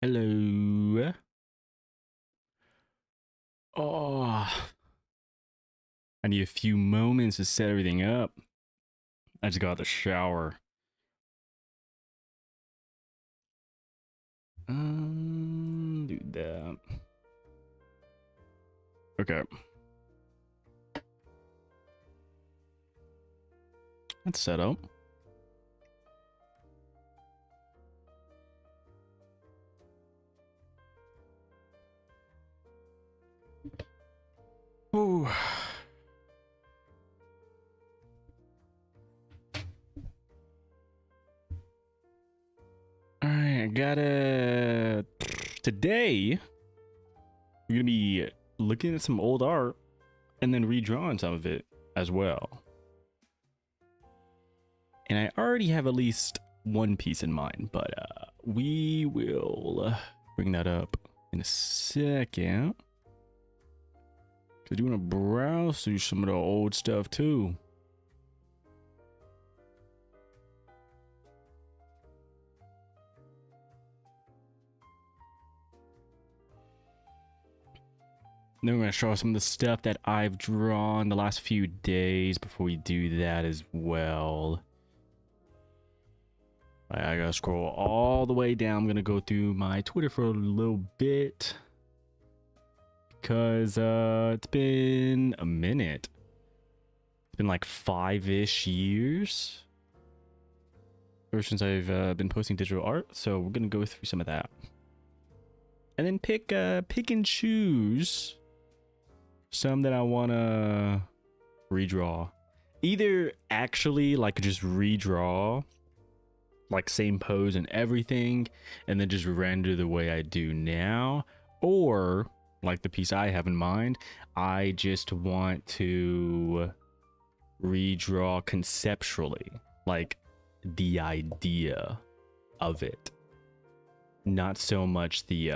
Hello. Oh, I need a few moments to set everything up. I just got out of the shower. Do that. Okay. That's set up. Ooh. All right, I gotta. Today, we're gonna be looking at some old art and then redrawing some of it as well. And I already have at least one piece in mind, but we will bring that up in a second. Because you want to browse through some of the old stuff too. Then we're going to show some of the stuff that I've drawn the last few days before we do that as well. I gotta scroll all the way down. I'm going to go through my Twitter for a little bit. Because it's been a minute. It's been like 5-ish years ever since I've been posting digital art. So we're going to go through some of that. And then pick and choose some that I want to redraw. Either actually like just redraw, like same pose and everything, and then just render the way I do now. Or like the piece I have in mind, I just want to redraw conceptually, like the idea of it. Not so much the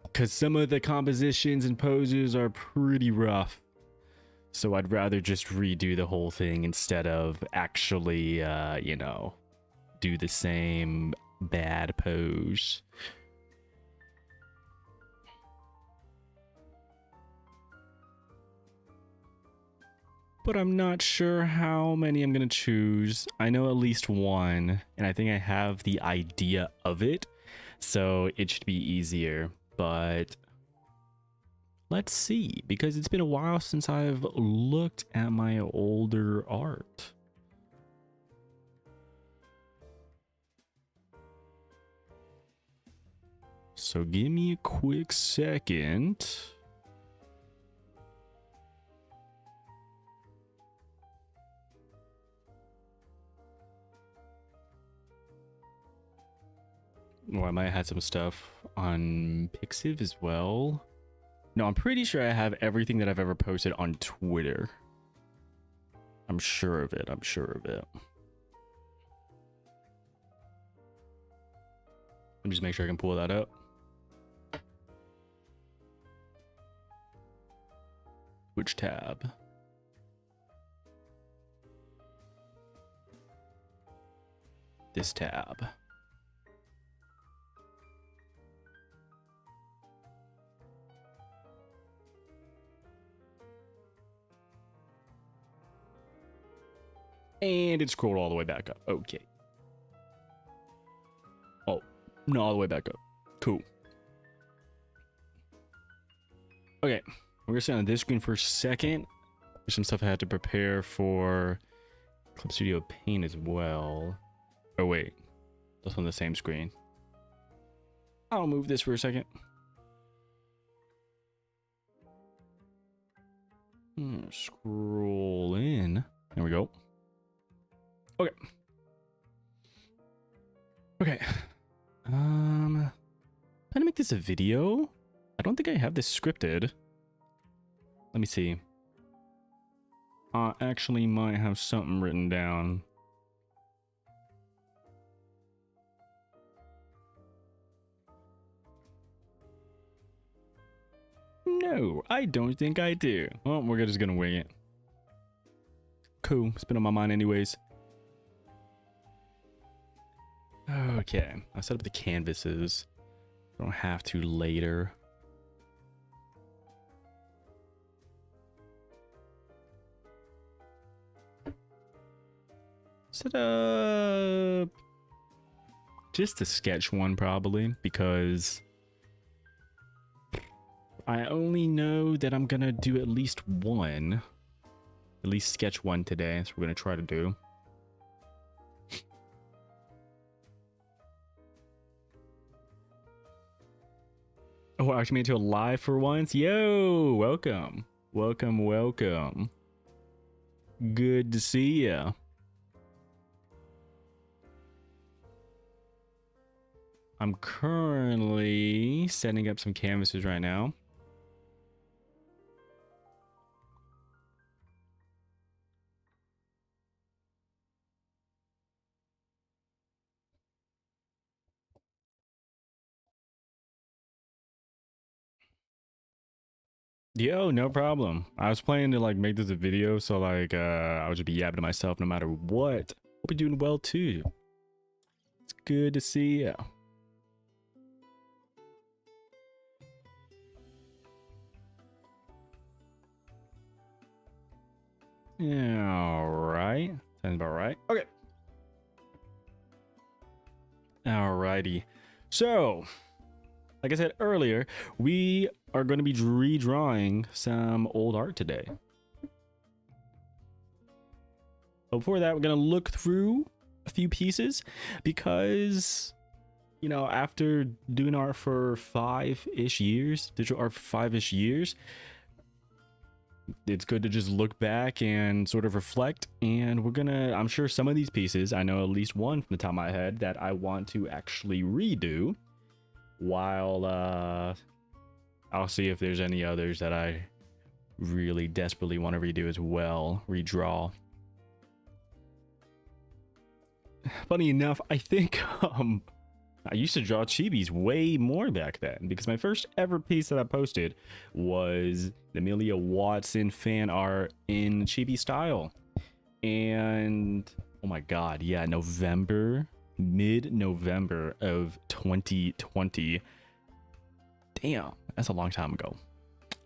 because some of the compositions and poses are pretty rough, so I'd rather just redo the whole thing instead of actually you know, do the same bad pose. But I'm not sure how many I'm gonna choose. I know at least one, and I think I have the idea of it, so it should be easier. But let's see, because it's been a while since I've looked at my older art. So give me a quick second. Or I might have had some stuff on Pixiv as well. No, I'm pretty sure I have everything that I've ever posted on Twitter. I'm sure of it. I'm sure of it. Let me just make sure I can pull that up. Which tab? This tab. And it scrolled all the way back up. Okay. Oh, no, all the way back up. Cool. Okay, we're gonna stay on this screen for a second. There's some stuff I had to prepare for Clip Studio Paint as well. Oh wait, that's on the same screen. I'll move this for a second. Scroll in. There we go. Okay. Okay. I'm gonna make this a video. I don't think I have this scripted. Let me see. I actually might have something written down. No, I don't think I do. Well, we're just gonna wing it. Cool. It's been on my mind anyways. Okay, I set up the canvases. I don't have to later. Set up just a sketch one probably, because I only know that I'm gonna do at least one. At least sketch one today. That's what we're gonna try to do. Oh, I actually made it to a live for once. Yo, welcome. Welcome, welcome. Good to see ya. I'm currently setting up some canvases right now. Yo, no problem. I was planning to like make this a video, so like I would just be yapping to myself no matter what. Hope you're doing well too. It's good to see ya. Yeah, all right. Sounds about right. Okay. Alrighty. So, like I said earlier, we are going to be redrawing some old art today. But before that, we're going to look through a few pieces because, you know, after doing art for 5-ish years, digital art for 5-ish years, it's good to just look back and sort of reflect. And we're gonna, I'm sure some of these pieces, I know at least one from the top of my head that I want to actually redo, while I'll see if there's any others that I really desperately want to redo as well, redraw. Funny enough, I think I used to draw chibis way more back then, because my first ever piece that I posted was Amelia Watson fan art in chibi style. And oh my god, yeah, mid-November of 2020. Damn, that's a long time ago.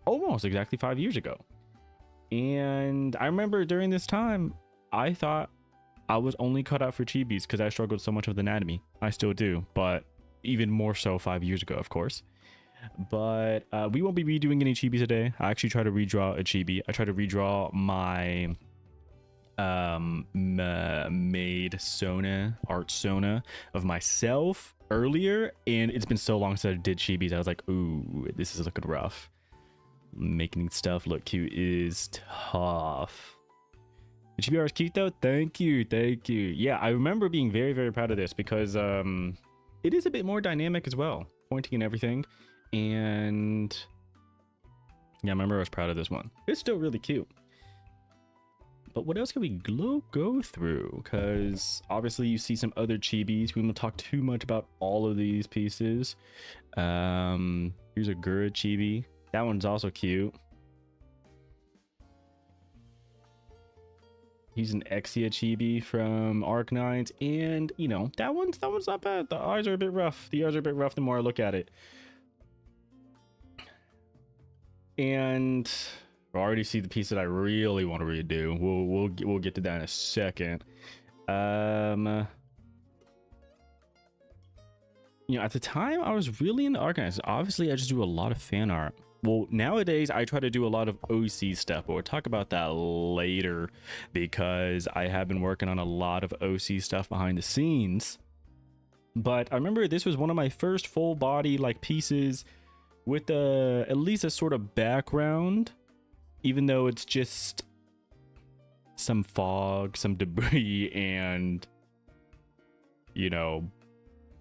Almost exactly 5 years ago. And I remember during this time, I thought I was only cut out for chibis because I struggled so much with anatomy. I still do, but even more so 5 years ago, of course. But we won't be redoing any chibis today. I actually try to redraw a chibi. I try to redraw my made art Sona of myself earlier, and it's been so long since I did chibis. I was like, ooh, this is looking rough. Making stuff look cute is tough. The chibi art is cute though. Thank you. Yeah, I remember being very, very proud of this because it is a bit more dynamic as well, pointing and everything. And yeah, I remember I was proud of this one. It's still really cute. But what else can we go through? Because obviously you see some other chibis. We won't talk too much about all of these pieces. Here's a Gura chibi. That one's also cute. He's an Exia chibi from Arc9s, and you know, that one's not bad. The eyes are a bit rough. The more I look at it. And I already see the piece that I really want to redo. We'll get to that in a second. You know, at the time I was really into Arc9s. Obviously, I just do a lot of fan art. Well, nowadays I try to do a lot of OC stuff, but we'll talk about that later because I have been working on a lot of OC stuff behind the scenes. But I remember this was one of my first full body like pieces with at least a sort of background, even though it's just some fog, some debris, and you know,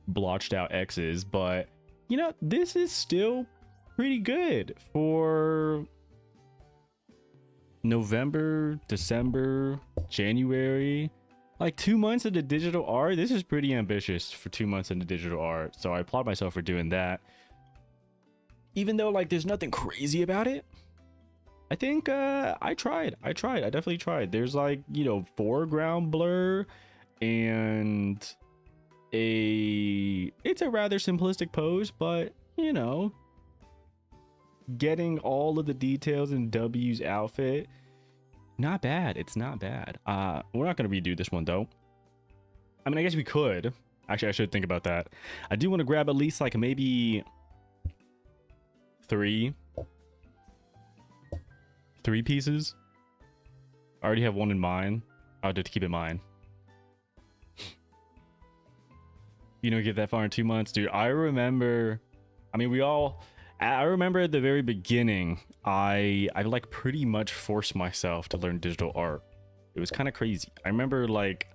blotched out X's. But you know, this is still pretty good for November, December, January. Like 2 months into digital art. This is pretty ambitious for 2 months into digital art, so I applaud myself for doing that. Even though like there's nothing crazy about it, I think I tried. I definitely tried. There's like, you know, foreground blur and it's a rather simplistic pose, but you know, getting all of the details in W's outfit, not bad. It's not bad. We're not gonna redo this one though. I mean, I guess we could. Actually, I should think about that. I do want to grab at least like maybe three pieces. I already have one in mind. I'll just keep in mind. You know, get that far in 2 months, dude. I remember, I mean, I remember at the very beginning, I like pretty much forced myself to learn digital art. It was kind of crazy. I remember like,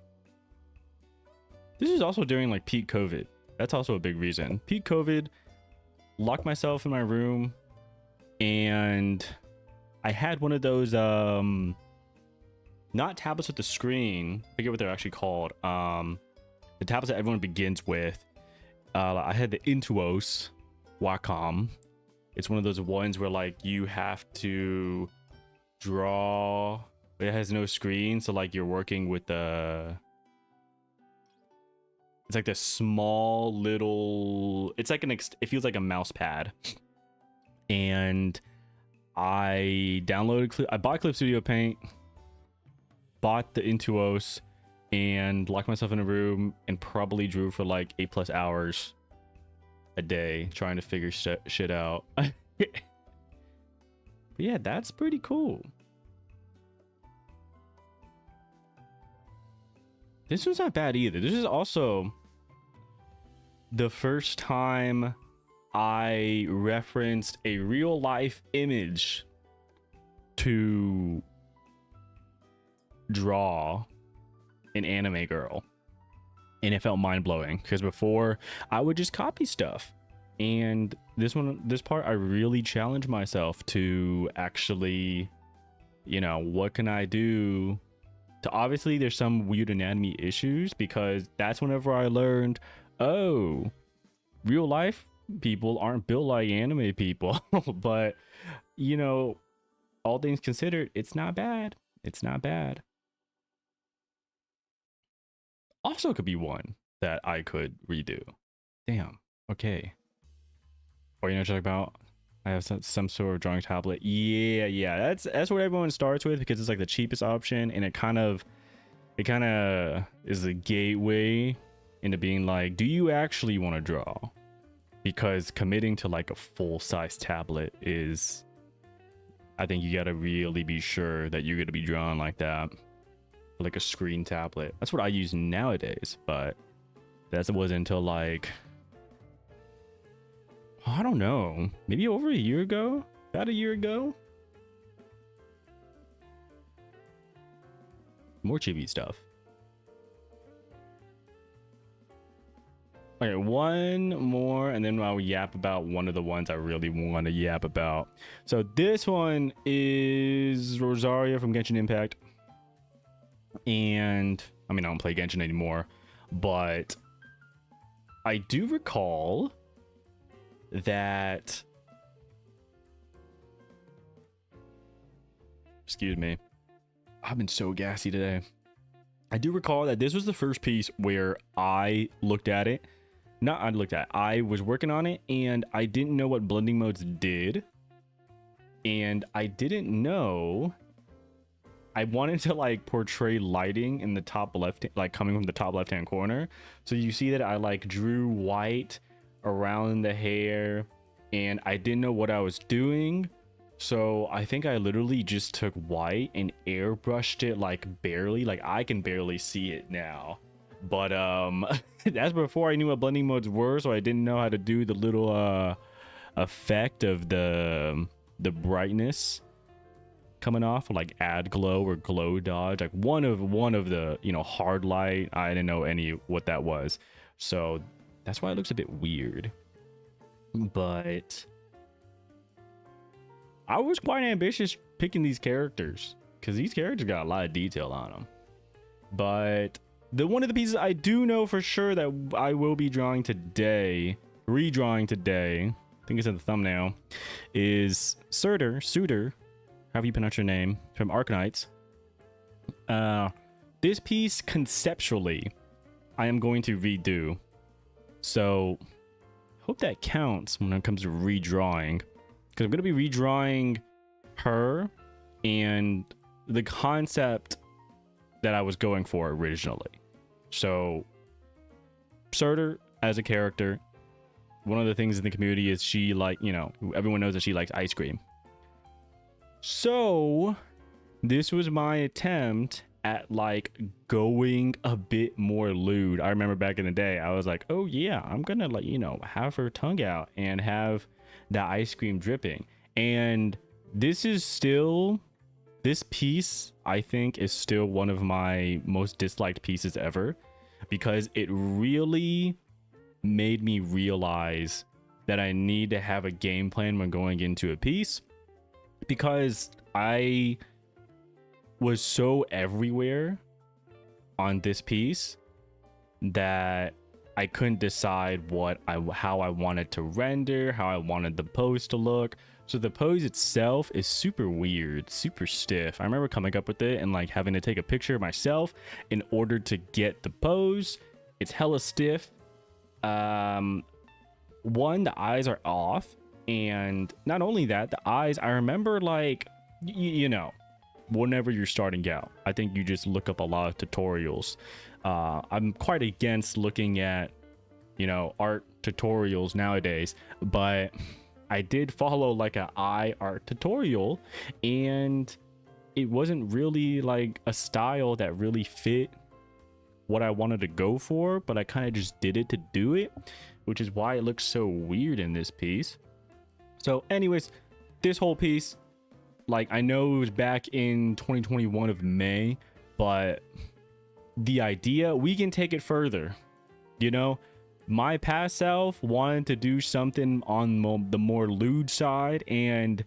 this is also during like peak COVID. That's also a big reason. Peak COVID, locked myself in my room, and I had one of those, not tablets with the screen. I forget what they're actually called. The tablets that everyone begins with. I had the Intuos Wacom. It's one of those ones where like you have to draw. It has no screen, so like you're working with the. It's like this small little. It's like it feels like a mouse pad. And I bought Clip Studio Paint, bought the Intuos, and locked myself in a room and probably drew for like 8+ hours a day trying to figure shit out. But yeah, that's pretty cool. This one's not bad either. This is also the first time I referenced a real life image to draw an anime girl, and it felt mind-blowing because before I would just copy stuff, and this part I really challenged myself to actually, you know, what can I do to, obviously there's some weird anatomy issues, because that's whenever I learned, oh, real life people aren't built like anime people. But you know, all things considered, it's not bad. It's not bad. Also could be one that I could redo. Damn. Okay. Or you know what I'm talking about? I have some sort of drawing tablet. Yeah. That's what everyone starts with, because it's like the cheapest option, and it kind of is the gateway into being like, do you actually want to draw? Because committing to like a full-size tablet is, I think you gotta really be sure that you're gonna be drawing like that. Like a screen tablet. That's what I use nowadays, but that wasn't until like, I don't know, maybe over a year ago? About a year ago? More chibi stuff. Okay, one more, and then I'll yap about one of the ones I really want to yap about. So this one is Rosaria from Genshin Impact. And I mean, I don't play Genshin anymore, but I do recall that, excuse me, I've been so gassy today. I do recall that this was the first piece where I looked at it. I was working on it, and I didn't know what blending modes did. And I didn't know, I wanted to like portray lighting in the top left, like coming from the top left hand corner. So you see that I like drew white around the hair, and I didn't know what I was doing. So I think I literally just took white and airbrushed it like barely, like I can barely see it now. But that's before I knew what blending modes were, so I didn't know how to do the little effect of the brightness coming off, like add glow or glow dodge, like one of the, you know, hard light. I didn't know what that was, so that's why it looks a bit weird. But I was quite ambitious picking these characters, because these characters got a lot of detail on them. But one of the pieces I do know for sure that I will be redrawing today, I think it's in the thumbnail, is Suitor, however you pronounce your name, from Arknights. This piece conceptually I am going to redo So hope that counts when it comes to redrawing, because I'm going to be redrawing her and the concept that I was going for originally. So Surtur as a character, one of the things in the community is she, like, you know, everyone knows that she likes ice cream. So this was my attempt at like going a bit more lewd. I remember back in the day, I was like, oh yeah, I'm gonna, like, you know, have her tongue out and have the ice cream dripping. And this piece, I think, is still one of my most disliked pieces ever, because it really made me realize that I need to have a game plan when going into a piece, because I was so everywhere on this piece that I couldn't decide how I wanted to render, how I wanted the pose to look. So the pose itself is super weird, super stiff. I remember coming up with it and like having to take a picture of myself in order to get the pose. It's hella stiff. One, the eyes are off, and not only that, the eyes, I remember, like, you know, whenever you're starting out, I think you just look up a lot of tutorials. I'm quite against looking at, you know, art tutorials nowadays, but I did follow like an eye art tutorial, and it wasn't really like a style that really fit what I wanted to go for, but I kind of just did it to do it, which is why it looks so weird in this piece. So anyways, this whole piece, like, I know it was back in 2021 of May, but the idea, we can take it further. You know, my past self wanted to do something on the more lewd side, and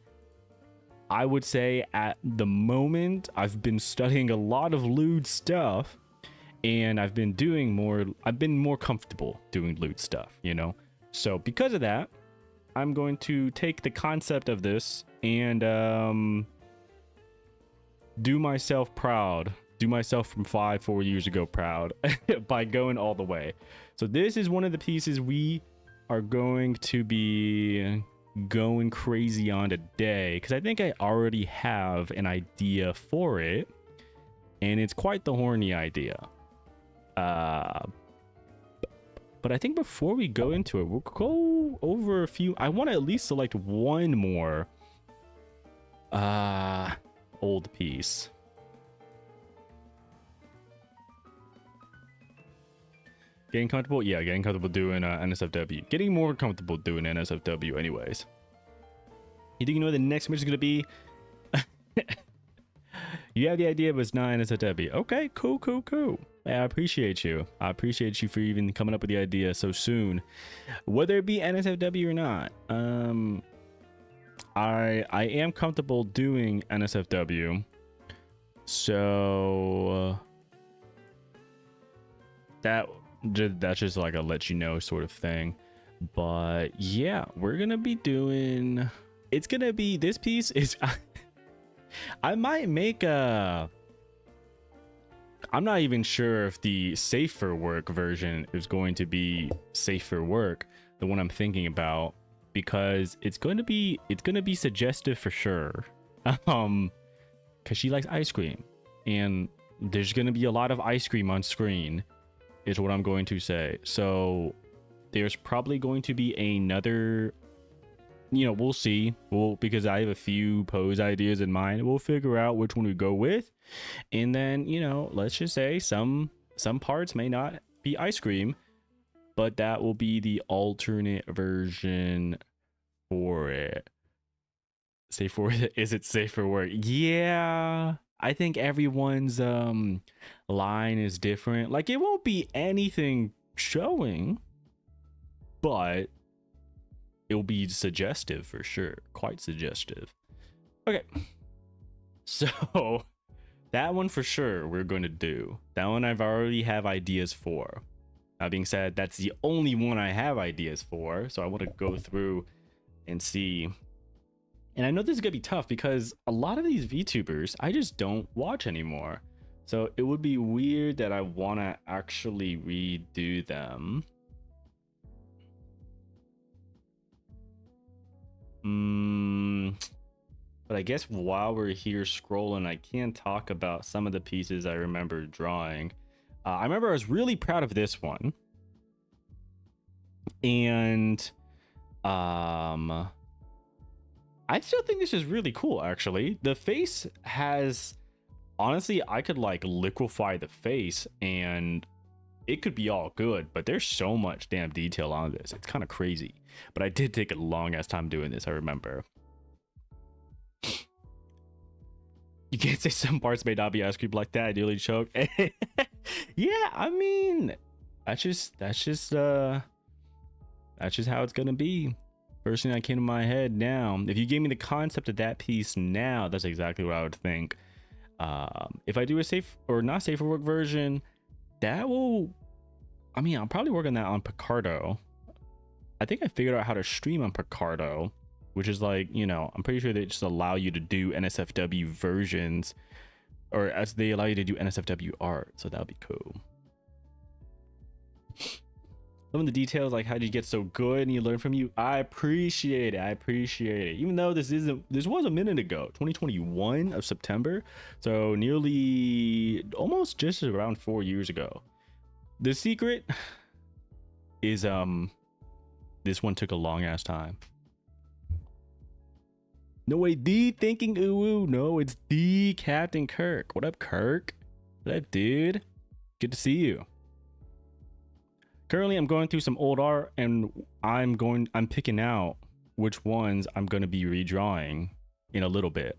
I would say at the moment I've been studying a lot of lewd stuff, and I've been more comfortable doing lewd stuff, you know. So because of that, I'm going to take the concept of this and do myself proud, do myself from 4 years ago proud by going all the way. So this is one of the pieces we are going to be going crazy on today, because I think I already have an idea for it, and it's quite the horny idea. But I think before we go into it, we'll go over a few. I want to at least select one more old piece. Getting comfortable? Yeah, getting comfortable doing NSFW. Getting more comfortable doing NSFW anyways. You think you know what the next mission is going to be? You have the idea, but it's not NSFW. Okay, cool. I appreciate you. I appreciate you for even coming up with the idea so soon. Whether it be NSFW or not, I am comfortable doing NSFW. So that's just like a let you know sort of thing. But yeah, we're gonna be doing, it's gonna be, this piece is I might make a, I'm not even sure if the safe for work version is going to be safe for work, the one I'm thinking about, because it's going to be suggestive for sure. Because she likes ice cream, and there's going to be a lot of ice cream on screen, is what I'm going to say. So there's probably going to be another, you know, we'll see. Because I have a few pose ideas in mind. We'll figure out which one we go with. And then, you know, let's just say some parts may not be ice cream, but that will be the alternate version for it. Safe for it. Is it safe for work? Yeah. I think everyone's line is different. Like, it won't be anything showing, but it'll be suggestive for sure. Quite suggestive. Okay. So that one for sure we're going to do. That one I've already have ideas for. That being said, that's the only one I have ideas for. So I want to go through and see. And I know this is going to be tough because a lot of these VTubers I just don't watch anymore. So it would be weird that I want to actually redo them. But I guess while we're here scrolling, I can talk about some of the pieces I remember drawing. I remember I was really proud of this one. And I still think this is really cool, actually. The face has, honestly, I could like liquefy the face and it could be all good, but there's so much damn detail on this. It's kind of crazy. But I did take a long ass time doing this, I remember. You can't say some parts may not be ice cream like that. I nearly choked. Yeah, I mean, that's just how it's gonna be. First thing that came to my head now. If you gave me the concept of that piece now, that's exactly what I would think. If I do a safe or not safe for work version, that will, I mean, I'll probably work on that on Picardo. I think I figured out how to stream on Picardo, which is like, you know, I'm pretty sure they just allow you to do NSFW versions, or as they allow you to do NSFW art. So that'll be cool. Some of the details, like how did you get so good and you learn from you. I appreciate it. I appreciate it. Even though this was a minute ago, 2021 of September. So nearly almost just around 4 years ago. The secret is this one took a long ass time. No way, the thinking ooh, no, it's the Captain Kirk. What up, Kirk? What up, dude? Good to see you. Currently, I'm going through some old art and I'm picking out which ones I'm going to be redrawing in a little bit.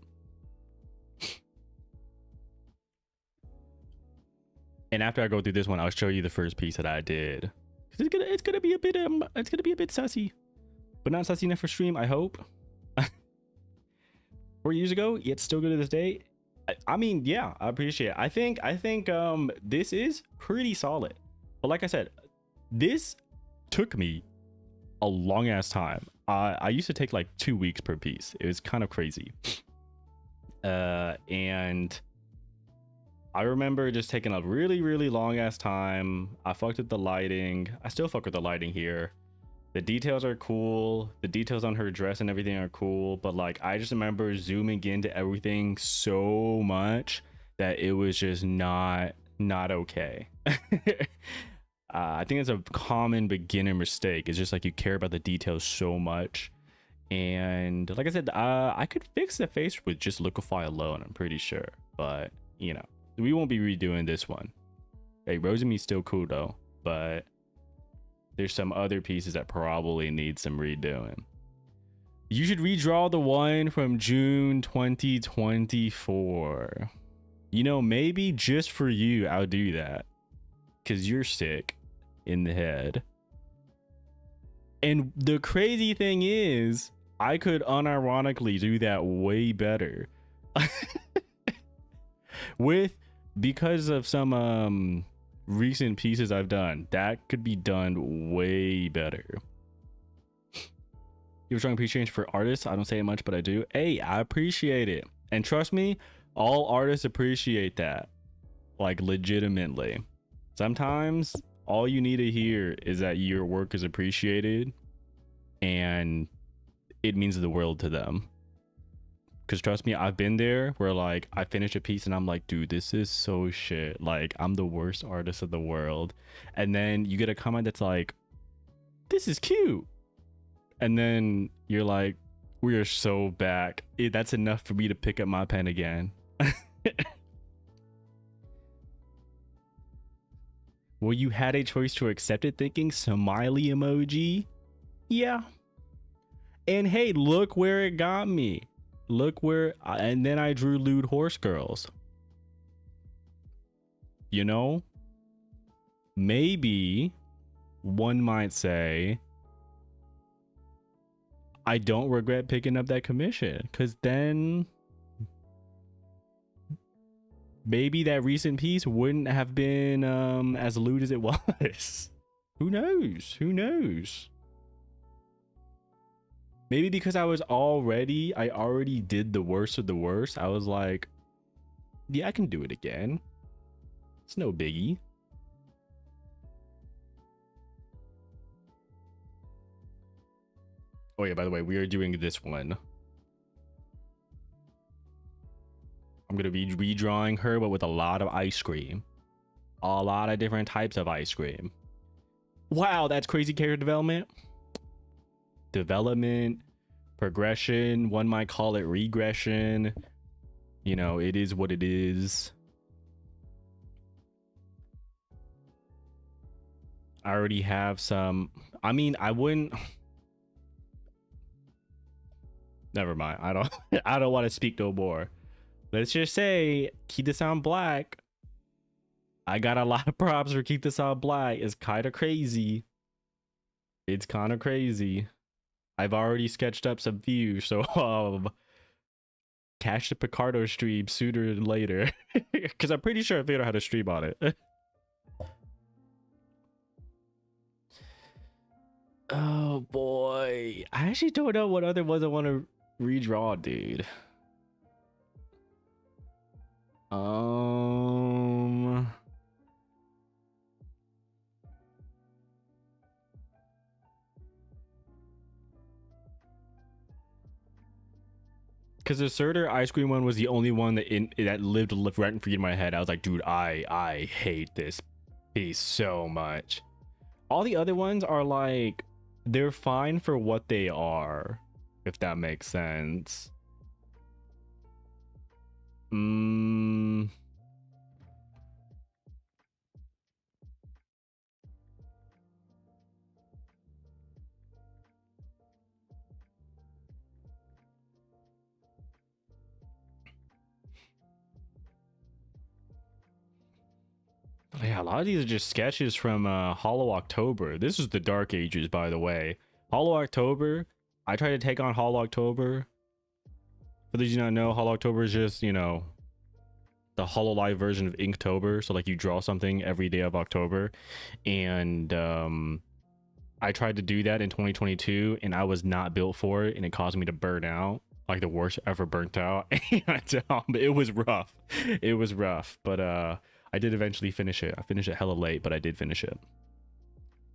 And after I go through this one, I'll show you the first piece that I did. It's gonna be a bit sussy, but not sussy enough for stream, I hope. 4 years ago, yet still good to this day. I mean, yeah, I appreciate it. I think this is pretty solid. But like I said, this took me a long ass time. I used to take like 2 weeks per piece. It was kind of crazy. And I remember just taking a really long ass time. I fucked with the lighting. I still fuck with the lighting here. The details are cool. The details on her dress and everything are cool. But like, I just remember zooming into everything so much that it was just not okay. I think it's a common beginner mistake. It's just like you care about the details so much. And like I said, I could fix the face with just liquefy alone, I'm pretty sure. But, you know, we won't be redoing this one. Hey, Rosame's still cool though. But there's some other pieces that probably need some redoing. You should redraw the one from June 2024. You know, maybe just for you, I'll do that. Because you're sick in the head. And the crazy thing is, I could unironically do that way better. Because of some recent pieces I've done, that could be done way better. You're strong appreciation for artists. I don't say it much, but I do. Hey, I appreciate it. And trust me, all artists appreciate that. Like, legitimately. Sometimes all you need to hear is that your work is appreciated and it means the world to them. Because trust me, I've been there where like I finish a piece and I'm like, dude, this is so shit. Like, I'm the worst artist of the world. And then you get a comment that's like, this is cute. And then you're like, we are so back. That's enough for me to pick up my pen again. Well, you had a choice to accept it, thinking smiley emoji. Yeah. And hey, look where it got me. Look where, and then I drew lewd horse girls. You know, maybe one might say, I don't regret picking up that commission, because then maybe that recent piece wouldn't have been as lewd as it was. Who knows? Who knows? Maybe because I already did the worst of the worst. I was like, yeah, I can do it again. It's no biggie. Oh yeah, by the way, we are doing this one. I'm gonna be redrawing her, but with a lot of ice cream. A lot of different types of ice cream. Wow, that's crazy character development. Progression. One might call it regression. You know, it is what it is. I already have some. I mean, I wouldn't. Never mind. I don't. I don't want to speak no more. Let's just say, keep this on black. I got a lot of props for keep this on black. It's kind of crazy. It's kind of crazy. I've already sketched up some views, so catch the Picardo stream sooner than later, because I'm pretty sure I figured out how to stream on it. Oh boy, I actually don't know what other ones I want to redraw, dude. Because the Surtur ice cream one was the only one that lived rent free in my head. I was like, dude, I hate this piece so much. All the other ones are like, they're fine for what they are, if that makes sense. Yeah, a lot of these are just sketches from Hollow October. This is the Dark Ages, by the way. Hollow October. I tried to take on Hollow October. For those you not know, Hollow October is just, you know, the Hololive version of Inktober. So like you draw something every day of October. And I tried to do that in 2022 and I was not built for it, and it caused me to burn out. Like the worst ever burnt out. And it was rough. It was rough. But I did eventually finish it. I finished it hella late, but I did finish it.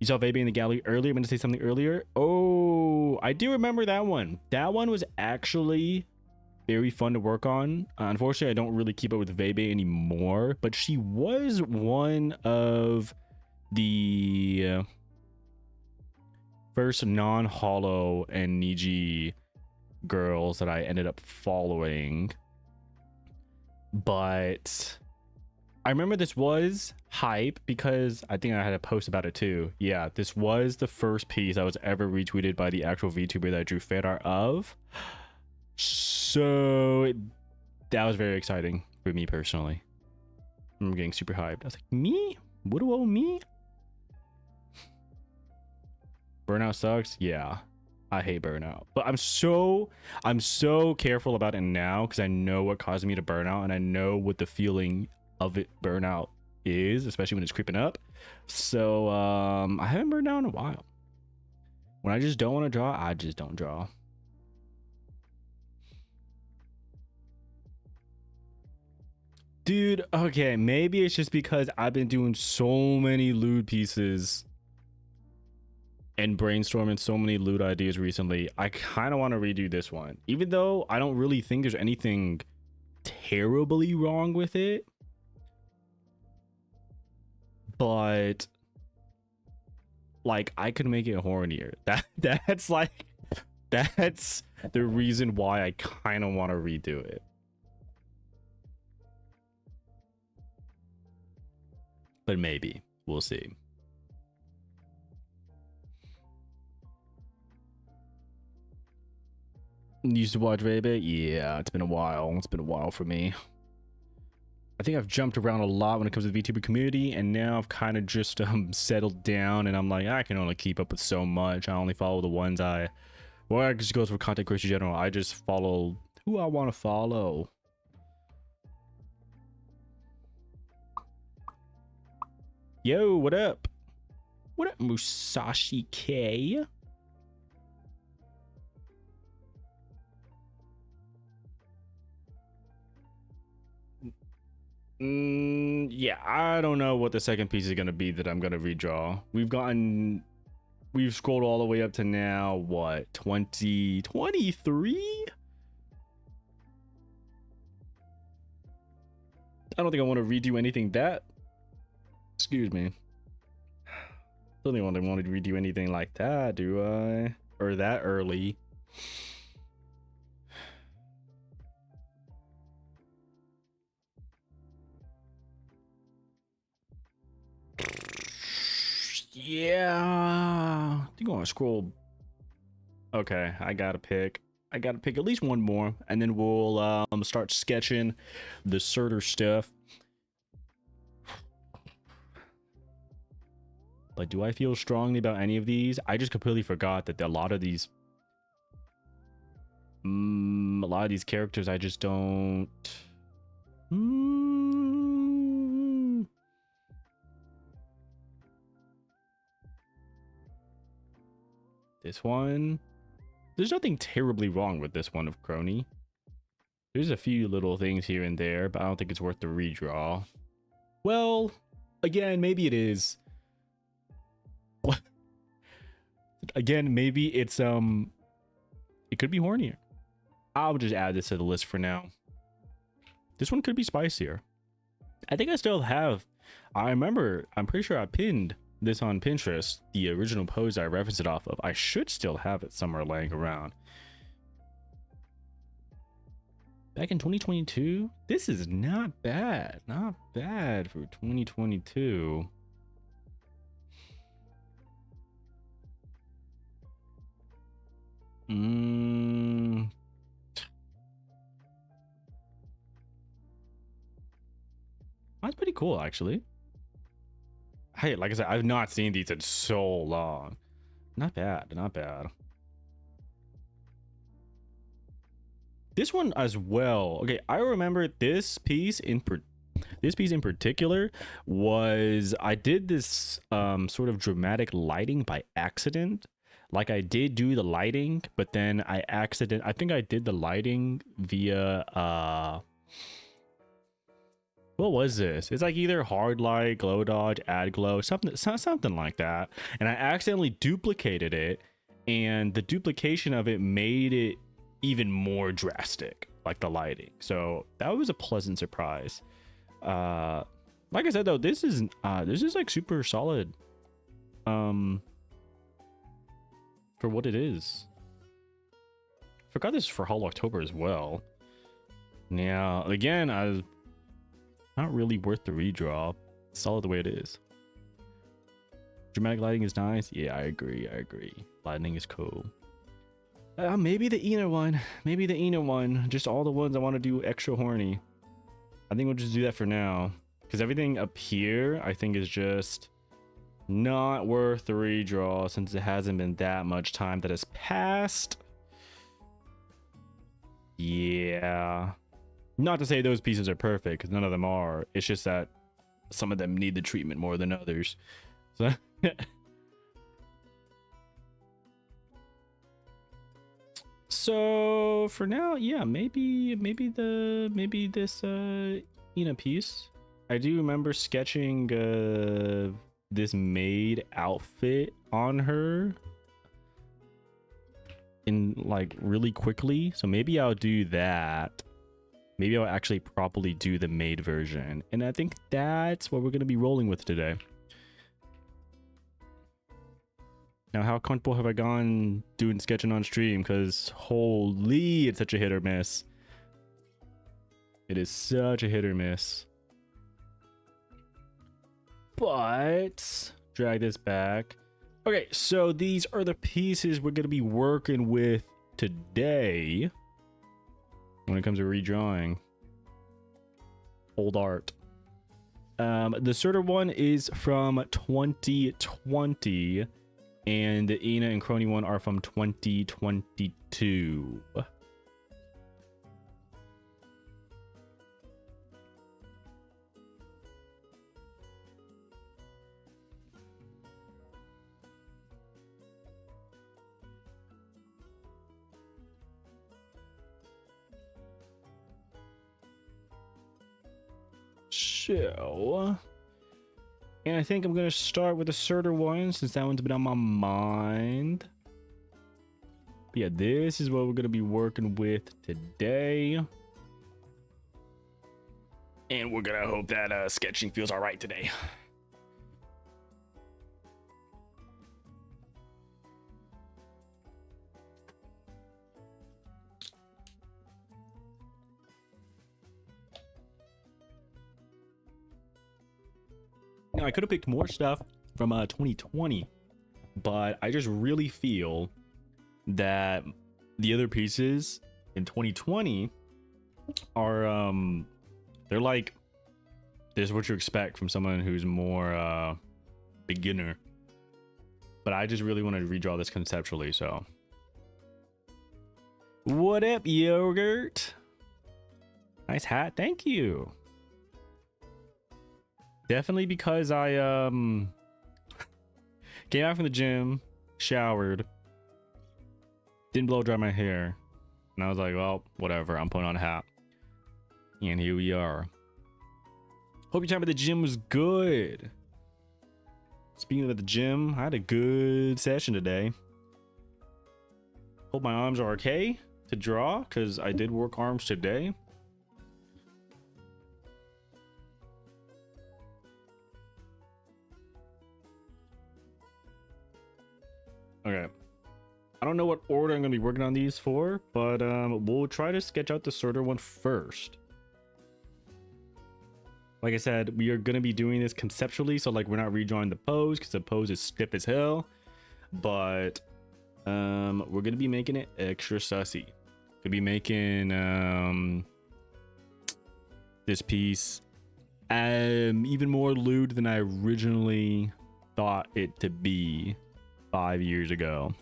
You saw Vabe in the gallery earlier. I'm going to say something earlier. Oh, I do remember that one. That one was actually very fun to work on. Unfortunately, I don't really keep up with Vabe anymore, but she was one of the first non-hollow and Niji girls that I ended up following. But I remember this was hype because I think I had a post about it too. Yeah, this was the first piece I was ever retweeted by the actual VTuber that I drew fan art of. So that was very exciting for me personally. I'm getting super hyped. I was like, me? What do me? Burnout sucks. Yeah, I hate burnout, but I'm so careful about it now because I know what caused me to burn out, and I know what the feeling of it burnout is, especially when it's creeping up. So I haven't burned out in a while. When I just don't want to draw, I just don't draw. Dude, okay, maybe it's just because I've been doing so many lewd pieces and brainstorming so many lewd ideas recently. I kind of want to redo this one, even though I don't really think there's anything terribly wrong with it. But like I could make it hornier. That's like that's the reason why I kind of want to redo it. But maybe we'll see. Used to watch Vabe? Yeah, it's been a while. It's been a while for me. I think I've jumped around a lot when it comes to the VTuber community, and now I've kind of just settled down, and I'm like, I can only keep up with so much. I only follow the ones I just goes for content creation in general. I just follow who I want to follow. Yo, what up? What up, Musashi K? Yeah, I don't know what the second piece is going to be that I'm going to redraw. We've gotten we've scrolled all the way up to now, what, 2023? I don't think I want to redo anything that, excuse me. Don't think I want to redo anything like that, do I? Or that early. Yeah, I think I want to scroll. Okay, I gotta pick at least one more, and then we'll start sketching the Surtur stuff. But do I feel strongly about any of these? I just completely forgot that a lot of these characters I just don't. This one, there's nothing terribly wrong with this one of Crony. There's a few little things here and there, but I don't think it's worth the redraw. Well, again, maybe it is. Again, maybe it's it could be hornier. I'll just add this to the list for now. This one could be spicier. I think I still have. I'm pretty sure I pinned this on Pinterest, the original pose I referenced it off of. I should still have it somewhere laying around. Back in 2022, this is not bad. Not bad for 2022. That's pretty cool, actually. Hey, like I said, I've not seen these in so long. Not bad, not bad. This one as well. Okay, I remember this piece in particular was I did this sort of dramatic lighting by accident. Like I did do the lighting, but then I think I did the lighting via what was this? It's like either hard light, glow dodge, add glow, something like that. And I accidentally duplicated it, and the duplication of it made it even more drastic, like the lighting. So that was a pleasant surprise. Like I said though, this is like super solid for what it is. Forgot this is for Hall October as well. Now again, not really worth the redraw. It's solid the way it is. Dramatic lighting is nice. Yeah, I agree. Lighting is cool. Maybe the Ina one. Maybe the Ina one. Just all the ones I want to do extra horny. I think we'll just do that for now. Because everything up here, I think, is just not worth the redraw since it hasn't been that much time that has passed. Yeah. Not to say those pieces are perfect, because none of them are. It's just that some of them need the treatment more than others. So so for now, yeah, maybe this Ina piece. I do remember sketching this maid outfit on her in like really quickly, so maybe I'll do that. Maybe I'll actually properly do the maid version, and I think that's what we're going to be rolling with today. Now, how comfortable have I gone doing sketching on stream? Because holy, it's such a hit or miss. It is such a hit or miss. But drag this back. Okay, so these are the pieces we're going to be working with today when it comes to redrawing old art. The Surtur one is from 2020, and the Ina and Crony one are from 2022. So And I think I'm going to start with the Surtur one since that one's been on my mind. But yeah, this is what we're going to be working with today. And we're going to hope that sketching feels all right today. Now, I could have picked more stuff from 2020, but I just really feel that the other pieces in 2020 are they're like, this is what you expect from someone who's more beginner. But I just really wanted to redraw this conceptually, so. What up, yogurt? Nice hat, thank you. Definitely because I came out from the gym, showered, didn't blow dry my hair, and I was like, well, whatever, I'm putting on a hat. And here we are. Hope your time at the gym was good. Speaking of the gym, I had a good session today. Hope my arms are okay to draw, because I did work arms today. Okay. I don't know what order I'm going to be working on these for, but we'll try to sketch out the Surtur one first. Like I said, we are going to be doing this conceptually, so like we're not redrawing the pose because the pose is stiff as hell. But we're going to be making it extra sussy. Could be making this piece even more lewd than I originally thought it to be 5 years ago.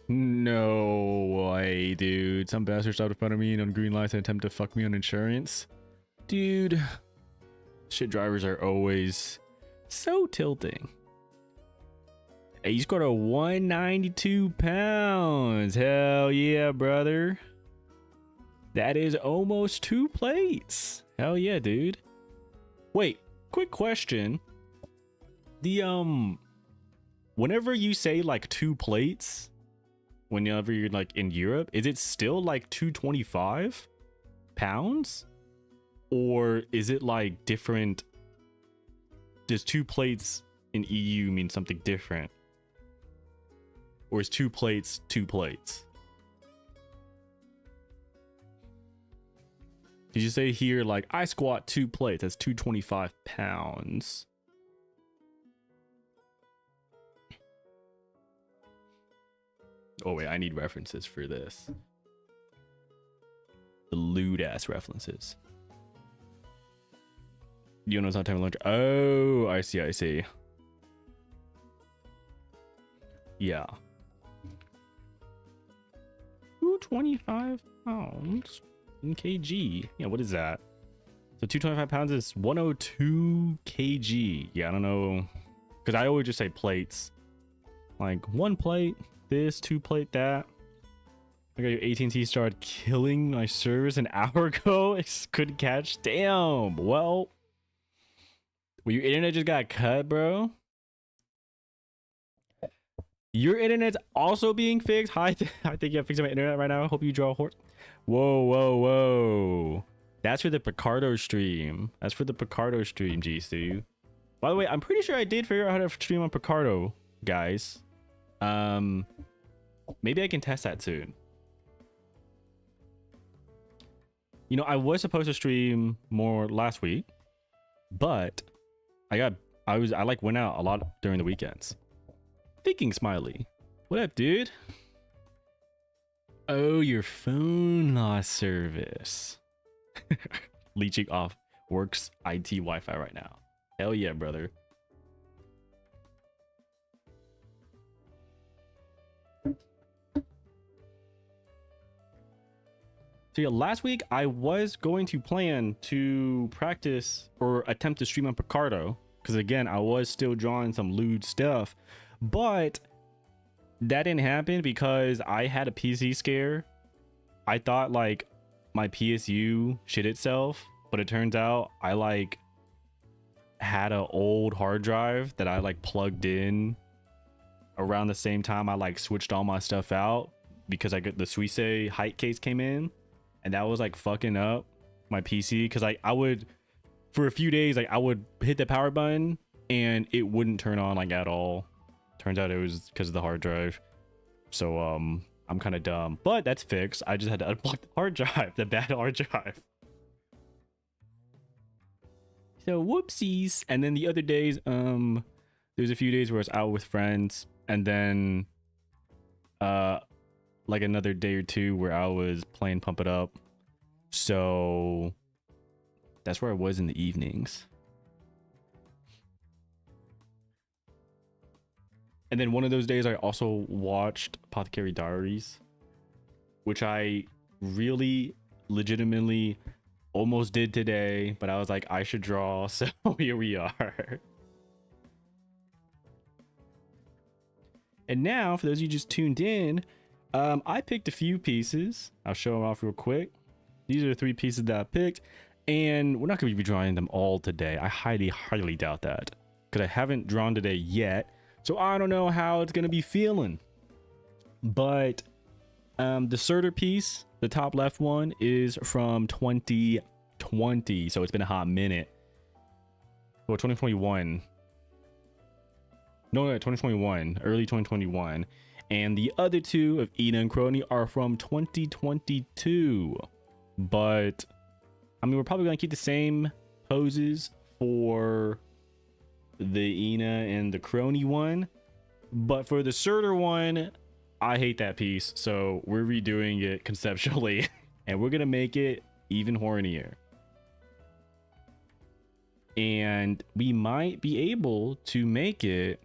No way, dude. Some bastard stopped in front of me and on green lights and attempt to fuck me on insurance. Dude, shit drivers are always so tilting. Hey, you scored a 192 pounds. Hell yeah, brother. That is almost 2 plates. Hell yeah, dude. Wait, quick question. The whenever you say like 2 plates, whenever you're like in Europe, is it still like 225 pounds? Or is it like different? Does 2 plates in EU mean something different? Or is 2 plates 2 plates? Did you say here, like, I squat 2 plates, that's 225 pounds? Oh, wait, I need references for this. The lewd ass references. You know it's not time for lunch. Oh, I see, I see. Yeah. 225 pounds in kg. Yeah, what is that? So 225 pounds is 102 kg. Yeah, I don't know. Because I always just say plates. Like 1 plate, this, 2 plate, that. I got your AT&T started killing my service an hour ago. It couldn't catch. Damn. Well, your internet just got cut, bro. Your internet's also being fixed. Hi, I think you're fixing my internet right now. Hope you draw a horse. Whoa, whoa, whoa. That's for the Picardo stream. That's for the Picardo stream, G-Stu. By the way, I'm pretty sure I did figure out how to stream on Picardo, guys. Maybe I can test that soon. You know, I was supposed to stream more last week, but I like went out a lot during the weekends. Thinking Smiley. What up, dude? Oh, your phone lost service. Leeching off works IT Wi-Fi right now. Hell yeah, brother. So yeah, last week I was going to plan to practice or attempt to stream on Picardo, because again, I was still drawing some lewd stuff, but that didn't happen because I had a PC scare. I thought like my PSU shit itself, but it turns out I like had an old hard drive that I like plugged in around the same time I like switched all my stuff out because I got the Suisse height case came in, and that was like fucking up my PC because I would for a few days like I would hit the power button and it wouldn't turn on like at all. Turns out it was because of the hard drive. So I'm kind of dumb, but that's fixed. I just had to unplug the hard drive, the bad hard drive. So whoopsies. And then the other days, there's a few days where I was out with friends, and then like another day or two where I was playing Pump It Up. So that's where I was in the evenings. And then one of those days I also watched Apothecary Diaries, which I really legitimately almost did today, but I was like, I should draw, so here we are. And now, for those of you just tuned in, I picked a few pieces. I'll show them off real quick. These are the 3 pieces that I picked, and we're not going to be drawing them all today. I highly doubt that, because I haven't drawn today yet. So I don't know how it's going to be feeling. But the Surtur piece, the top left one, is from 2020. So it's been a hot minute. Well, 2021. No, 2021. Early 2021. And the other 2 of Ina and Crony are from 2022. But, I mean, we're probably going to keep the same poses for the Ina and the Crony one, but for the Surtur one, I hate that piece, so we're redoing it conceptually and we're gonna make it even hornier, and we might be able to make it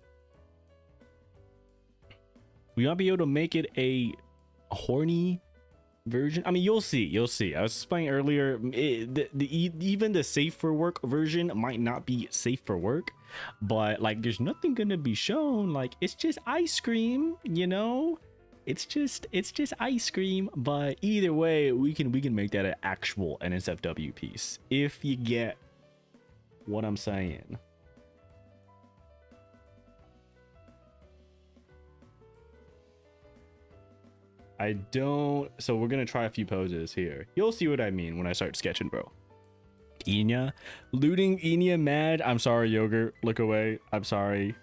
a horny version. I mean, you'll see. I was explaining earlier, even the safe for work version might not be safe for work, but like there's nothing gonna be shown. Like it's just ice cream, you know, it's just ice cream. But either way, we can make that an actual NSFW piece, if you get what I'm saying. So we're gonna try a few poses here. You'll see what I mean when I start sketching, bro. Ina looting. Ina mad. I'm sorry, Yogurt, look away. I'm sorry,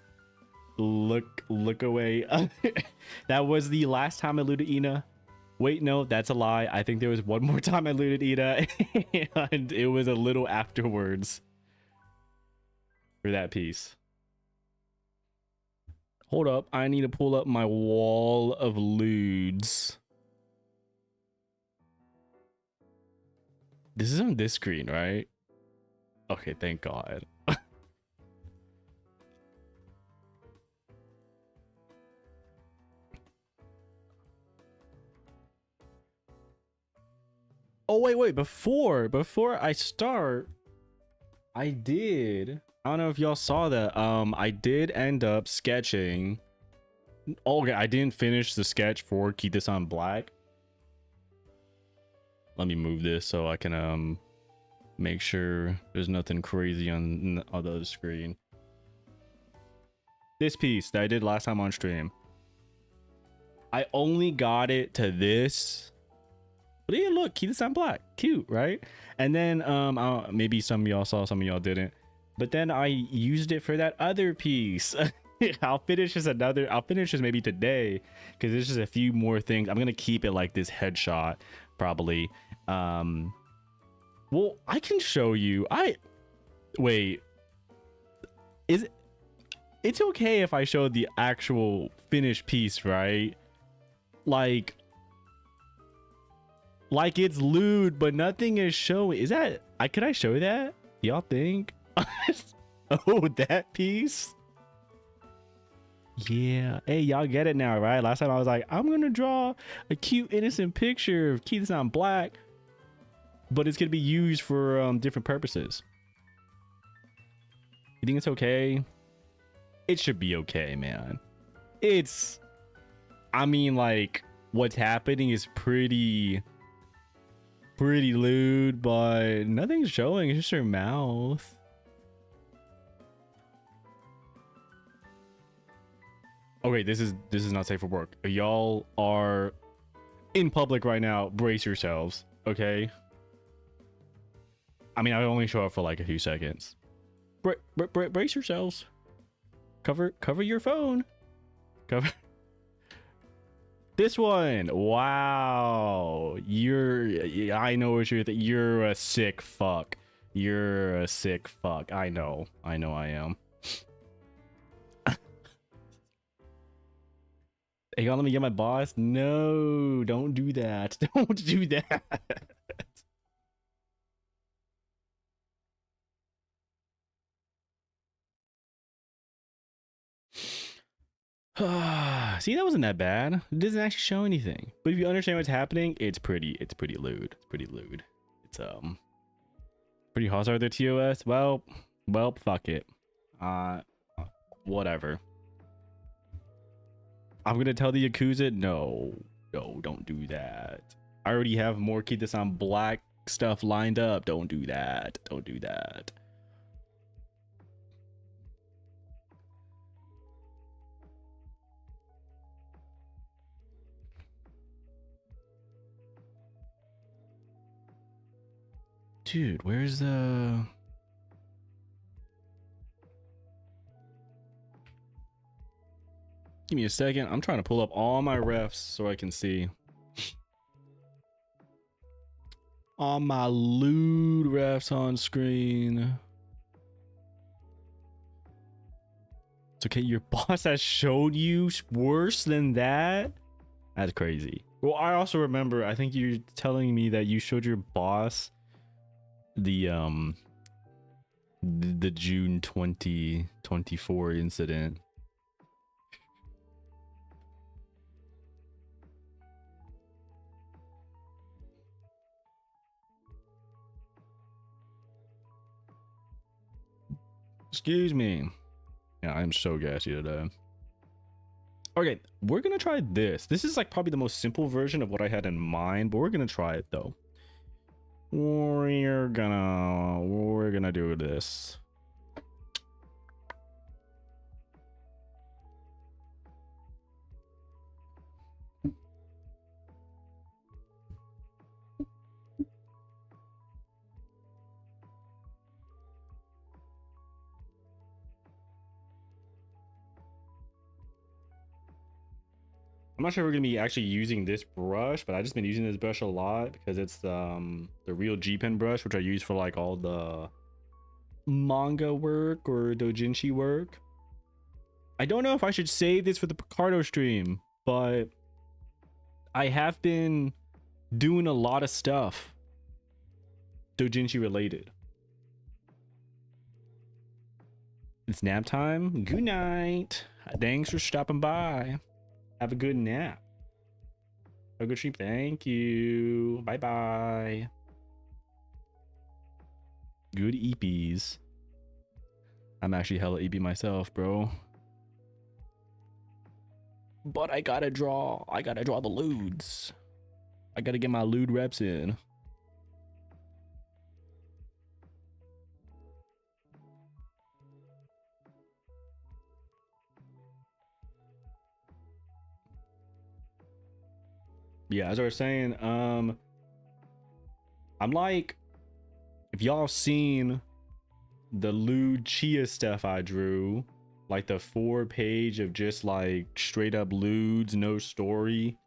look away. That was the last time I looted Ina. Wait, no, that's a lie. I think there was one more time I looted Ina and it was a little afterwards for that piece. Hold up, I need to pull up my wall of lewds. This is on this screen, right? Okay, thank God. Oh, wait, before I start, I don't know if y'all saw that. I did end up sketching. Okay, I didn't finish the sketch for Keep This on Black. Let me move this so I can make sure there's nothing crazy on the other screen. This piece that I did last time on stream, I only got it to this. But yeah, look, Keep This on Black, cute, right? And then maybe some of y'all saw, some of y'all didn't. But then I used it for that other piece. I'll finish this maybe today, because there's just a few more things. I'm gonna keep it like this headshot probably. Well, I can show you. It's okay if I show the actual finished piece, right? Like it's lewd, but nothing is showing. Is that could I show that? Y'all think? Oh, that piece? Yeah. Hey, y'all get it now, right? Last time I was like, I'm gonna draw a cute innocent picture of Keep This on Black, but it's gonna be used for different purposes. You think it's okay? It should be okay, man. It's I mean, like, what's happening is pretty lewd, but nothing's showing. It's just her mouth. Okay, this is not safe for work. Y'all are in public right now. Brace yourselves, okay? I mean, I only show up for like a few seconds. Brace yourselves. Cover your phone. Cover this one. Wow, I know what you're a sick fuck. You're a sick fuck. I know I am. Hey, y'all, let me get my boss. No, don't do that. Don't do that. See, that wasn't that bad. It doesn't actually show anything. But if you understand what's happening, it's pretty lewd. It's pretty lewd. It's pretty hostile their TOS. Well, fuck it. Whatever. I'm gonna tell the Yakuza, no, don't do that. I already have more Kitas on black stuff lined up. Don't do that. Don't do that. Dude, where's the... Give me a second. I'm trying to pull up all my refs so I can see. All my lewd refs on screen. It's okay, your boss has showed you worse than that? That's crazy. Well, I also remember, I think you're telling me that you showed your boss the June 2024 incident. Excuse me. Yeah, I'm so gassy today. Okay, we're gonna try this. This is like probably the most simple version of what I had in mind, but we're gonna try it though. We're gonna do this. I'm not sure if we're gonna be actually using this brush, but I've just been using this brush a lot because it's the real G-Pen brush, which I use for like all the manga work or doujinshi work. I don't know if I should save this for the Picardo stream, but I have been doing a lot of stuff doujinshi related. It's nap time. Good night. Thanks for stopping by. Have a good nap. Have a good stream. Thank you. Bye bye. Good EPs. I'm actually hella EP myself, bro. But I gotta draw the lewds. I gotta get my lewd reps in. Yeah, as I was saying, I'm like, if y'all seen the lewd Chia stuff I drew, like the 4-page of just like straight up lewds, no story.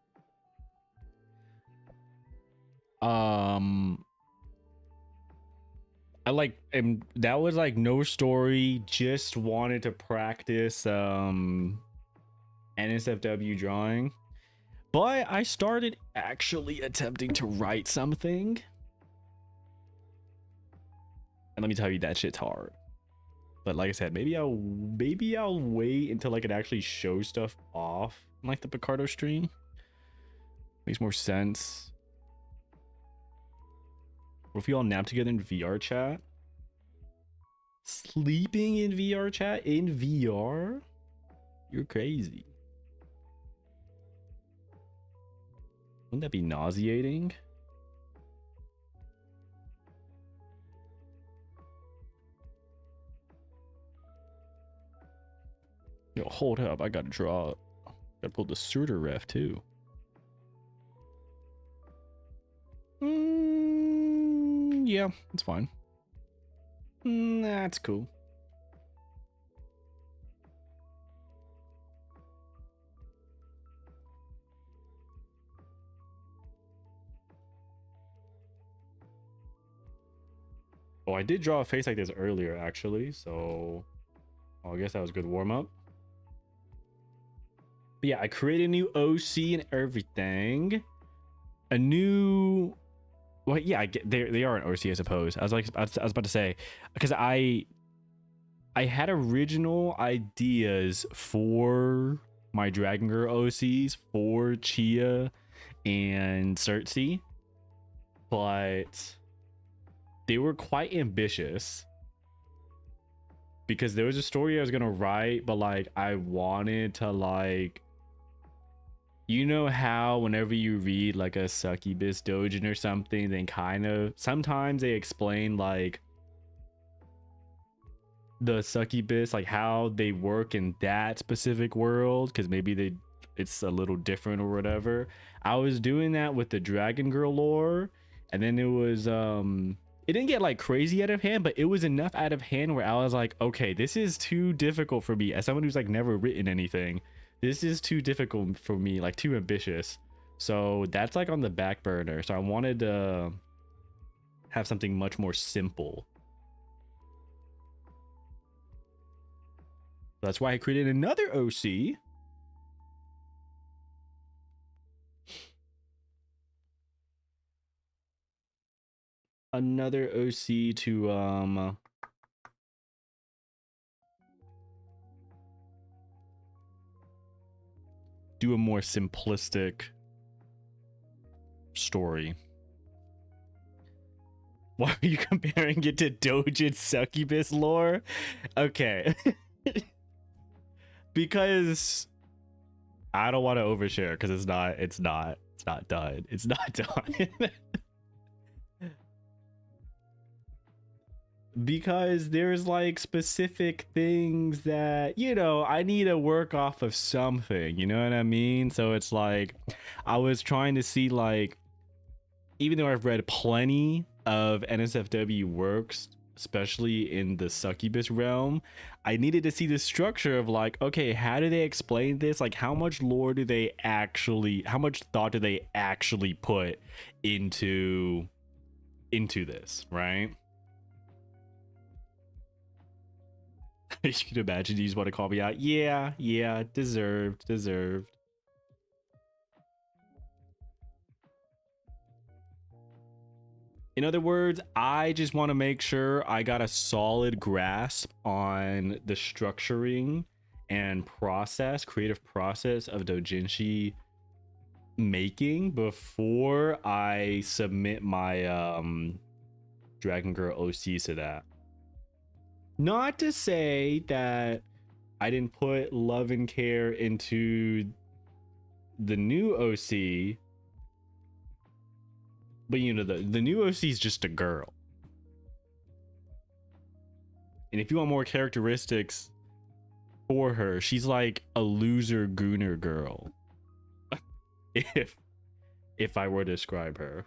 And that was like no story, just wanted to practice NSFW drawing. But I started actually attempting to write something. And let me tell you, that shit's hard. But like I said, maybe I'll wait until I could actually show stuff off in like the Picardo stream. Makes more sense. What if we all nap together in VR chat? Sleeping in VR chat? In VR? You're crazy. Wouldn't that be nauseating? Yo, hold up. I gotta draw. Gotta pull the suitor ref too. Yeah, it's fine. That's cool. Oh, I did draw a face like this earlier, actually. So, I guess that was a good warm up. But yeah, I created a new OC and everything. A new, well, yeah, I get they are an OC, I suppose. I was about to say, because I had original ideas for my Dragon Girl OCs for Chia and Cersei, but they were quite ambitious because there was a story I was gonna write, but like I wanted to, like, you know how whenever you read like a succubus dojin or something, then kind of sometimes they explain like the succubus, like how they work in that specific world, because maybe it's a little different or whatever. I was doing that with the Dragon Girl lore, and then it was it didn't get like crazy out of hand, but it was enough out of hand where I was like, okay, this is too difficult for me as someone who's like never written anything. This is too difficult for me, like too ambitious. So that's like on the back burner. So I wanted to have something much more simple. That's why I created another OC. Another OC to do a more simplistic story. Why are you comparing it to Dojin succubus lore? Okay. Because I don't want to overshare because it's not done. It's not done. Because there's like specific things that, you know, I need to work off of something, you know what I mean? So it's like I was trying to see, like, even though I've read plenty of NSFW works, especially in the succubus realm, I needed to see the structure of like, okay, how do they explain this? Like, how much lore do they actually, how much thought do they actually put into this, right? You can imagine you just want to call me out. Yeah, deserved. In other words, I just want to make sure I got a solid grasp on the structuring and creative process of doujinshi making before I submit my Dragon Girl OCs to that. Not to say that I didn't put love and care into the new OC, but you know, the new OC is just a girl. And if you want more characteristics for her, she's like a loser gooner girl. if I were to describe her.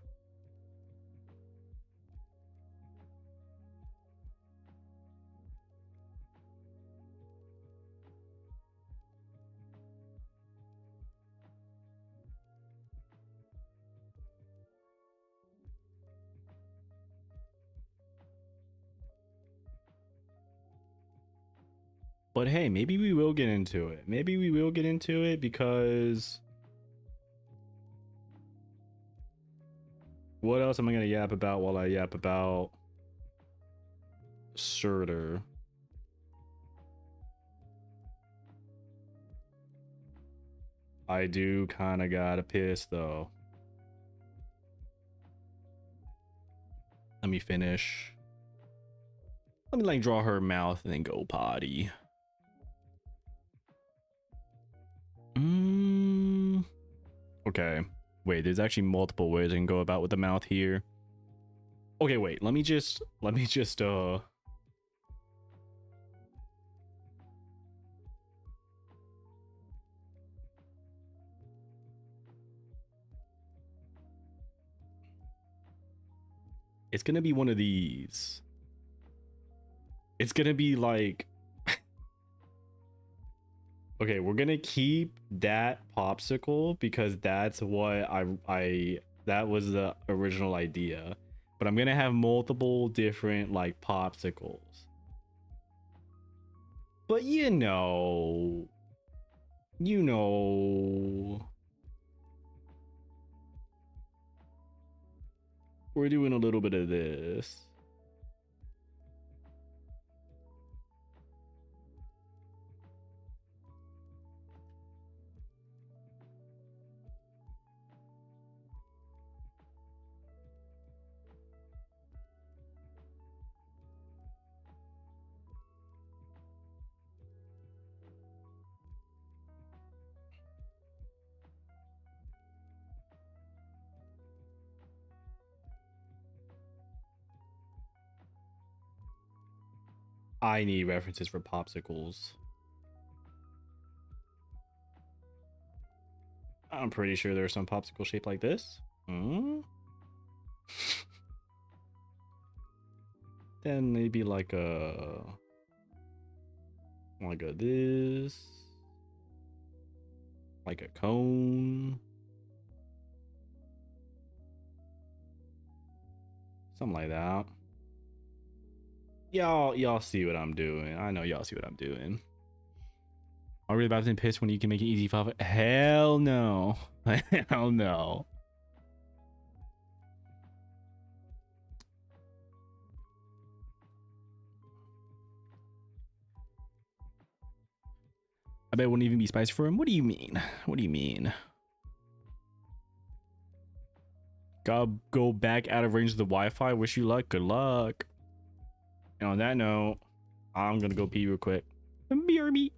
But hey, maybe we will get into it. Maybe we will get into it because what else am I gonna yap about while I yap about Surtur? I do kind of gotta piss though. Let me finish. Let me like draw her mouth and then go potty. Okay. Wait, there's actually multiple ways I can go about with the mouth here. Okay, wait, let me just it's gonna be one of these. It's gonna be like okay, we're gonna keep that popsicle because that's what I that was the original idea. But I'm gonna have multiple different like popsicles. But you know, we're doing a little bit of this. I need references for popsicles. I'm pretty sure there's some popsicle shaped like this. Hmm? Then maybe like a this, like a cone, something like that. Y'all see what I'm doing. I know y'all see what I'm doing. Are we about to piss when you can make it easy for? Hell no. Hell no. I bet it wouldn't even be spicy for him. What do you mean? What do you mean? Gotta go back out of range of the Wi-Fi. Wish you luck. Good luck. And on that note, I'm gonna go pee real quick. BRB.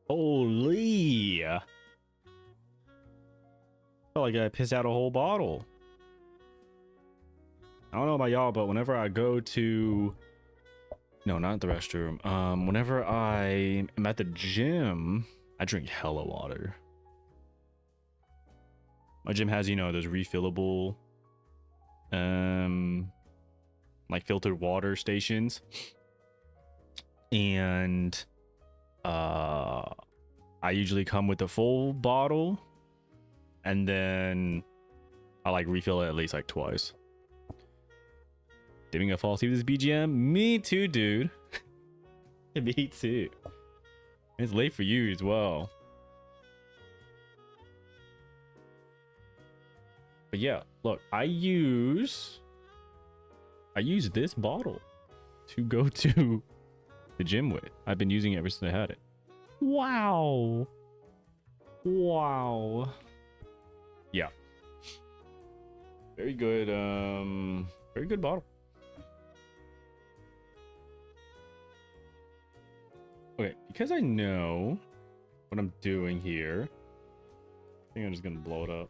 Holy. Felt like I pissed out a whole bottle. I don't know about y'all, but whenever I go to no, not the restroom. Whenever I am at the gym, I drink hella water. My gym has, you know, those refillable like filtered water stations. And I usually come with a full bottle, and then I like refill it at least like twice. Dimming a fall asleep with this BGM? Me too, dude. Me too. It's late for you as well. But yeah, look, I use this bottle to go to the gym with. I've been using it ever since I had it. Wow. Wow. Yeah. Very good, very good bottle. Okay, because I know what I'm doing here, I think I'm just gonna blow it up.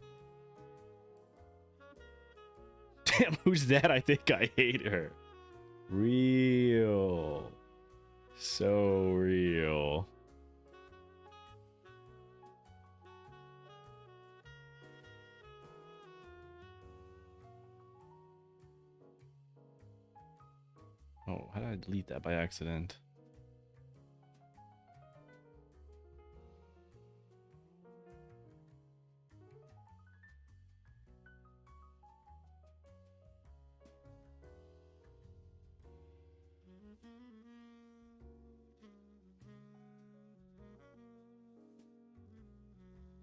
Damn, who's that? I think I hate her. Real. So real. Oh, how did I delete that by accident?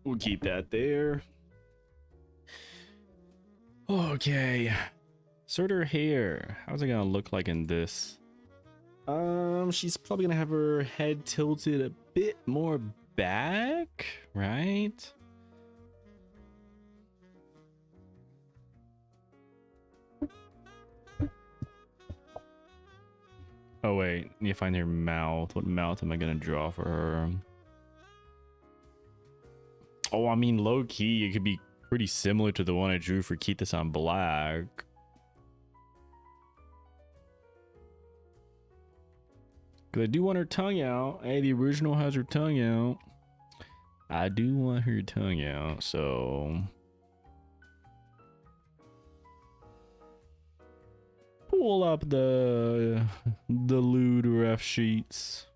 We'll keep that there. Okay. Sort her hair. How's it gonna look like in this? She's probably gonna have her head tilted a bit more back, right? Oh wait, need to find her mouth. What mouth am I gonna draw for her? Oh, I mean, low key, it could be pretty similar to the one I drew for Keep This on Black. Cause I do want her tongue out. Hey, the original has her tongue out. I do want her tongue out, so pull up the lewd ref sheets.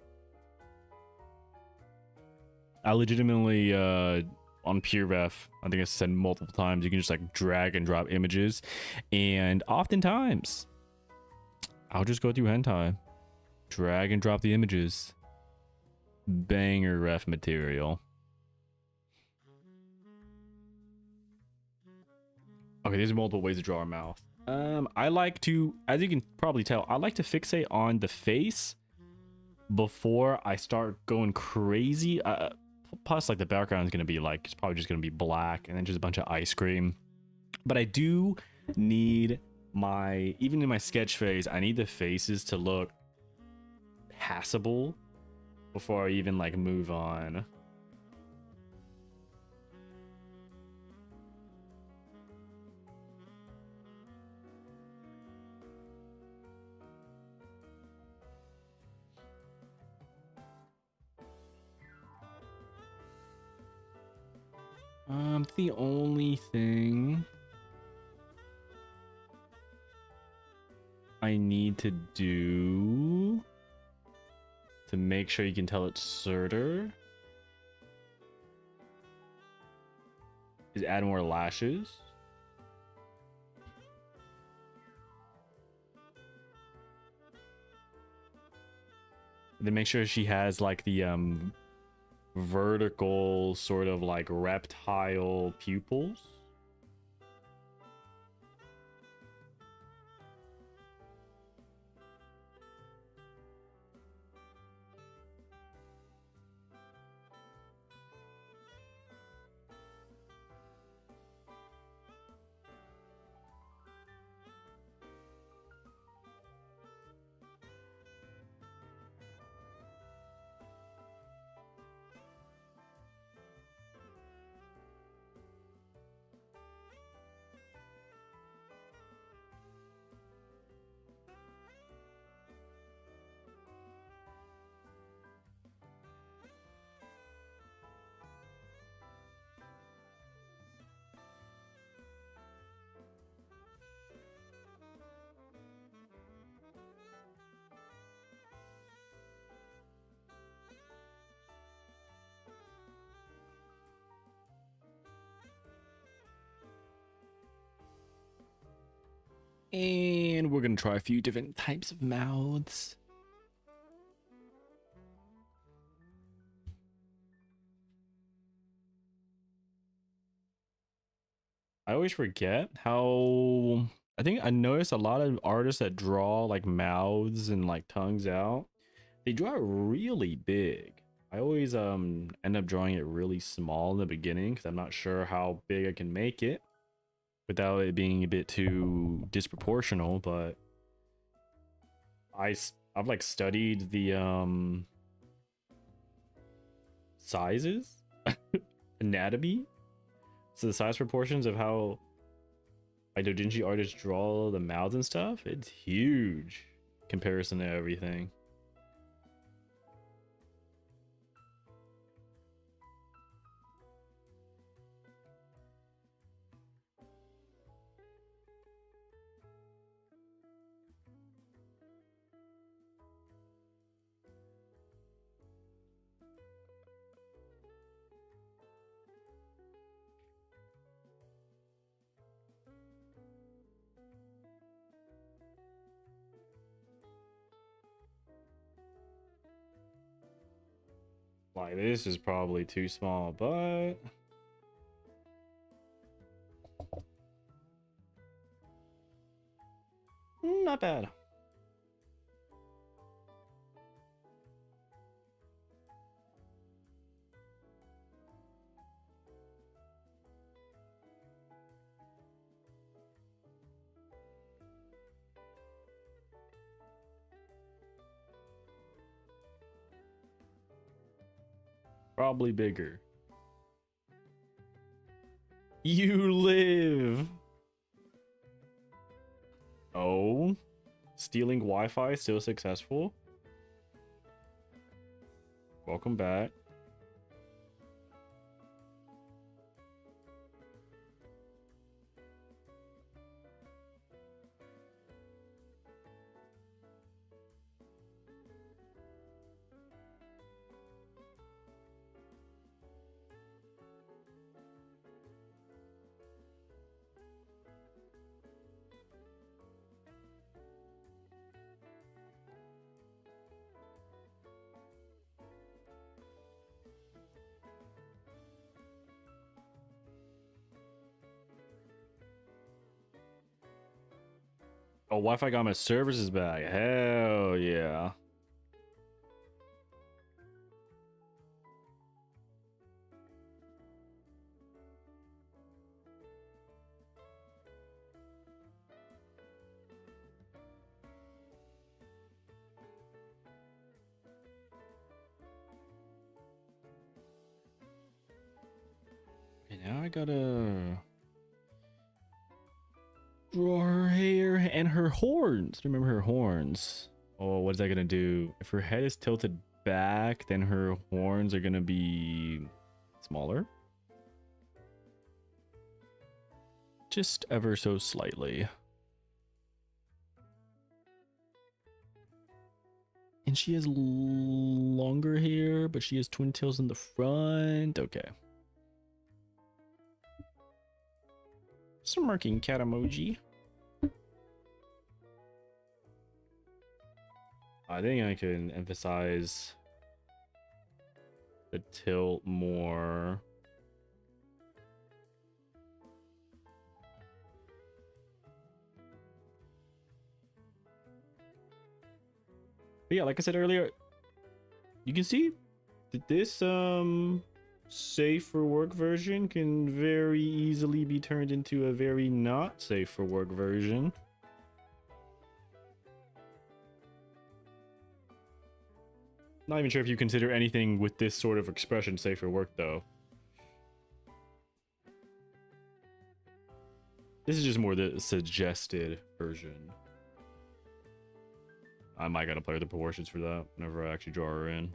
I legitimately on PureRef, I think I said multiple times, you can just like drag and drop images, and oftentimes I'll just go through hentai, drag and drop the images. Banger ref material. Okay, there's multiple ways to draw a mouth. I like to, as you can probably tell, I like to fixate on the face before I start going crazy. Plus, like, the background is gonna be like, it's probably just gonna be black and then just a bunch of ice cream. But I do need my, even in my sketch phase, I need the faces to look passable before I even like move on. The only thing I need to do to make sure you can tell it's Surtur is add more lashes. Then make sure she has like the vertical sort of like reptile pupils. And we're gonna try a few different types of mouths. I always forget how I think I noticed a lot of artists that draw like mouths and like tongues out, they draw it really big. I always end up drawing it really small in the beginning because I'm not sure how big I can make it without it being a bit too disproportional. But I've like studied the sizes, anatomy, so the size proportions of how like doujinshi artists draw the mouths and stuff. It's huge comparison to everything. Like this is probably too small, but not bad. Probably bigger. You live. Oh, stealing Wi-Fi still successful. Welcome back. Oh, Wi-Fi got my services back. Hell yeah. Okay, now I gotta draw her hair and her horns. Remember her horns. Oh, what is that gonna do? If her head is tilted back, then her horns are gonna be smaller. Just ever so slightly. And she has longer hair, but she has twin tails in the front. Okay. Smirking cat emoji. I think I can emphasize the tilt more. But yeah, like I said earlier, you can see that this safe for work version can very easily be turned into a very not safe for work version. Not even sure if you consider anything with this sort of expression safe for work though. This is just more the suggested version. I might gotta play with the proportions for that whenever I actually draw her in.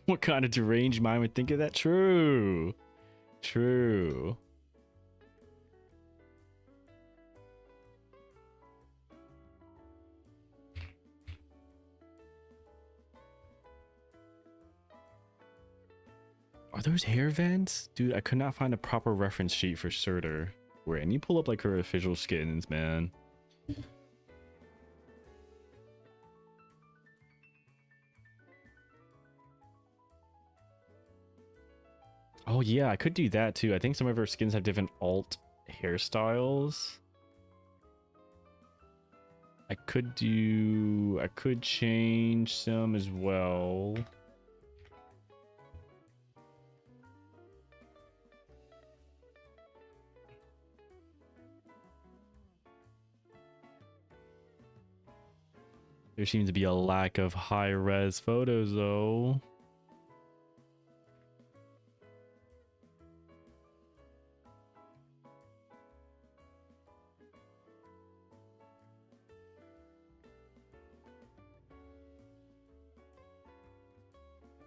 What kind of deranged mind would think of that? True. True. Are those hair vents? Dude, I could not find a proper reference sheet for Surtur. Where, and you pull up like her official skins, man. Oh yeah, I could do that too. I think some of her skins have different alt hairstyles. I could change some as well. There seems to be a lack of high-res photos though.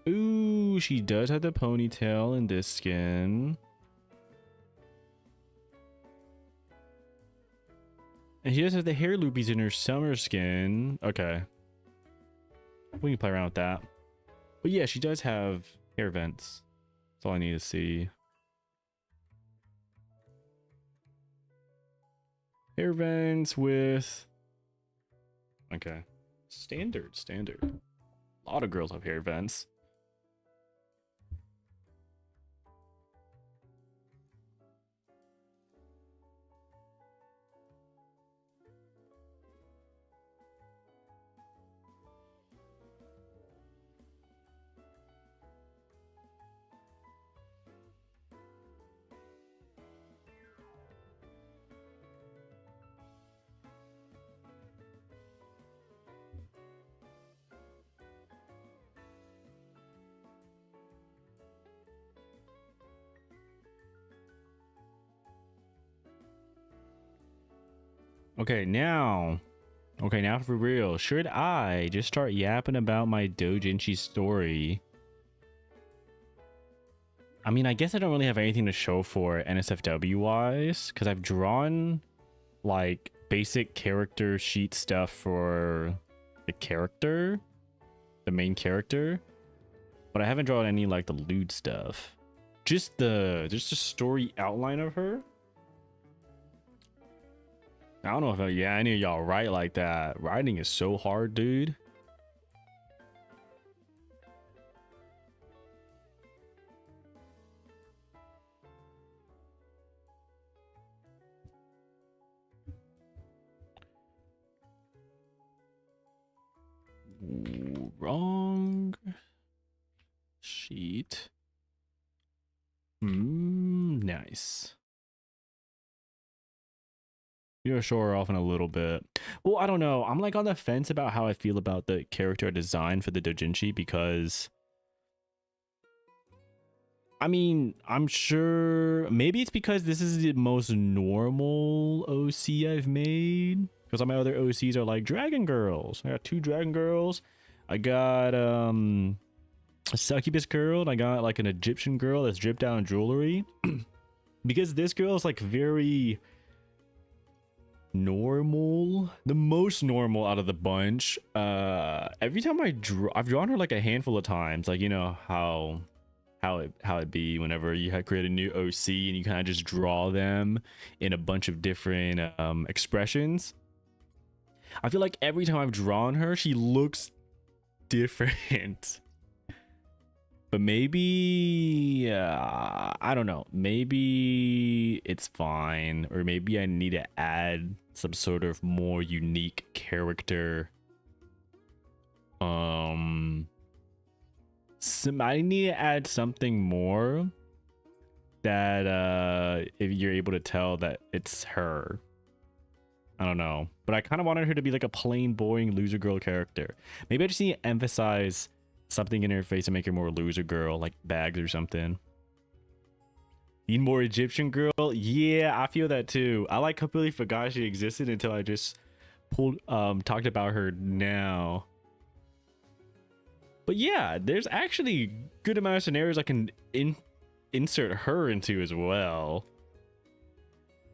Ooh, she does have the ponytail in this skin. And she does have the hair loopies in her summer skin. Okay. We can play around with that. But yeah, she does have hair vents. That's all I need to see. Hair vents with... Okay. Standard. A lot of girls have hair vents. Okay, now for real, should I just start yapping about my doujinshi story? I mean, I guess I don't really have anything to show for NSFW wise, because I've drawn like basic character sheet stuff for the main character, but I haven't drawn any like the lewd stuff. Just the story outline of her. I don't know if any of y'all write like that. Writing is so hard, dude. Wrong sheet. Nice. You'll show her off in a little bit. Well, I don't know. I'm like on the fence about how I feel about the character design for the doujinshi because I mean, I'm sure maybe it's because this is the most normal OC I've made. Because all my other OCs are like dragon girls. I got 2 dragon girls. I got a succubus girl. And I got like an Egyptian girl that's dripped down jewelry. Because this girl is like very normal, the most normal out of the bunch. Every time I've drawn her like a handful of times, like, you know how it be whenever you create a new OC and you kind of just draw them in a bunch of different expressions. I feel like every time I've drawn her, she looks different. But maybe I don't know, maybe it's fine, or maybe I need to add some sort of more unique character. I need to add something more that if you're able to tell that it's her. I don't know, but I kind of wanted her to be like a plain boring loser girl character. Maybe I just need to emphasize something in her face to make her more loser girl, like bags or something. Need more Egyptian girl? Yeah, I feel that too. I like completely forgot she existed until I just talked about her now. But yeah, there's actually a good amount of scenarios I can insert her into as well.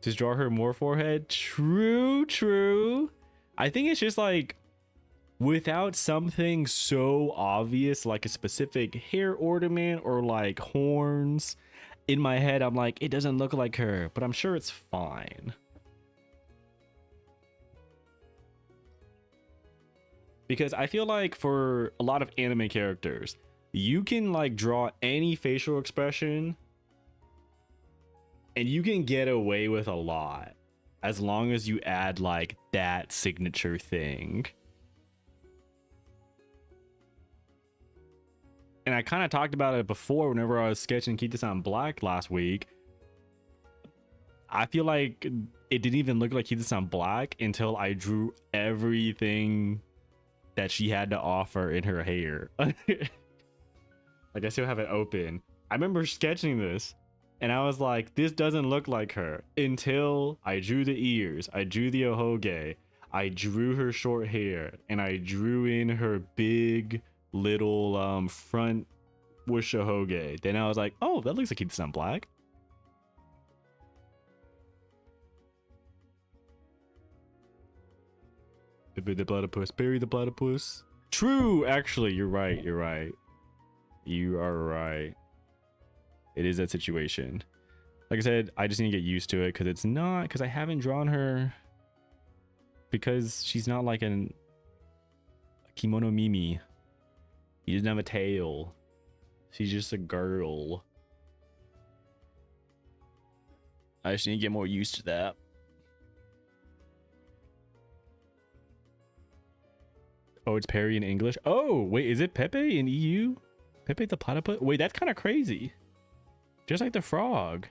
Just draw her more forehead. True. I think it's just like without something so obvious like a specific hair ornament or like horns. In my head, I'm like, it doesn't look like her, but I'm sure it's fine. Because I feel like for a lot of anime characters, you can like draw any facial expression and you can get away with a lot as long as you add like that signature thing. And I kind of talked about it before whenever I was sketching Keep This on Black last week. I feel like it didn't even look like Keep This on Black until I drew everything that she had to offer in her hair. Like I still have it open. I remember sketching this and I was like, this doesn't look like her until I drew the ears. I drew the ohoge. I drew her short hair and I drew in her big little front whoosh ohoge. Then I was like, oh, that looks like Keep This on Black. The platypus, bury the platypus. True, actually, you're right. You're right. You are right. It is that situation. Like I said, I just need to get used to it because it's not, because I haven't drawn her because she's not like a kimono Mimi. She doesn't have a tail. She's just a girl. I just need to get more used to that. Oh, it's Perry in English. Oh, wait, is it Pepe in EU? Pepe the platypus? Wait, that's kind of crazy. Just like the frog.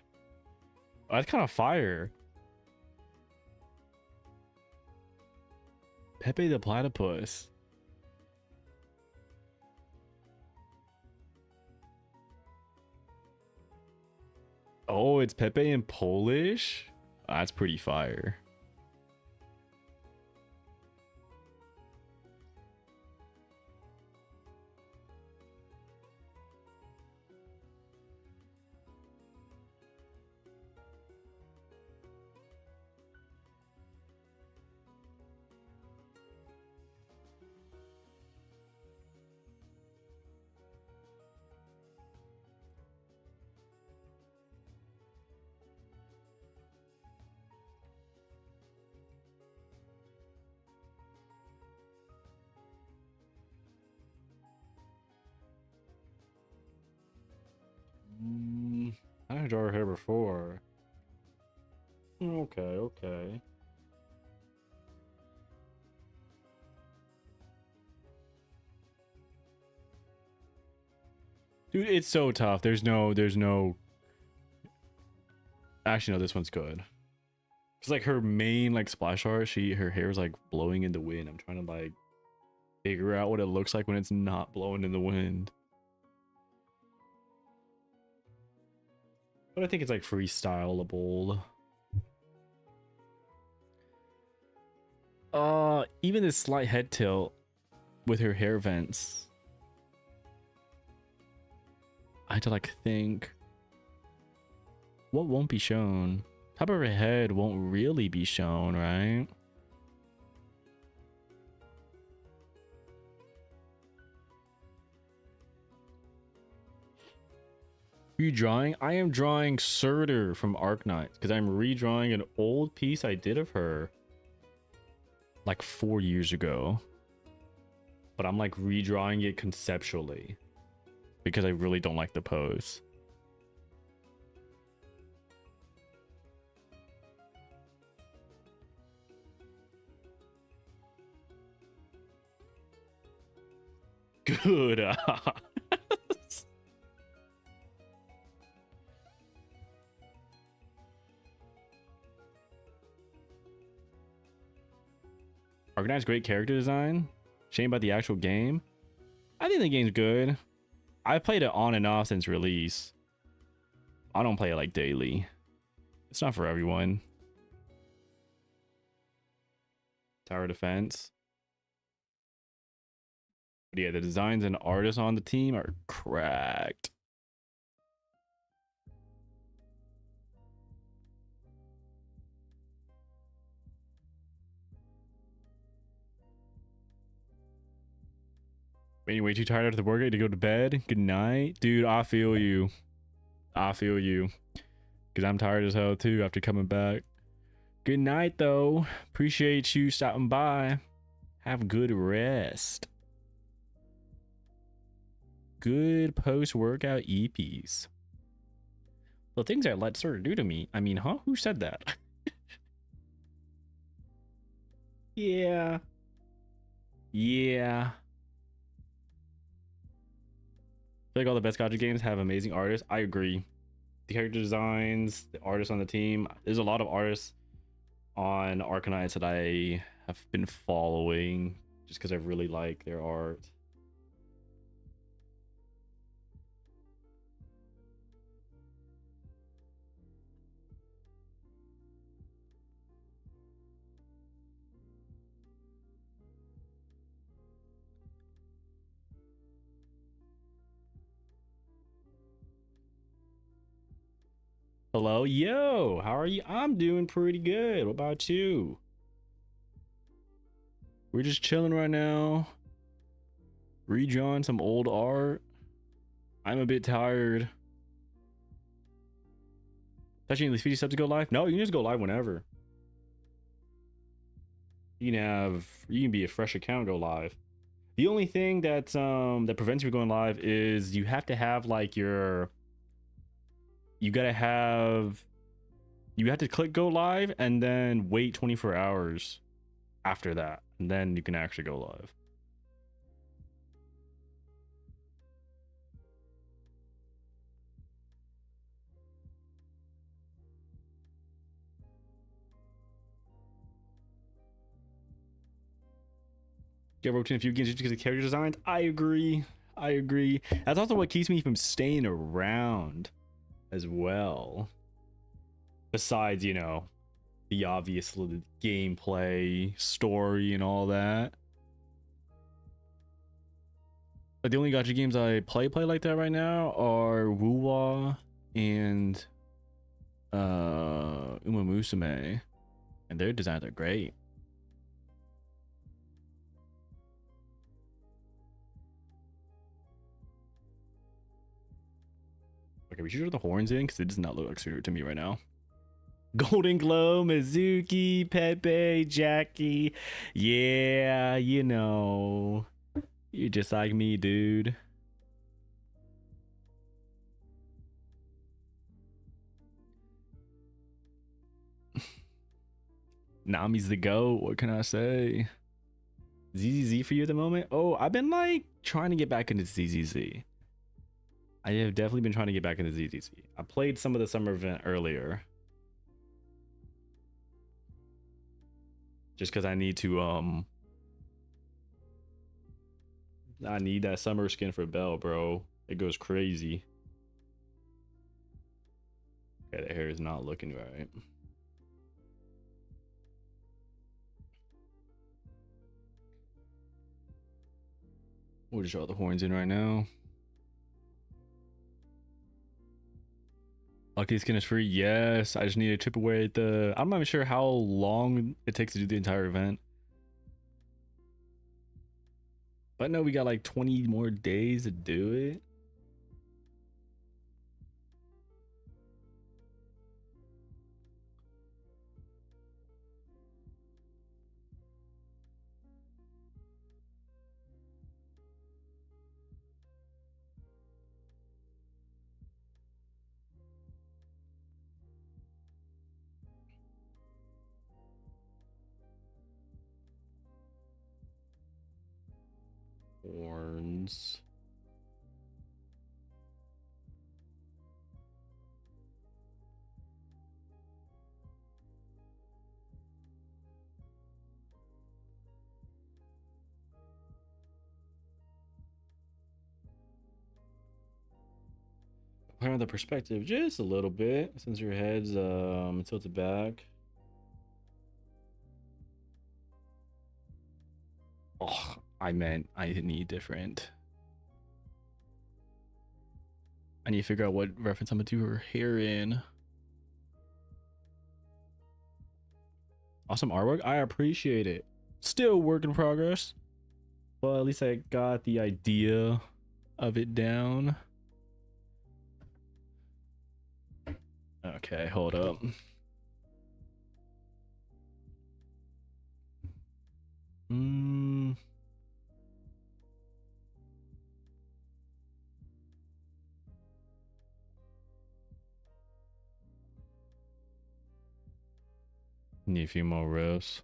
Oh, that's kind of fire. Pepe the platypus. Oh, it's Pepe in Polish? Oh, that's pretty fire. I didn't draw her hair before. Okay, okay. Dude, it's so tough. There's no. Actually, no, this one's good. It's like her main like splash art. Her hair is like blowing in the wind. I'm trying to like figure out what it looks like when it's not blowing in the wind. But I think it's like freestylable. Even this slight head tilt with her hair vents. I had to like think. What won't be shown? Top of her head won't really be shown, right? Are you drawing? I am drawing Surtur from Arknights because I'm redrawing an old piece I did of her like 4 years ago. But I'm like redrawing it conceptually because I really don't like the pose. Good. Organized great character design. Shame about the actual game. I think the game's good. I've played it on and off since release. I don't play it like daily. It's not for everyone. Tower defense. But yeah, the designs and artists on the team are cracked. Anyway, too tired after the workout to go to bed. Good night. Dude, I feel you. I feel you. Because I'm tired as hell too after coming back. Good night, though. Appreciate you stopping by. Have good rest. Good post-workout EPs. The things that let sort of do to me. I mean, huh? Who said that? Yeah. Yeah. I feel like all the best gacha games have amazing artists. I agree. The character designs, the artists on the team. There's a lot of artists on Arcanines that I have been following just because I really like their art. Hello, yo, how are you? I'm doing pretty good. What about you? We're just chilling right now, redrawing some old art. I'm a bit tired. Touching the 50 subs to go live? No, you can just go live whenever. You can be a fresh account, go live. The only thing that prevents you from going live is you have to have like you have to click go live and then wait 24 hours after that, and then you can actually go live. Get rotating a few games just because of character designs. I agree. That's also what keeps me from staying around as well. Besides, you know, the obvious gameplay, story, and all that. But the only gacha games I play like that right now are Wuwa and Uma Musume, and their designs are great. Okay, we should throw the horns in because it does not look like suited to me right now. Golden Glow, Mizuki, Pepe, Jackie. Yeah, you know. You're just like me, dude. Nami's the GOAT. What can I say? ZZZ for you at the moment? Oh, I've been like trying to get back into ZZZ. I have definitely been trying to get back into ZZZ. I played some of the summer event earlier. Just because I need to, I need that summer skin for Belle, bro. It goes crazy. Okay, the hair is not looking right. We'll just draw the horns in right now. Lucky skin is free. Yes, I just need to chip away at the. I'm not even sure how long it takes to do the entire event. But no, we got like 20 more days to do it. Horns. Play on the perspective just a little bit since your head's tilted back. Oh, I meant I need different. I need to figure out what reference I'm gonna do her hair in. Awesome artwork. I appreciate it. Still work in progress. But at least I got the idea of it down. Okay, hold up. Need a few more rows.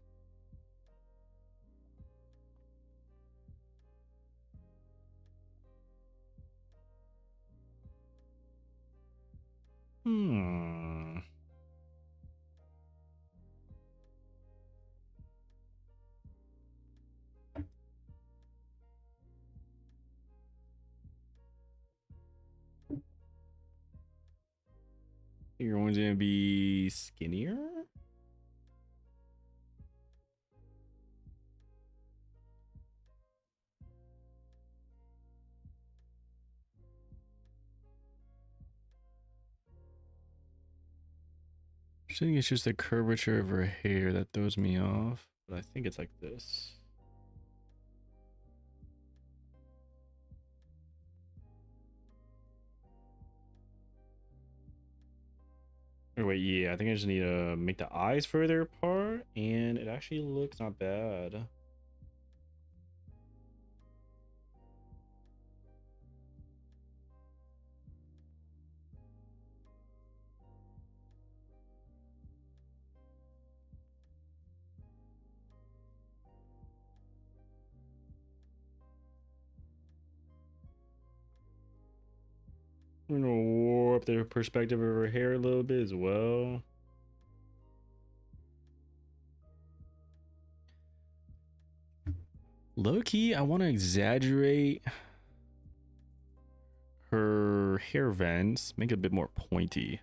Your one's gonna be skinnier. I think it's just the curvature of her hair that throws me off, but I think it's like this. Oh, wait, yeah, I think I just need to make the eyes further apart, and it actually looks not bad. I'm gonna warp the perspective of her hair a little bit as well. Low key, I want to exaggerate her hair vents, make it a bit more pointy.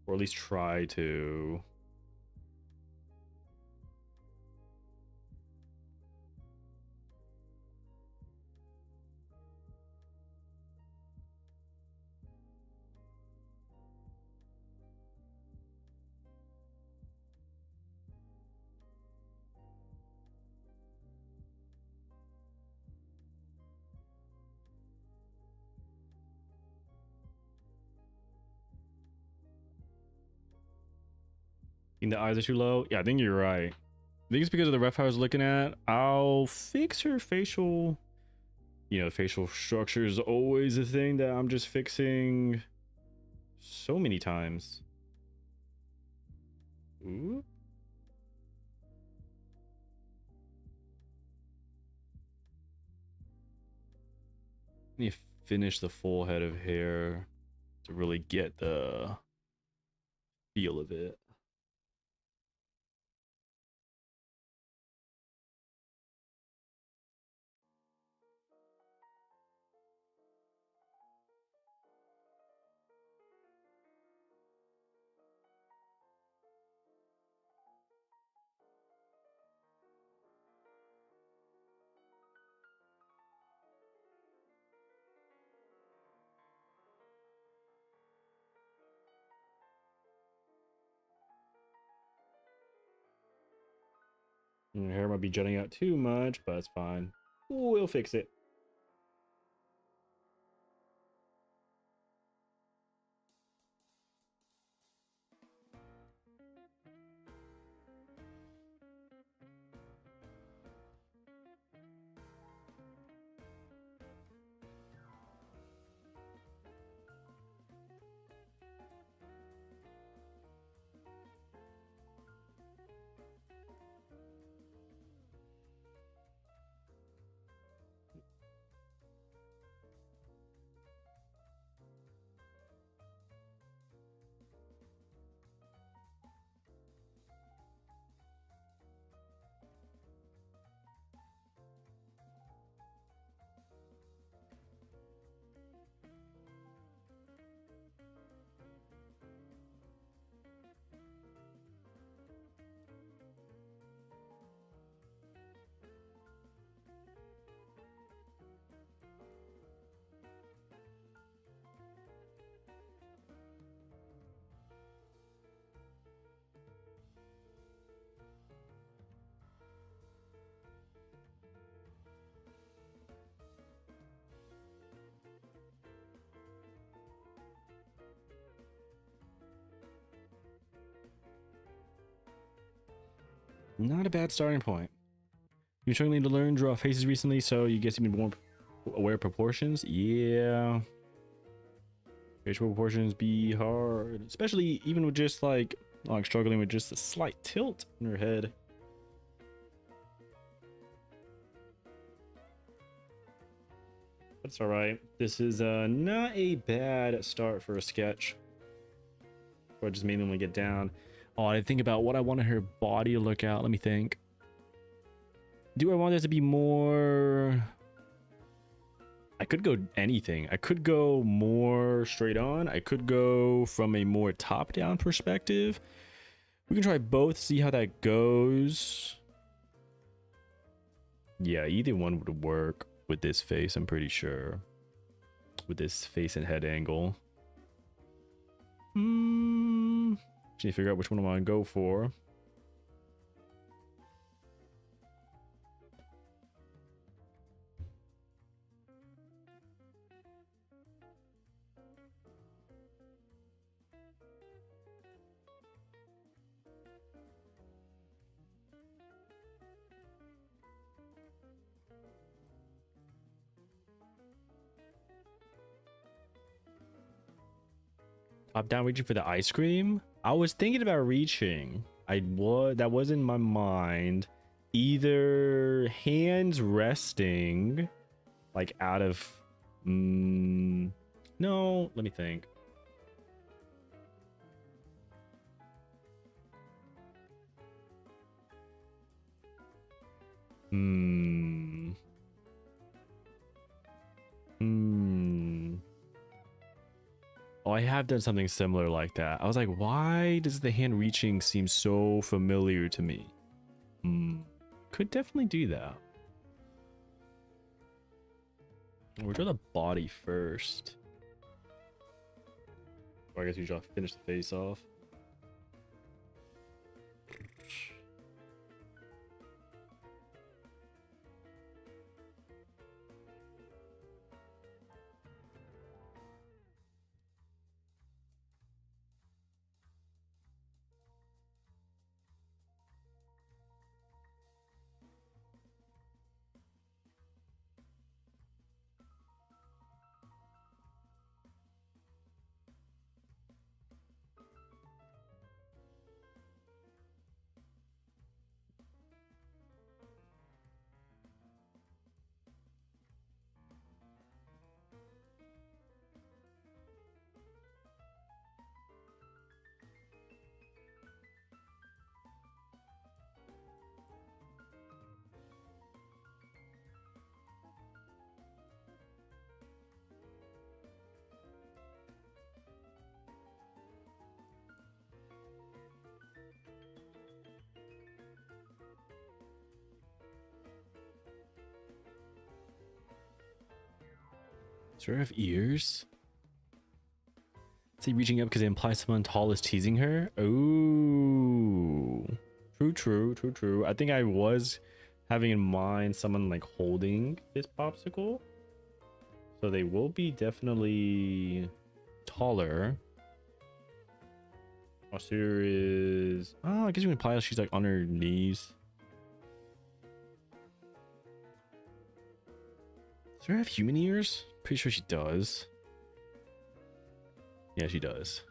Or at least try to. think the eyes are too low. Yeah, I think you're right. I think it's because of the ref I was looking at. I'll fix her facial. You know, facial structure is always a thing that I'm just fixing so many times. Ooh. I need to finish the full head of hair to really get the feel of it. Your hair might be jutting out too much, but it's fine. We'll fix it. Not a bad starting point. You've been struggling to learn draw faces recently, so you get to be more aware of proportions. Yeah. Facial proportions be hard, especially even with just like struggling with just a slight tilt in her head. That's all right. This is not a bad start for a sketch. Or just mainly when we get down. Oh, I think about what I wanted her body to look out. Let me think. Do I want this to be more? I could go anything. I could go more straight on. I could go from a more top-down perspective. We can try both, see how that goes. Yeah, either one would work with this face, I'm pretty sure. With this face and head angle. Just need to figure out which one I want to go for. Top down reaching for the ice cream. I was thinking about reaching. That was in my mind. Either hands resting, like out of. No, let me think. Oh, I have done something similar like that. I was like, why does the hand reaching seem so familiar to me? Could definitely do that. We'll draw the body first. Or I guess we draw finish the face off. Does her have ears? Is he reaching up because it implies someone tall is teasing her? Oh, true. I think I was having in mind someone like holding this popsicle, so they will be definitely taller. Posterior is, oh, I guess you can imply she's like on her knees. Does her have human ears? Pretty sure she does. Yeah, she does.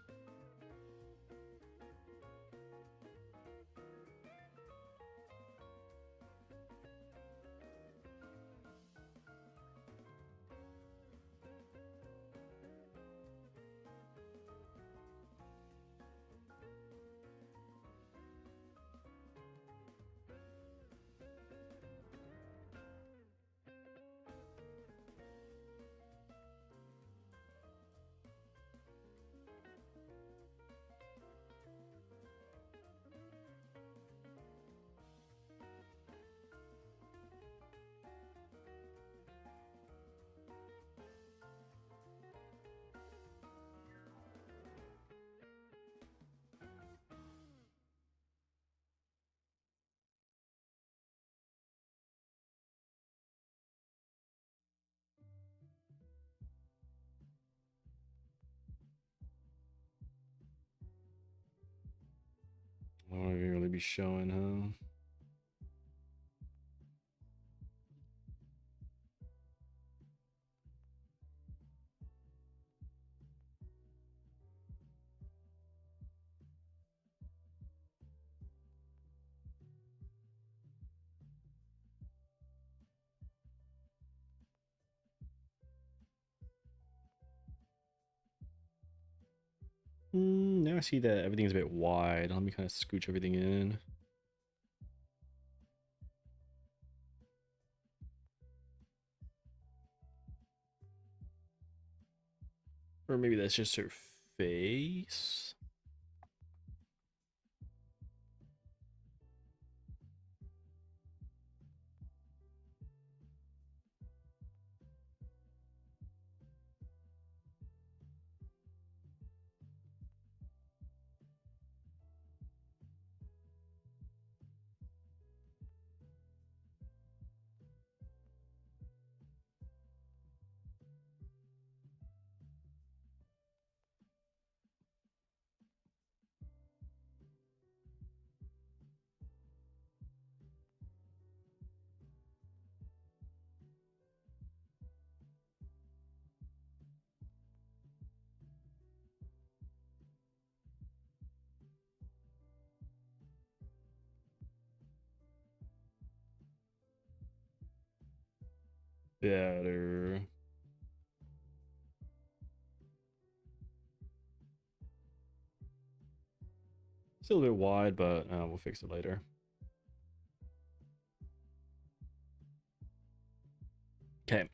Oh, I can really be showing, huh? Now I see that everything's a bit wide. Let me kind of scooch everything in. Or maybe that's just her face. Better. Still a bit wide, but we'll fix it later. Okay.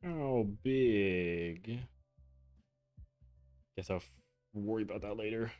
How big? Guess I'll worry about that later.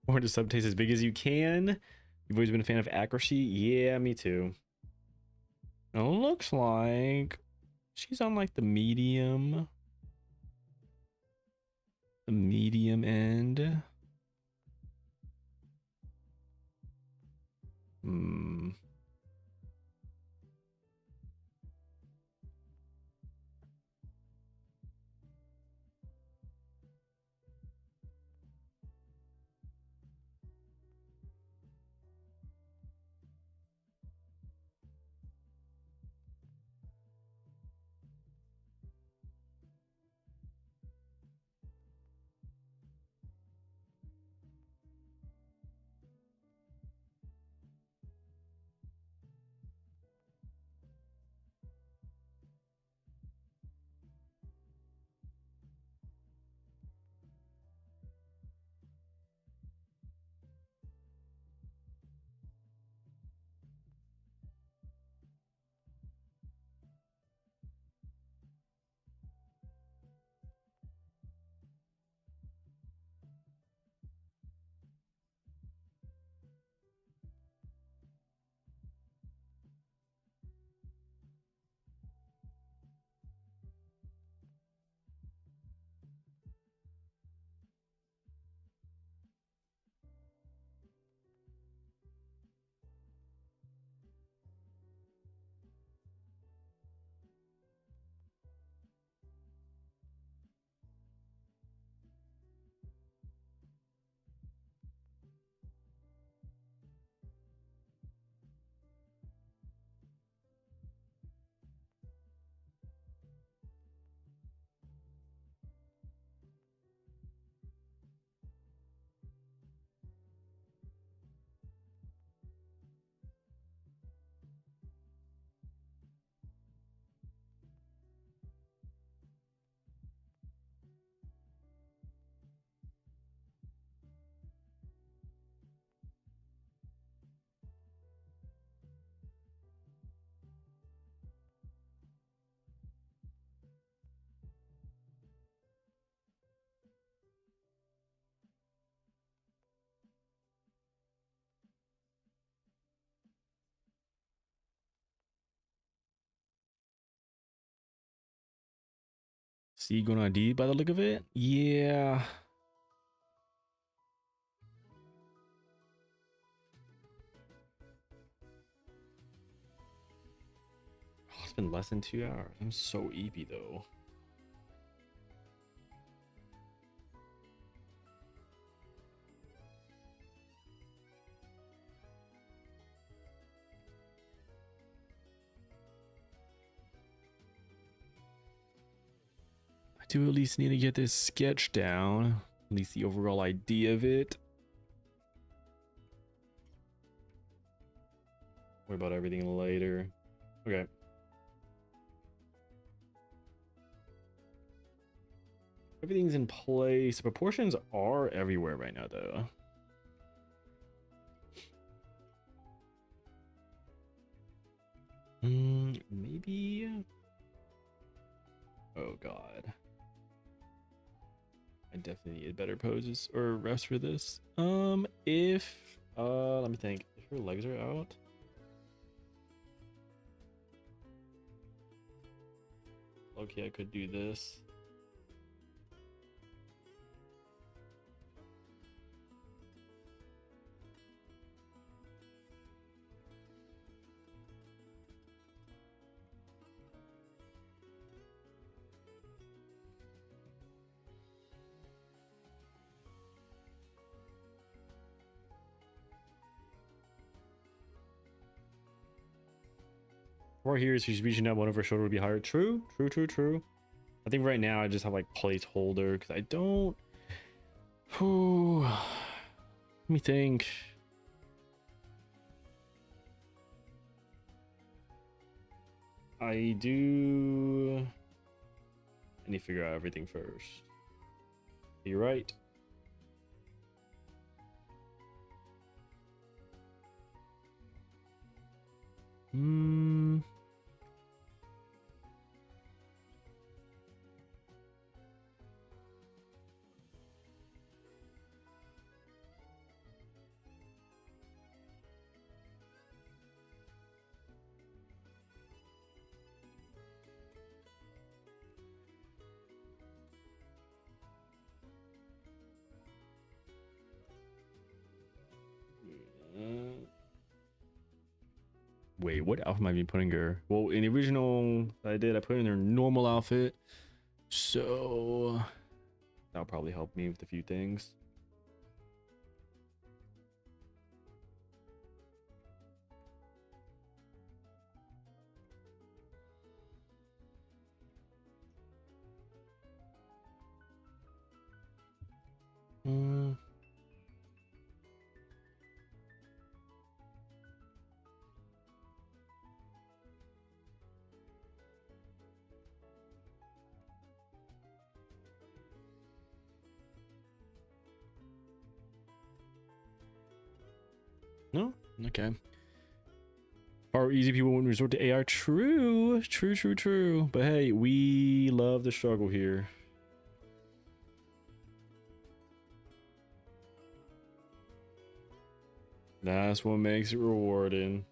Or the sub taste as big as you can. You've always been a fan of accuracy. Yeah, me too. It looks like she's on like the medium end. Hmm. C going on D by the look of it. Yeah. Oh, it's been less than 2 hours. I'm so eepy though. I do at least need to get this sketch down. At least the overall idea of it. Worry about everything later. Okay. Everything's in place. Proportions are everywhere right now, though. Maybe. Oh God. I definitely need better poses or refs for this. If let me think. If her legs are out. Okay, I could do this. Right here, she's reaching out, one of her shoulder would be higher. True. I think right now I just have like placeholder because I don't. Ooh, let me think. I need to figure out everything first. You're right. Wait, what outfit am I be putting her? Well, in the original I did, I put her in her normal outfit. So that'll probably help me with a few things. No? Okay. Are easy people wouldn't resort to AR? True. But hey, we love the struggle here. That's what makes it rewarding.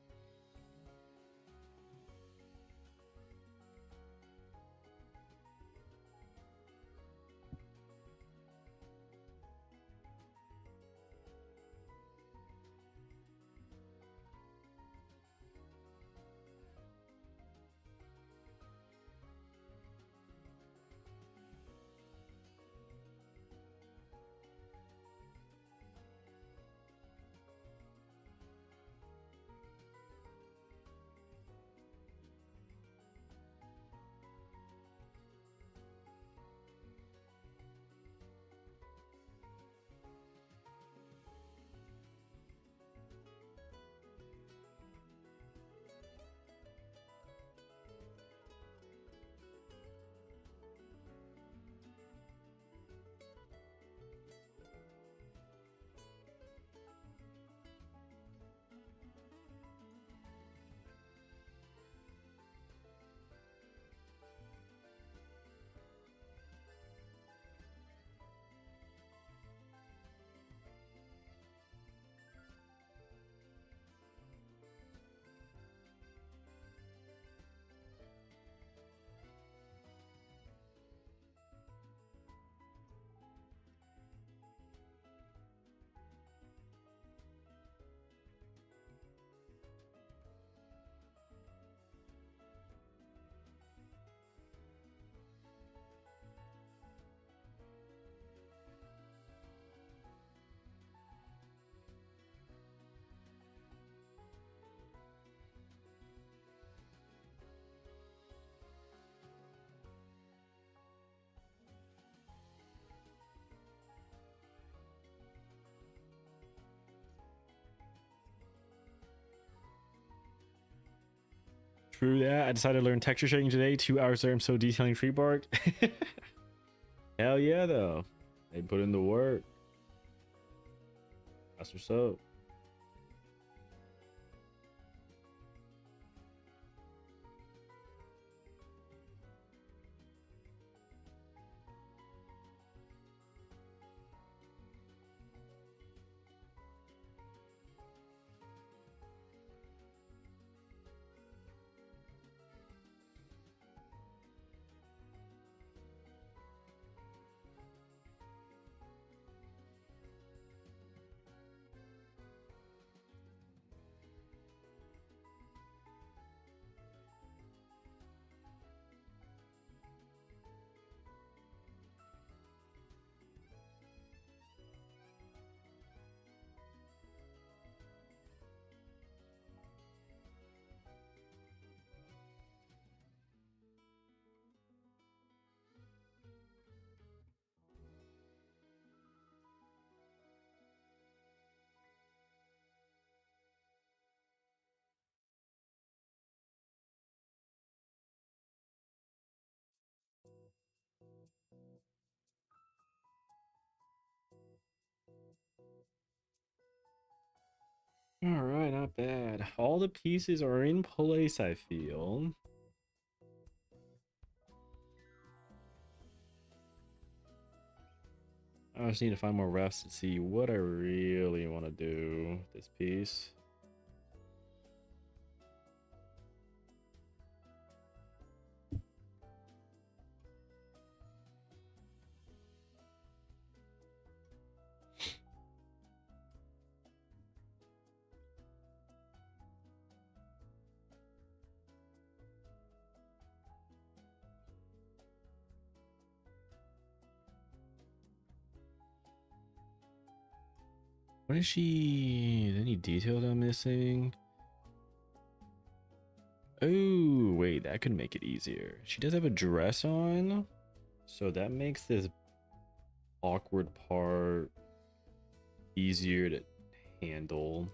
True that. I decided to learn texture shading today. 2 hours there. I'm so detailing tree bark. Hell yeah, though. They put in the work. That's what's up. All right, not bad. All the pieces are in place, I feel. I just need to find more refs to see what I really want to do with this piece. What is she? Any details I'm missing? Oh, wait, that could make it easier. She does have a dress on, so that makes this awkward part easier to handle.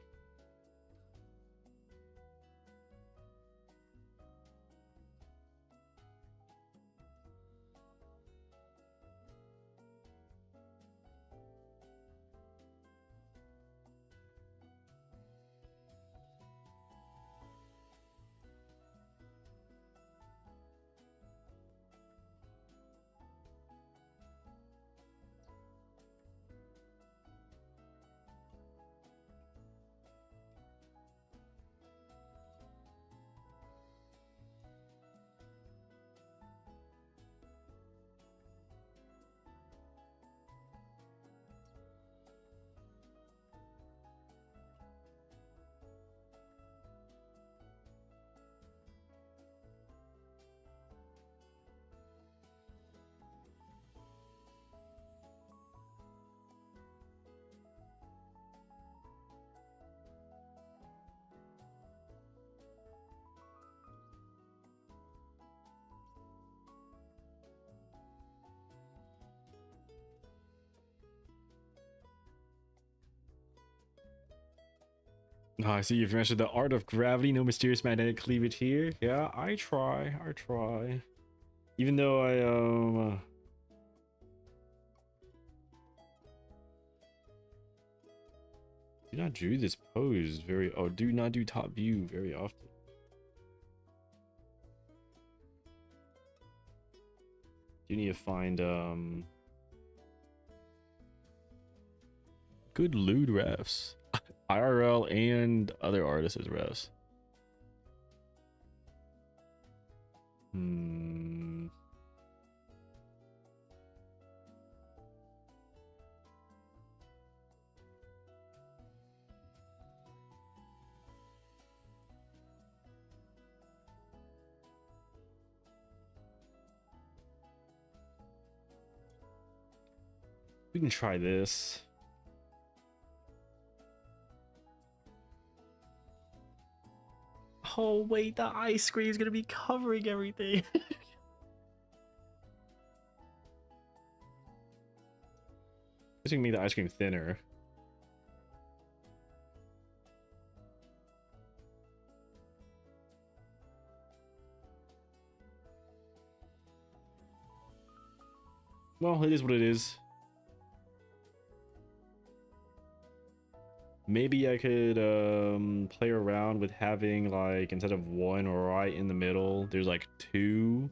Oh, I see you've mentioned the art of gravity, no mysterious magnetic cleavage here. Yeah, I try. Even though I do not do this pose do not do top view very often. You need to find good lewd refs. IRL and other artists as refs. We can try this. Oh wait, the ice cream is gonna be covering everything. It's gonna make the ice cream thinner. know, it is what it is. Maybe I could play around with having, like, instead of one right in the middle, there's like two.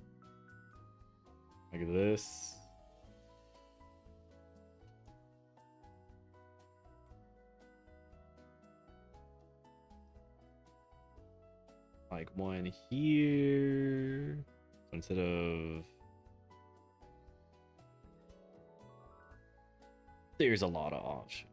Like this. Like one here. So instead of... There's a lot of options.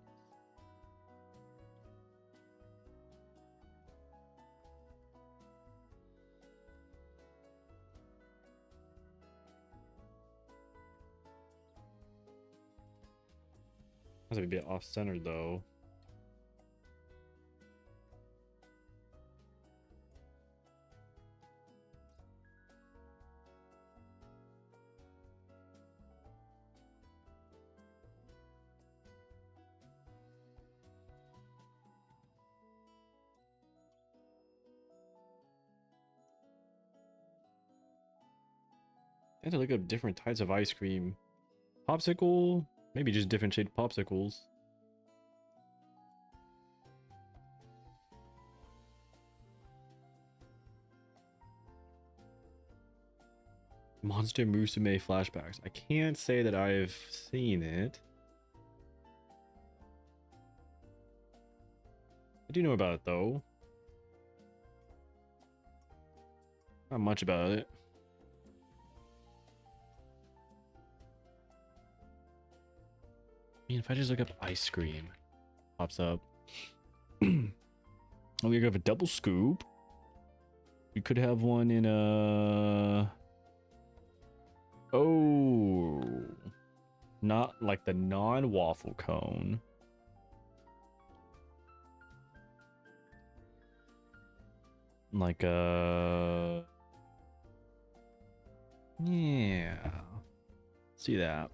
That's a bit off-centered though. I had to look up different types of ice cream. Popsicle? Maybe just different shaped popsicles. Monster Musume flashbacks. I can't say that I've seen it. I do know about it though. Not much about it. I mean, if I just look up ice cream, pops up. Oh, we have a double scoop. We could have one in a... Oh, not like the non-waffle cone. Like a... Yeah. See that.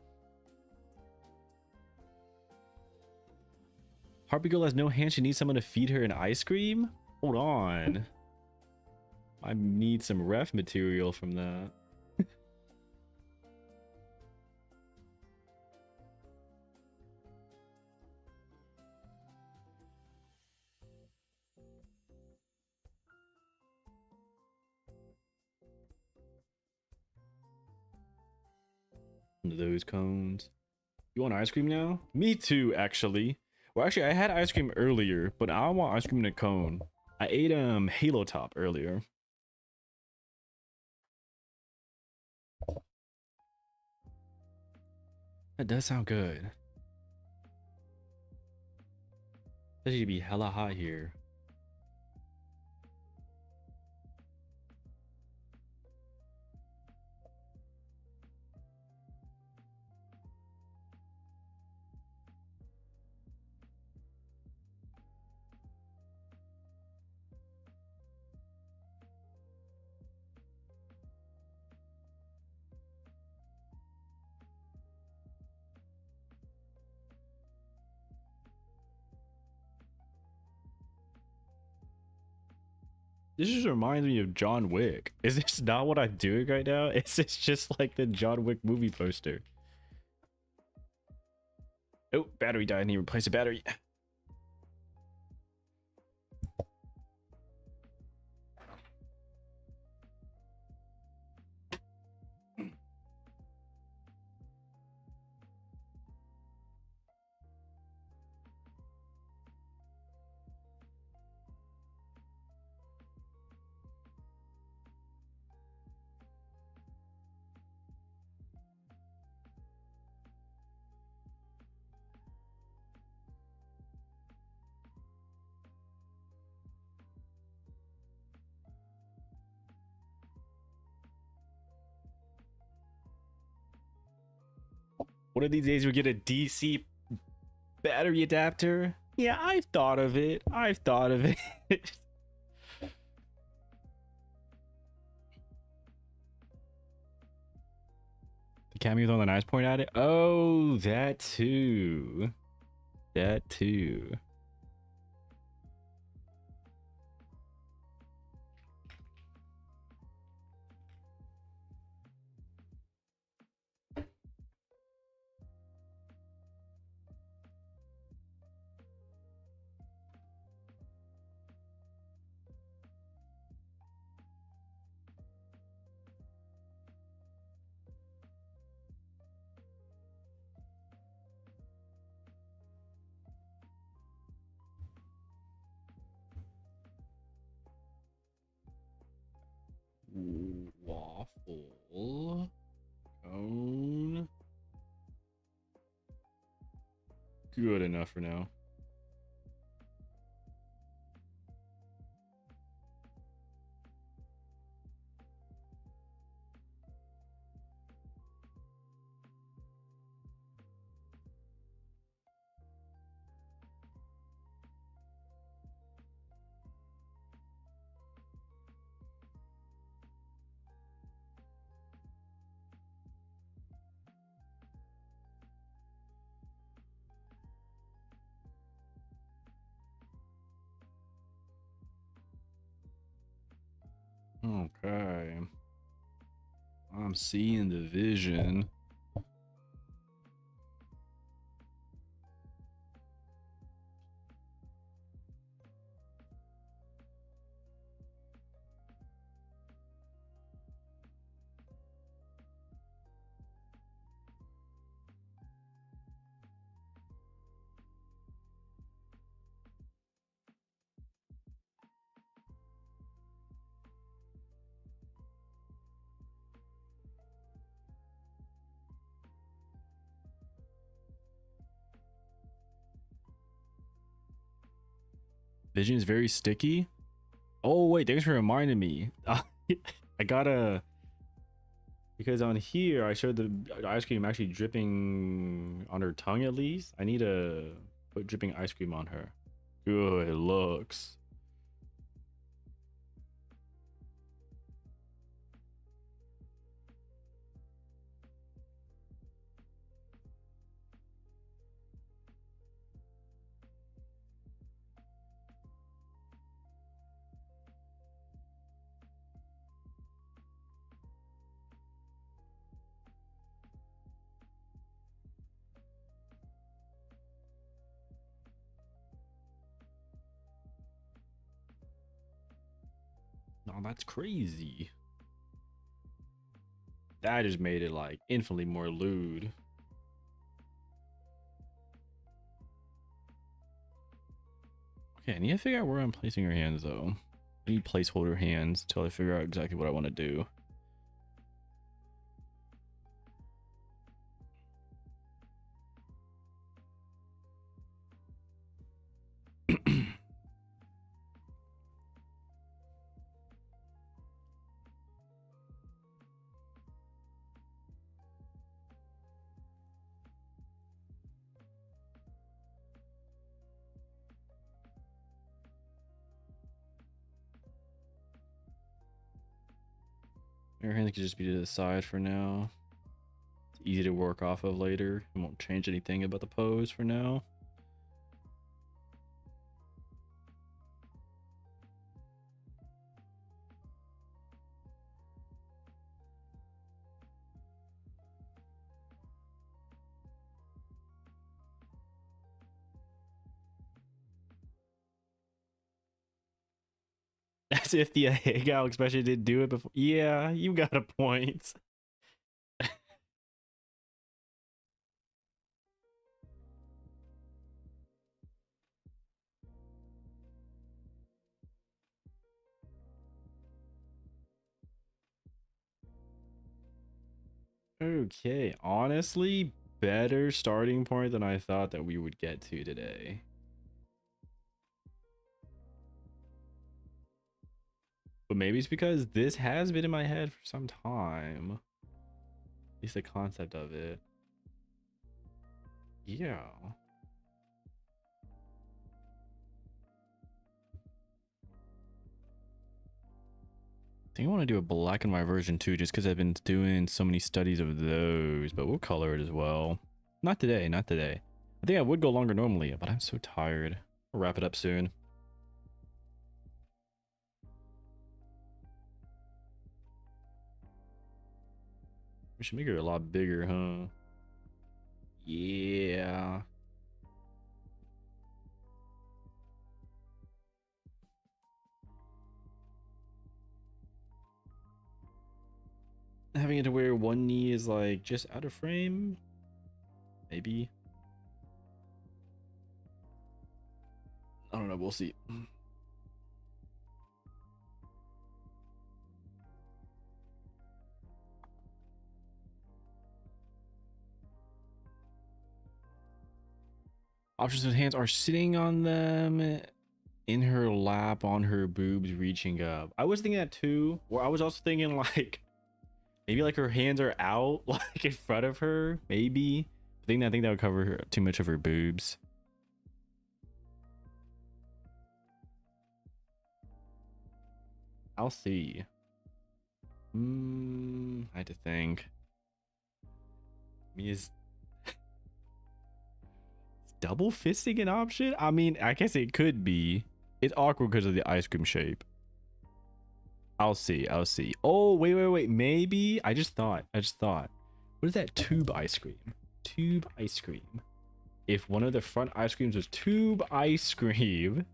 Harpy Girl has no hand. She needs someone to feed her an ice cream? Hold on. I need some ref material from that. One of those cones. You want ice cream now? Me too, actually. Well, actually, I had ice cream earlier, but I want ice cream in a cone. I ate Halo Top earlier. That does sound good. That should be hella hot here. This just reminds me of John Wick. Is this not what I'm doing right now? Is this just like the John Wick movie poster? Oh, battery died. I need to replace the battery. One of these days we get a DC battery adapter. Yeah, I've thought of it. I've thought of it. The cameo on the nice point at it. Oh, that too. That too. good enough for now. Okay. I'm seeing the vision. Vision is very sticky. Oh wait, thanks for reminding me. I gotta, because on here I showed the ice cream actually dripping on her tongue at least. I need to put dripping ice cream on her. Good looks. No, that's crazy. That just made it like infinitely more lewd. Okay, I need to figure out where I'm placing her hands though. I need placeholder hands until I figure out exactly what I want to do. Her hands could just be to the side for now. It's easy to work off of later. It won't change anything about the pose for now. As if the egg out especially didn't do it before. Yeah, you got a point. Okay, honestly, better starting point than I thought that we would get to today. But maybe it's because this has been in my head for some time. At least the concept of it. Yeah. I think I want to do a black and white version too, just because I've been doing so many studies of those, but we'll color it as well. Not today, not today. I think I would go longer normally, but I'm so tired. We'll wrap it up soon. We should make her a lot bigger, huh? Yeah. Having it to where one knee is like just out of frame, maybe. I don't know, we'll see. Options with hands are sitting on them, in her lap, on her boobs, reaching up. I was thinking that too. Or I was also thinking like maybe like her hands are out, like in front of her. Maybe. I think that would cover too much of her boobs. I'll see. I had to think. I mean, is double fisting an option? I mean, I guess it could be. It's awkward because of the ice cream shape. I'll see. I'll see. Oh, wait. Maybe. I just thought. What is that tube ice cream? Tube ice cream. If one of the front ice creams was tube ice cream,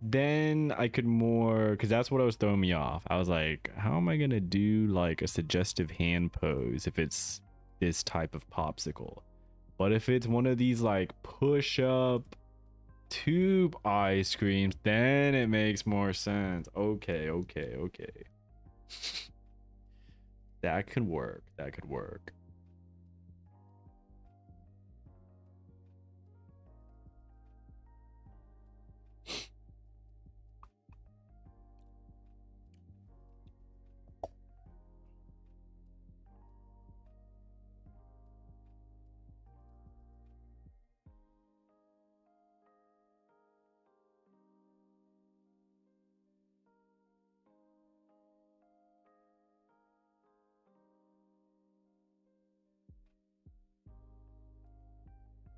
then I could more, because that's what was throwing me off. I was like, how am I gonna do like a suggestive hand pose if it's this type of popsicle? But if it's one of these like push up tube ice creams, then it makes more sense. Okay. That could work.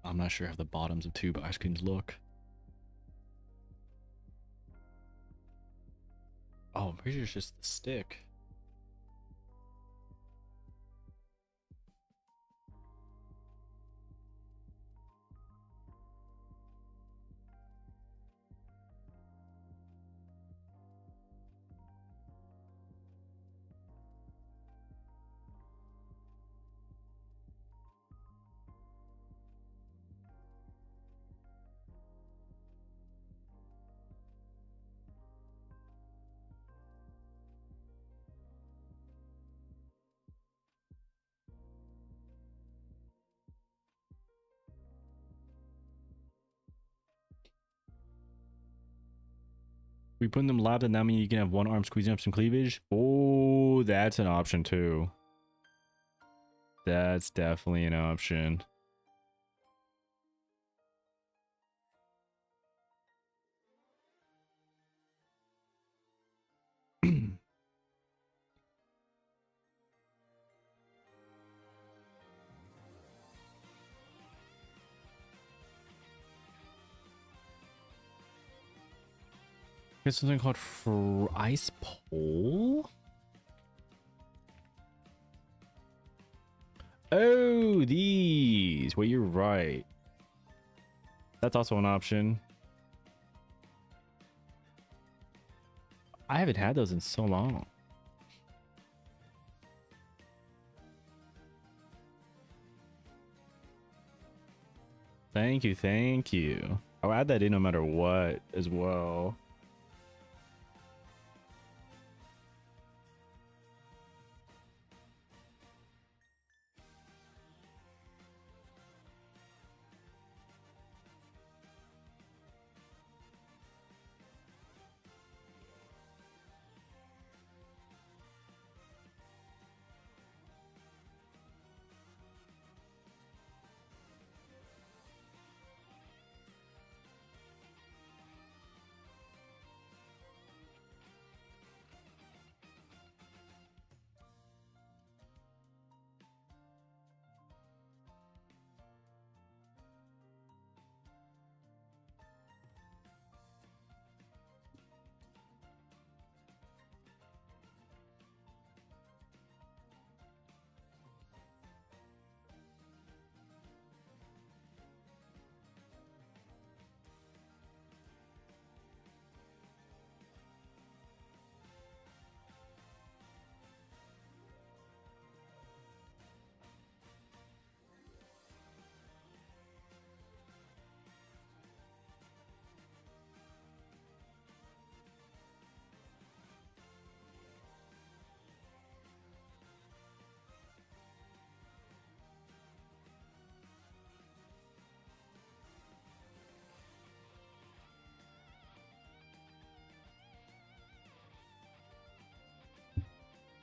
I'm not sure how the bottoms of tube ice creams look. Oh, I'm pretty sure it's just the stick. We put in them labs and that means you can have one arm squeezing up some cleavage. Oh, that's an option too. That's definitely an option. There's something called ice pole. Oh, these. Well, you're right. That's also an option. I haven't had those in so long. Thank you. I'll add that in no matter what as well.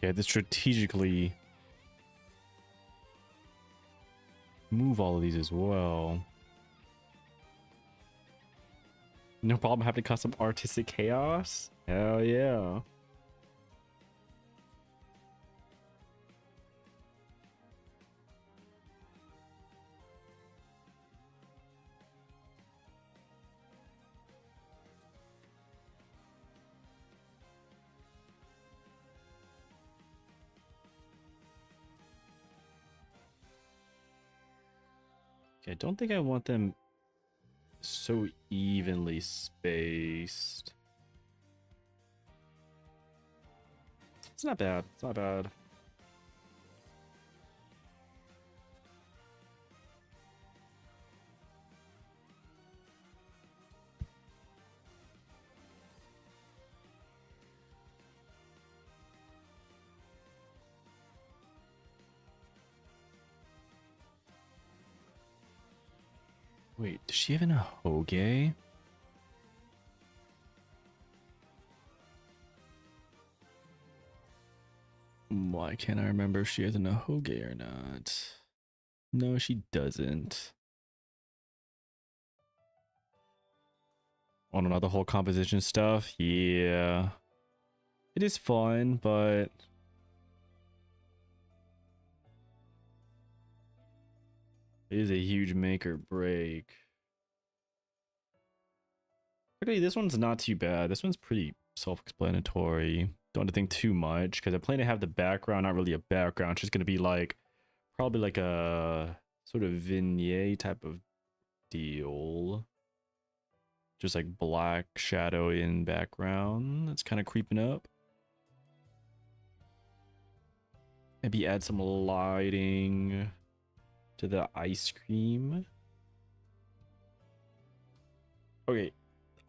Yeah, to strategically move all of these as well. No problem having custom artistic chaos. Hell yeah. Okay, I don't think I want them so evenly spaced. It's not bad. It's not bad. Wait, does she have a hoge? Why can't I remember if she has a hoge or not? No, she doesn't. On another whole composition stuff, yeah. It is fun, but it is a huge make or break. Okay, this one's not too bad. This one's pretty self-explanatory. Don't have to think too much because I plan to have the background, not really a background. It's just going to be like, probably like a sort of vignette type of deal. Just like black shadow in background. That's kind of creeping up. Maybe add some lighting to the ice cream. Okay,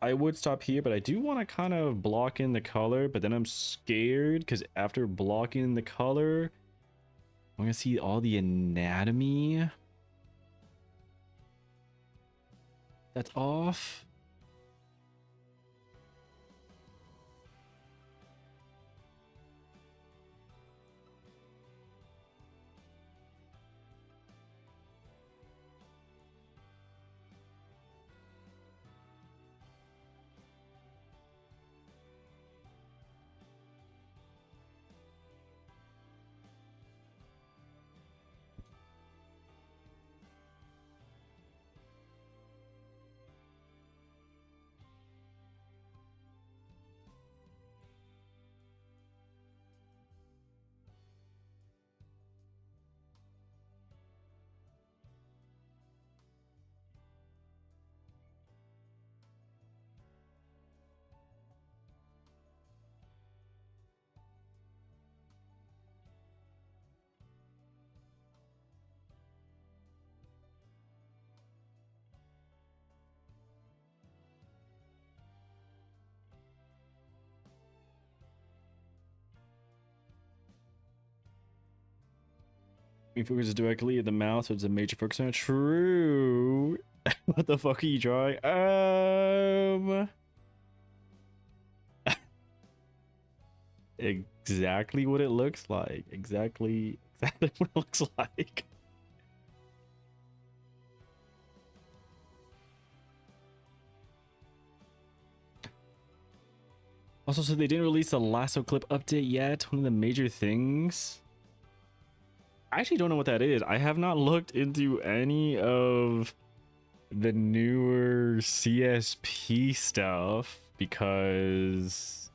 I would stop here, but I do want to kind of block in the color, but then I'm scared because after blocking the color, I'm gonna see all the anatomy that's off. He focuses directly at the mouth, so it's a major focus on it. True. What the fuck are you drawing? Exactly what it looks like. Exactly what it looks like. Also, so they didn't release the lasso clip update yet. One of the major things. I actually don't know what that is. I have not looked into any of the newer CSP stuff because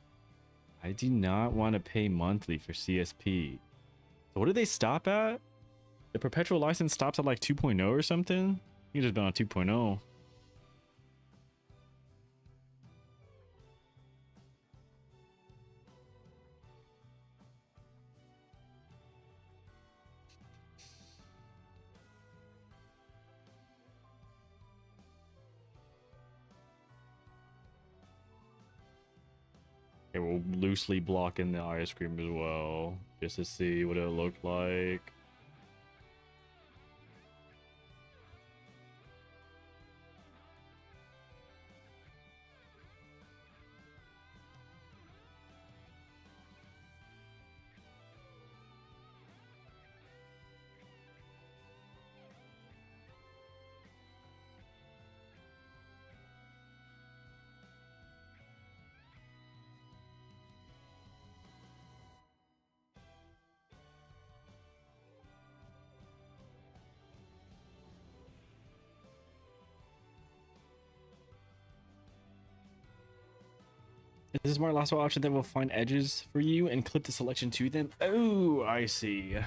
I do not want to pay monthly for CSP. So what did they stop at? The perpetual license stops at like 2.0 or something? You just been on 2.0. Okay, we'll loosely block in the ice cream as well, just to see what it looked like. This is smart lasso option that will find edges for you and clip the selection to them. Oh, I see.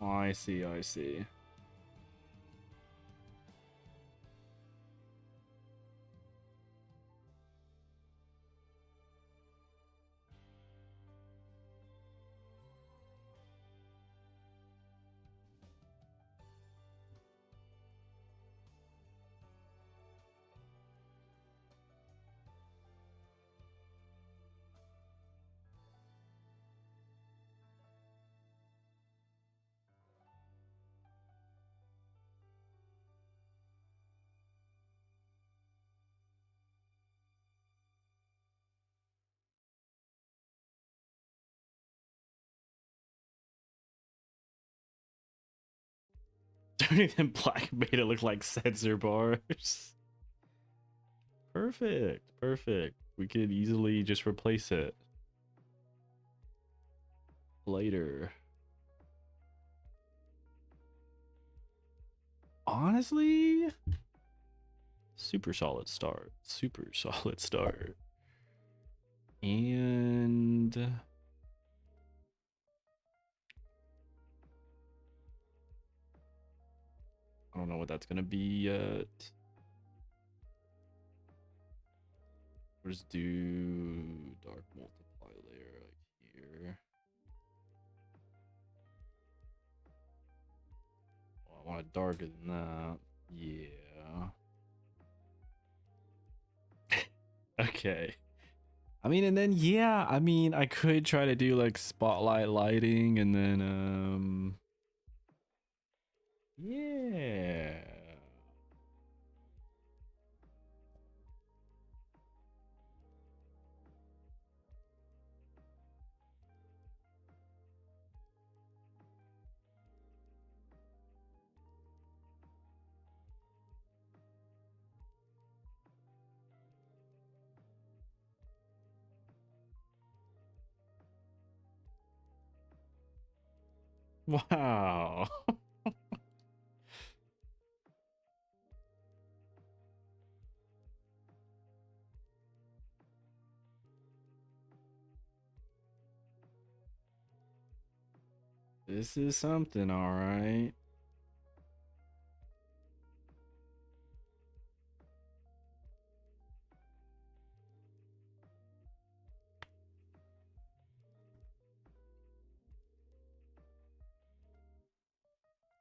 I see, I see. Turning them black made it look like sensor bars. Perfect, perfect. We could easily just replace it later. Honestly, super solid start. Super solid start. And I don't know what that's gonna be yet. We'll just do dark multiply layer like here. Oh, I want it darker than that. Yeah. Okay. I mean, and then yeah, I mean, I could try to do like spotlight lighting and then yeah. Wow. This is something, all right.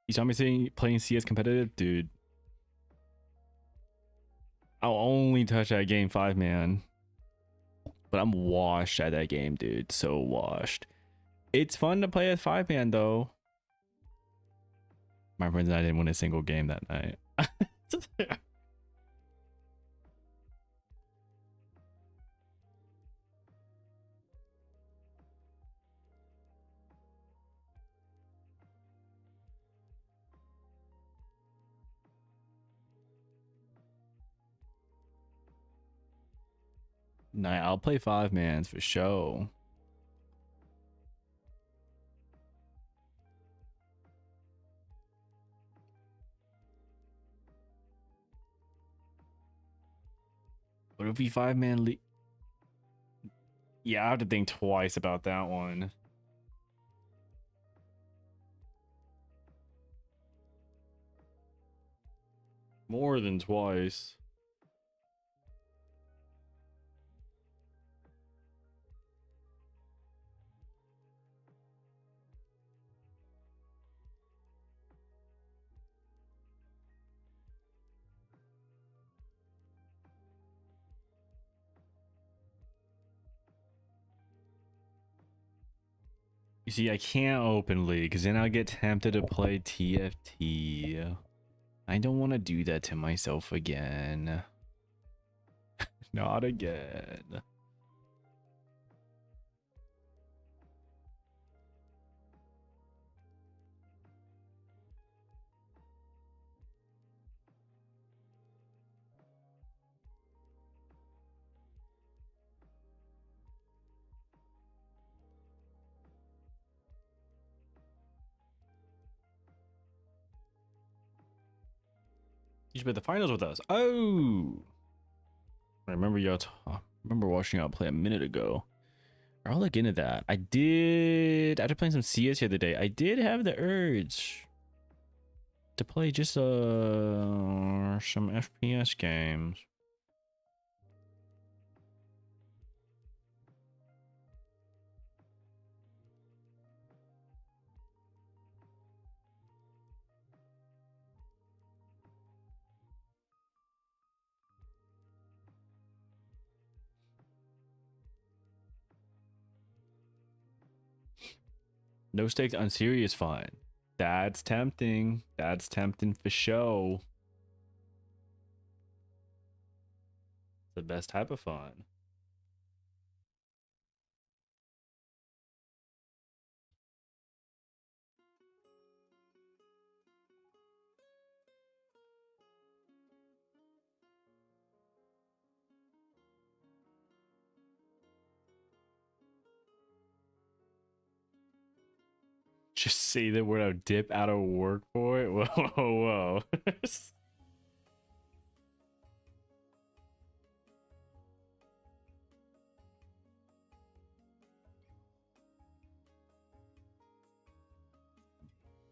You saw me saying playing CS competitive, dude. I'll only touch that game 5-man. But I'm washed at that game, dude. So washed. It's fun to play at 5-man though. My friends and I didn't win a single game that night. Nah, I'll play 5-mans for sure. What if we 5-man Yeah, I have to think twice about that one. More than twice. You see, I can't openly because then I'll get tempted to play TFT. I don't want to do that to myself again. Not again. You should play the finals with us. Oh. I remember remember watching y'all play a minute ago. I'll look into that. I did, after playing some CS the other day, I did have the urge to play just some FPS games. No stakes, unserious fun. That's tempting. That's tempting for show. The best type of fun. Just say that we're gonna dip out of work for it. Whoa, whoa, whoa.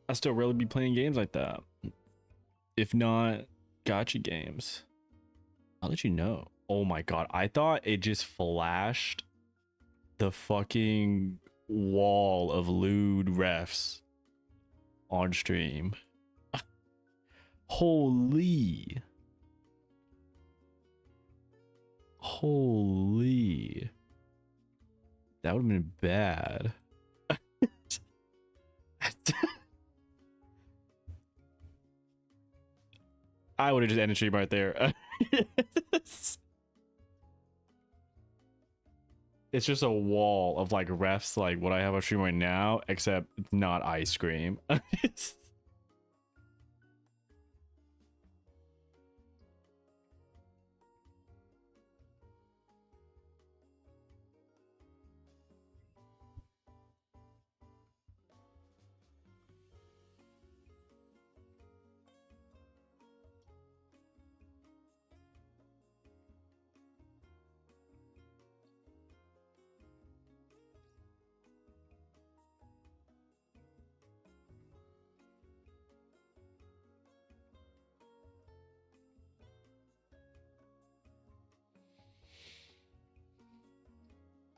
I still rarely be playing games like that. If not, gotcha games. I'll let you know. Oh my god, I thought it just flashed the fucking wall of lewd refs on stream. Holy. Holy. That would have been bad. I would have just ended stream right there. It's just a wall of like refs, like what I have on stream right now, except it's not ice cream.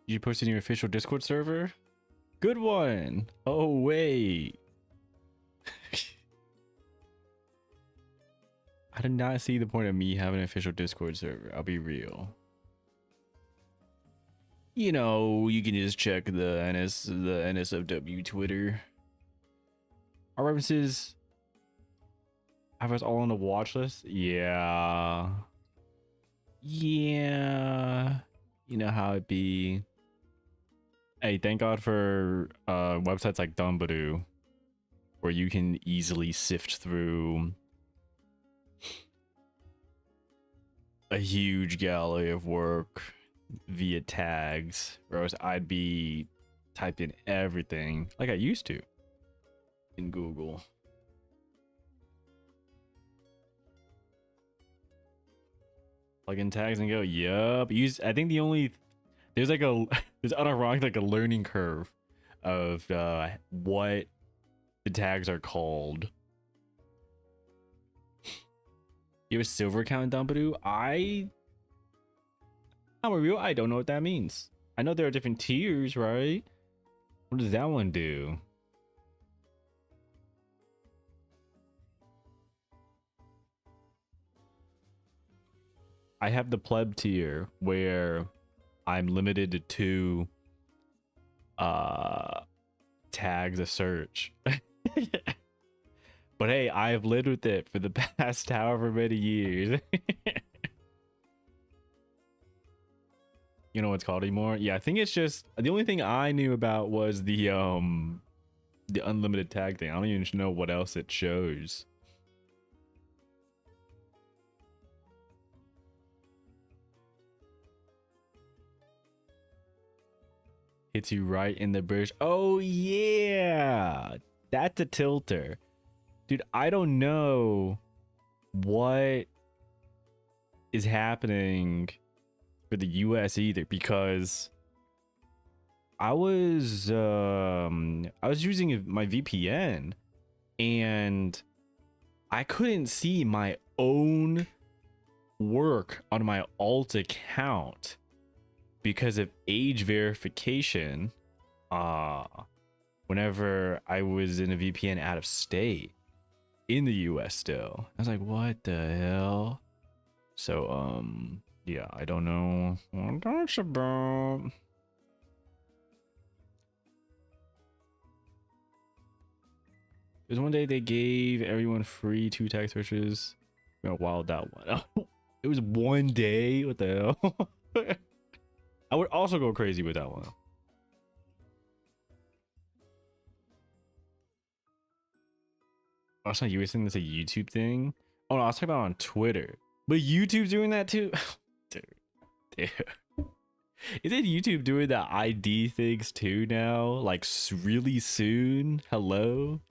You posted in your official Discord server? Good one. Oh, wait. I did not see the point of me having an official Discord server. I'll be real. You know, you can just check the NSFW Twitter. Our references have us all on the watch list. Yeah. Yeah. You know how it be. Hey, thank God for websites like Dumbadoo, where you can easily sift through a huge gallery of work via tags, whereas I'd be typing everything like I used to in Google. Plug in tags and go, yup. I think there's like there's unironic like a learning curve of what the tags are called. You have a silver account in Dumbadoo? I'm a real, I don't know what that means. I know there are different tiers, right? What does that one do? I have the pleb tier where I'm limited to 2 tags a search. But hey, I've lived with it for the past however many years. You know what it's called anymore? Yeah, I think it's just the only thing I knew about was the unlimited tag thing. I don't even know what else it shows. Hits you right in the bridge. Oh yeah, that's a tilter. Dude, I don't know what is happening for the US either, because I was using my VPN and I couldn't see my own work on my alt account because of age verification whenever I was in a VPN out of state in the US still. I was like, what the hell? So yeah, I don't know what that's about. Because one day they gave everyone free 2 tag searches. Oh, wild that one. Oh, it was one day. What the hell? I would also go crazy with that one. Oh, it's not you were saying that's a YouTube thing? Oh no, I was talking about on Twitter. But YouTube's doing that too? Dude. Isn't YouTube doing the ID things too now? Like really soon? Hello?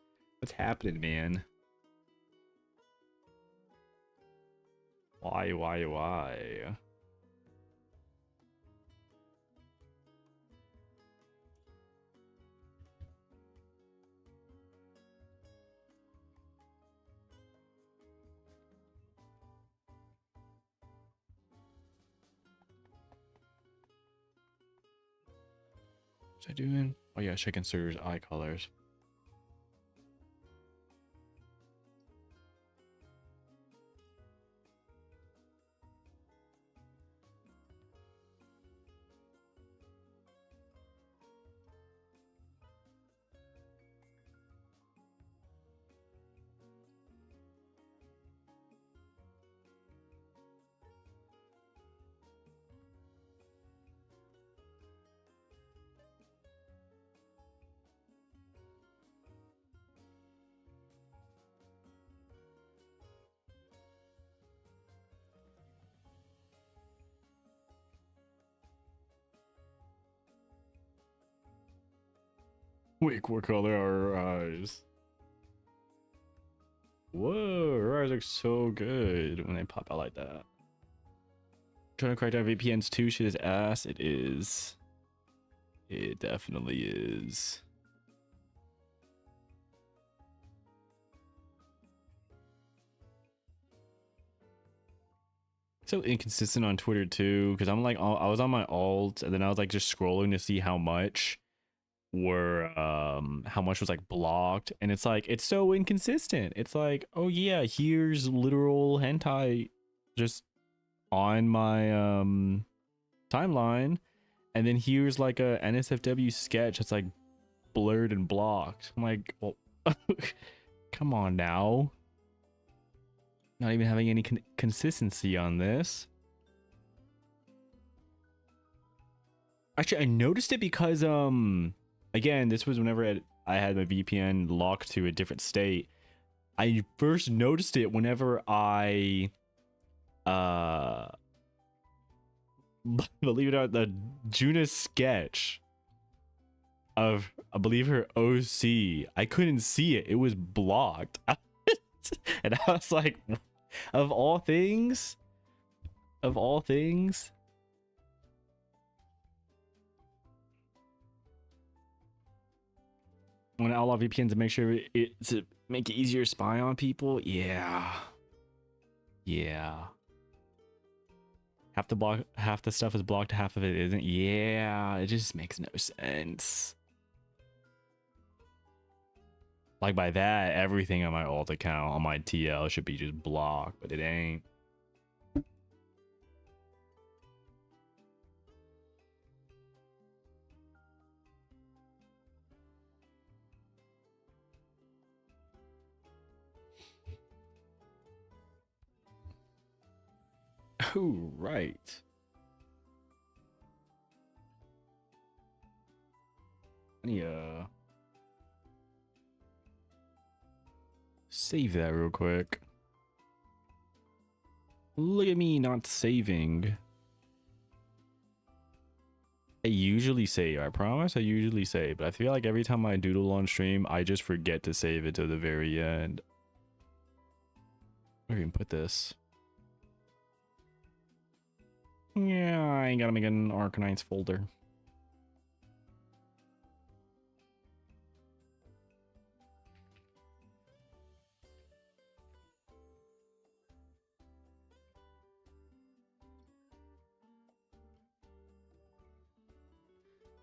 What's happening, man? Why? What's I doing? Oh yeah, chicken serves eye colors. Wait, what color are her eyes? Whoa, her eyes look so good when they pop out like that. Trying to crack down VPNs too, shit is ass. It is. It definitely is. So inconsistent on Twitter too, because I'm like, I was on my alt and then I was like just scrolling to see how much was like blocked, and it's like it's so inconsistent. It's like, oh yeah, here's literal hentai just on my timeline, and then here's like a NSFW sketch that's like blurred and blocked. I'm like, well, come on now. Not even having any consistency on this. Actually, I noticed it because again, this was whenever I had my VPN locked to a different state. I first noticed it whenever I believe it or not, the Juna sketch of, I believe, her OC. I couldn't see it. It was blocked. And I was like, of all things, when I outlaw VPNs to make sure to make it easier to spy on people. Yeah. Half the stuff is blocked, half of it isn't. Yeah, it just makes no sense. Like by that, everything on my alt account, on my TL should be just blocked, but it ain't. Oh, right. I need to save that real quick. Look at me not saving. I usually save. I promise I usually save, but I feel like every time I doodle on stream, I just forget to save it to the very end. Where can I put this? Yeah, I ain't gotta make an Arcanites folder.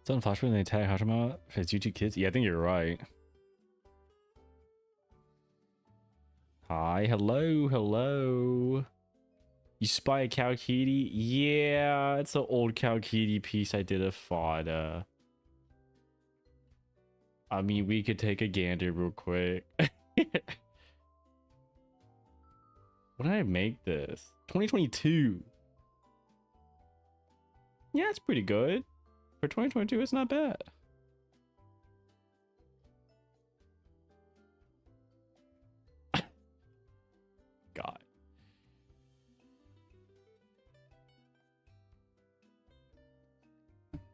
It's unfortunate when they tag Hashima if it's YouTube kids. Yeah, I think you're right. Hi, hello, hello. You spy a cow kitty? Yeah, it's an old cow kitty piece I did a fodder. I mean, we could take a gander real quick. When did I make this? 2022. Yeah, it's pretty good. For 2022, it's not bad. God.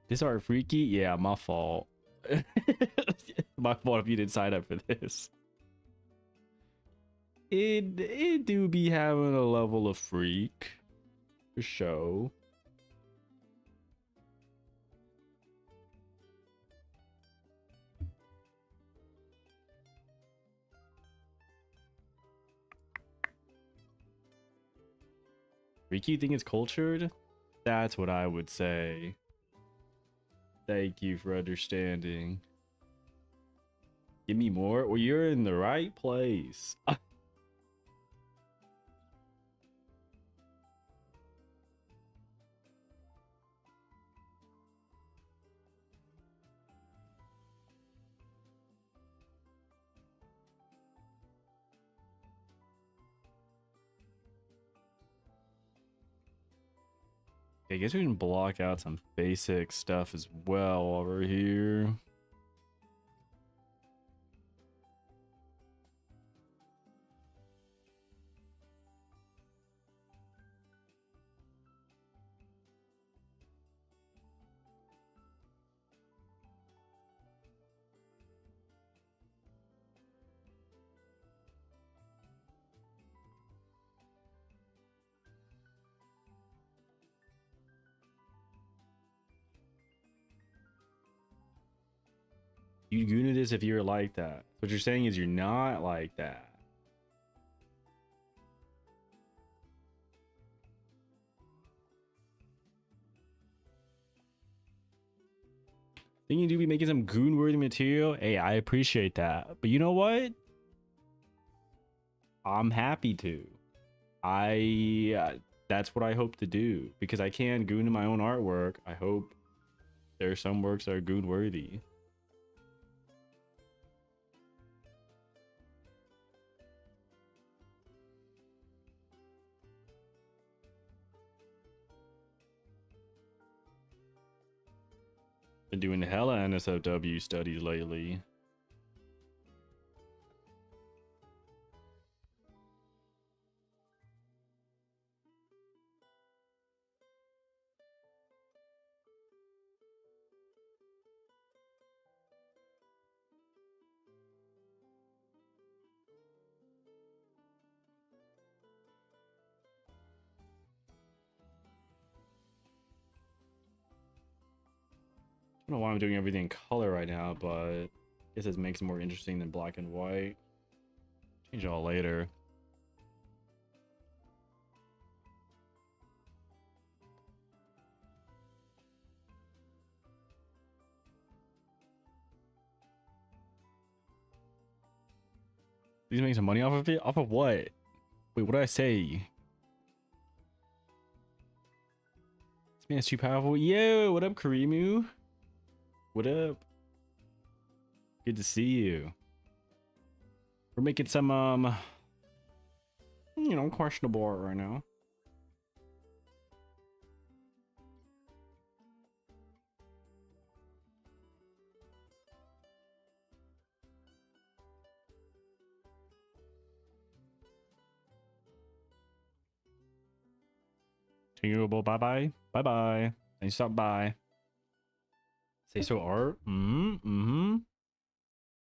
This art freaky? Yeah, my fault. My fault if you didn't sign up for this. It do be having a level of freak. For show. Freaky, you think it's cultured? That's what I would say. Thank you for understanding. Give me more? Well, you're in the right place. I guess we can block out some basic stuff as well over here. You gooned this if you're like that. What you're saying is you're not like that. Think you do be making some goon-worthy material? Hey, I appreciate that. But you know what? I'm happy to. That's what I hope to do. Because I can goon in my own artwork. I hope there are some works that are goon-worthy. Been doing hella NSFW studies lately. I don't know why I'm doing everything in color right now, but I guess it makes it more interesting than black and white. Change it all later. These make some money off of it? Off of what? Wait, what did I say? This man's too powerful. Yo, what up, Karimu? What up? Good to see you. We're making some, you know, questionable art right now. Tangible, bye-bye. Bye-bye. Thanks, stop by. Say so art? Mm-hmm.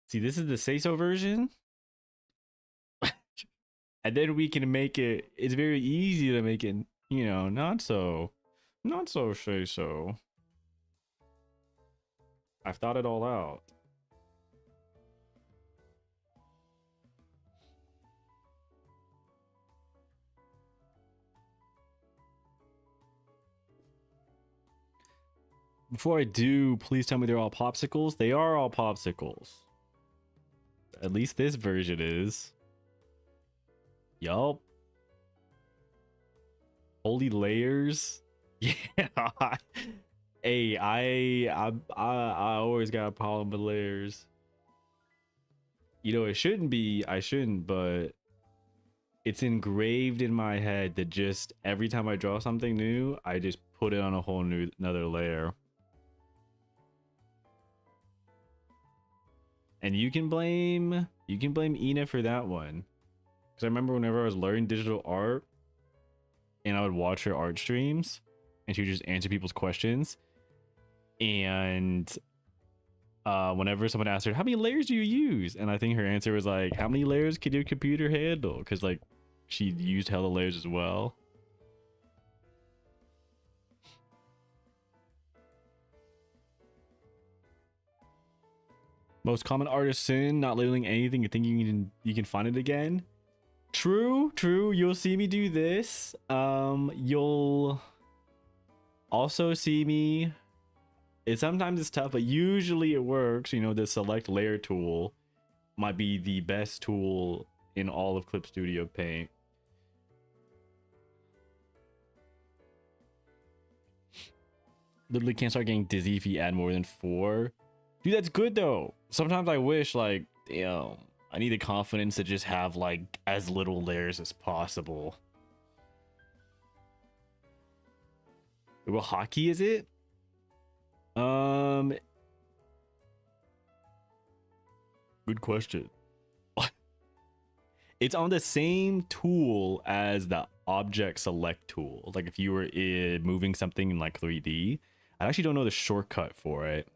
See, this is the say so version. And then we can make it, it's very easy to make it, you know, not so. Not so say so. I've thought it all out. Before I do, please tell me they're all popsicles. They are all popsicles. At least this version is. Yup. Holy layers. Yeah. Hey, I always got a problem with layers. You know, it shouldn't be. I shouldn't, but it's engraved in my head that just every time I draw something new, I just put it on a whole new another layer. And you can blame Ina for that one. Because I remember whenever I was learning digital art and I would watch her art streams and she would just answer people's questions. And whenever someone asked her, how many layers do you use? And I think her answer was like, how many layers can your computer handle? Because like she used hella layers as well. Most common artist sin, not labeling anything and thinking you can find it again. True. You'll see me do this. You'll also see me. Sometimes it's tough, but usually it works. You know, the select layer tool might be the best tool in all of Clip Studio Paint. Literally can't start getting dizzy if you add more than 4. Dude, that's good though. Sometimes I wish, like, damn, I need the confidence to just have like as little layers as possible. What hockey is it? Good question. It's on the same tool as the object select tool. Like if you were moving something in like 3D, I actually don't know the shortcut for it.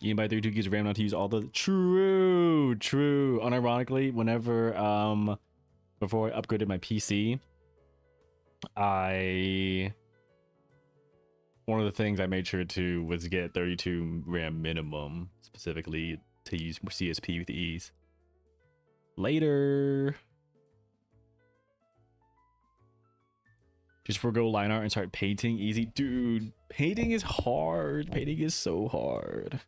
You can buy 32 gigs of RAM not to use all the true. Unironically, whenever before I upgraded my PC, one of the things I made sure to was get 32 RAM minimum, specifically to use CSP with ease. Later. Just forgo line art and start painting easy. Dude, painting is hard. Painting is so hard.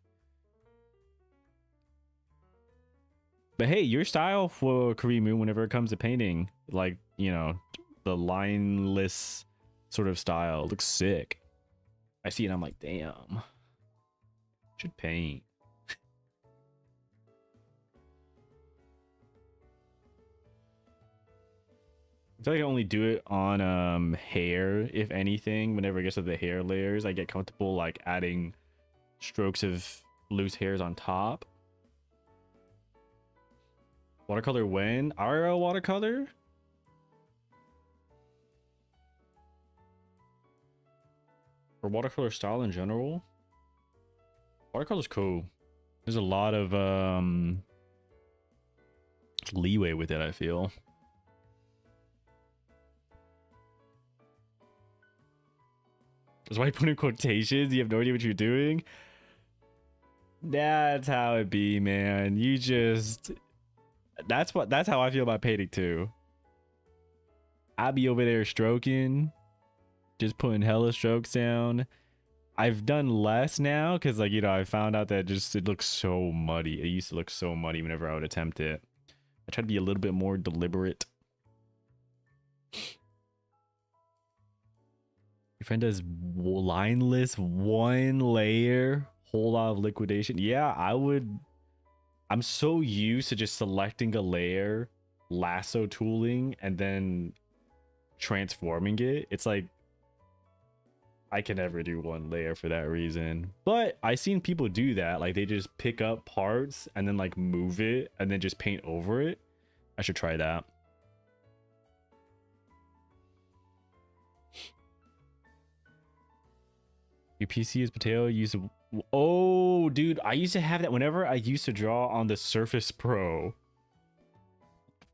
But hey, your style for Karimu, whenever it comes to painting, like, you know, the lineless sort of style, looks sick. I see it, I'm like, damn. Should paint. I feel like I only do it on hair, if anything. Whenever it gets to the hair layers, I get comfortable like adding strokes of loose hairs on top. Watercolor when? IRL watercolor? Or watercolor style in general? Watercolor's cool. There's a lot of leeway with it, I feel. That's why you put in quotations. You have no idea what you're doing. That's how it be, man. You just... That's how I feel about painting too. I be over there stroking, just putting hella strokes down. I've done less now because, like, you know, I found out that it looks so muddy. It used to look so muddy whenever I would attempt it. I try to be a little bit more deliberate. Your friend does lineless 1 layer, whole lot of liquidation. Yeah, I would. I'm so used to just selecting a layer, lasso tooling, and then transforming it. It's like I can never do 1 layer for that reason. But I've seen people do that. Like they just pick up parts and then like move it and then just paint over it. I should try that. Your PC is potato. Use Oh, dude, I used to have that whenever I used to draw on the Surface Pro.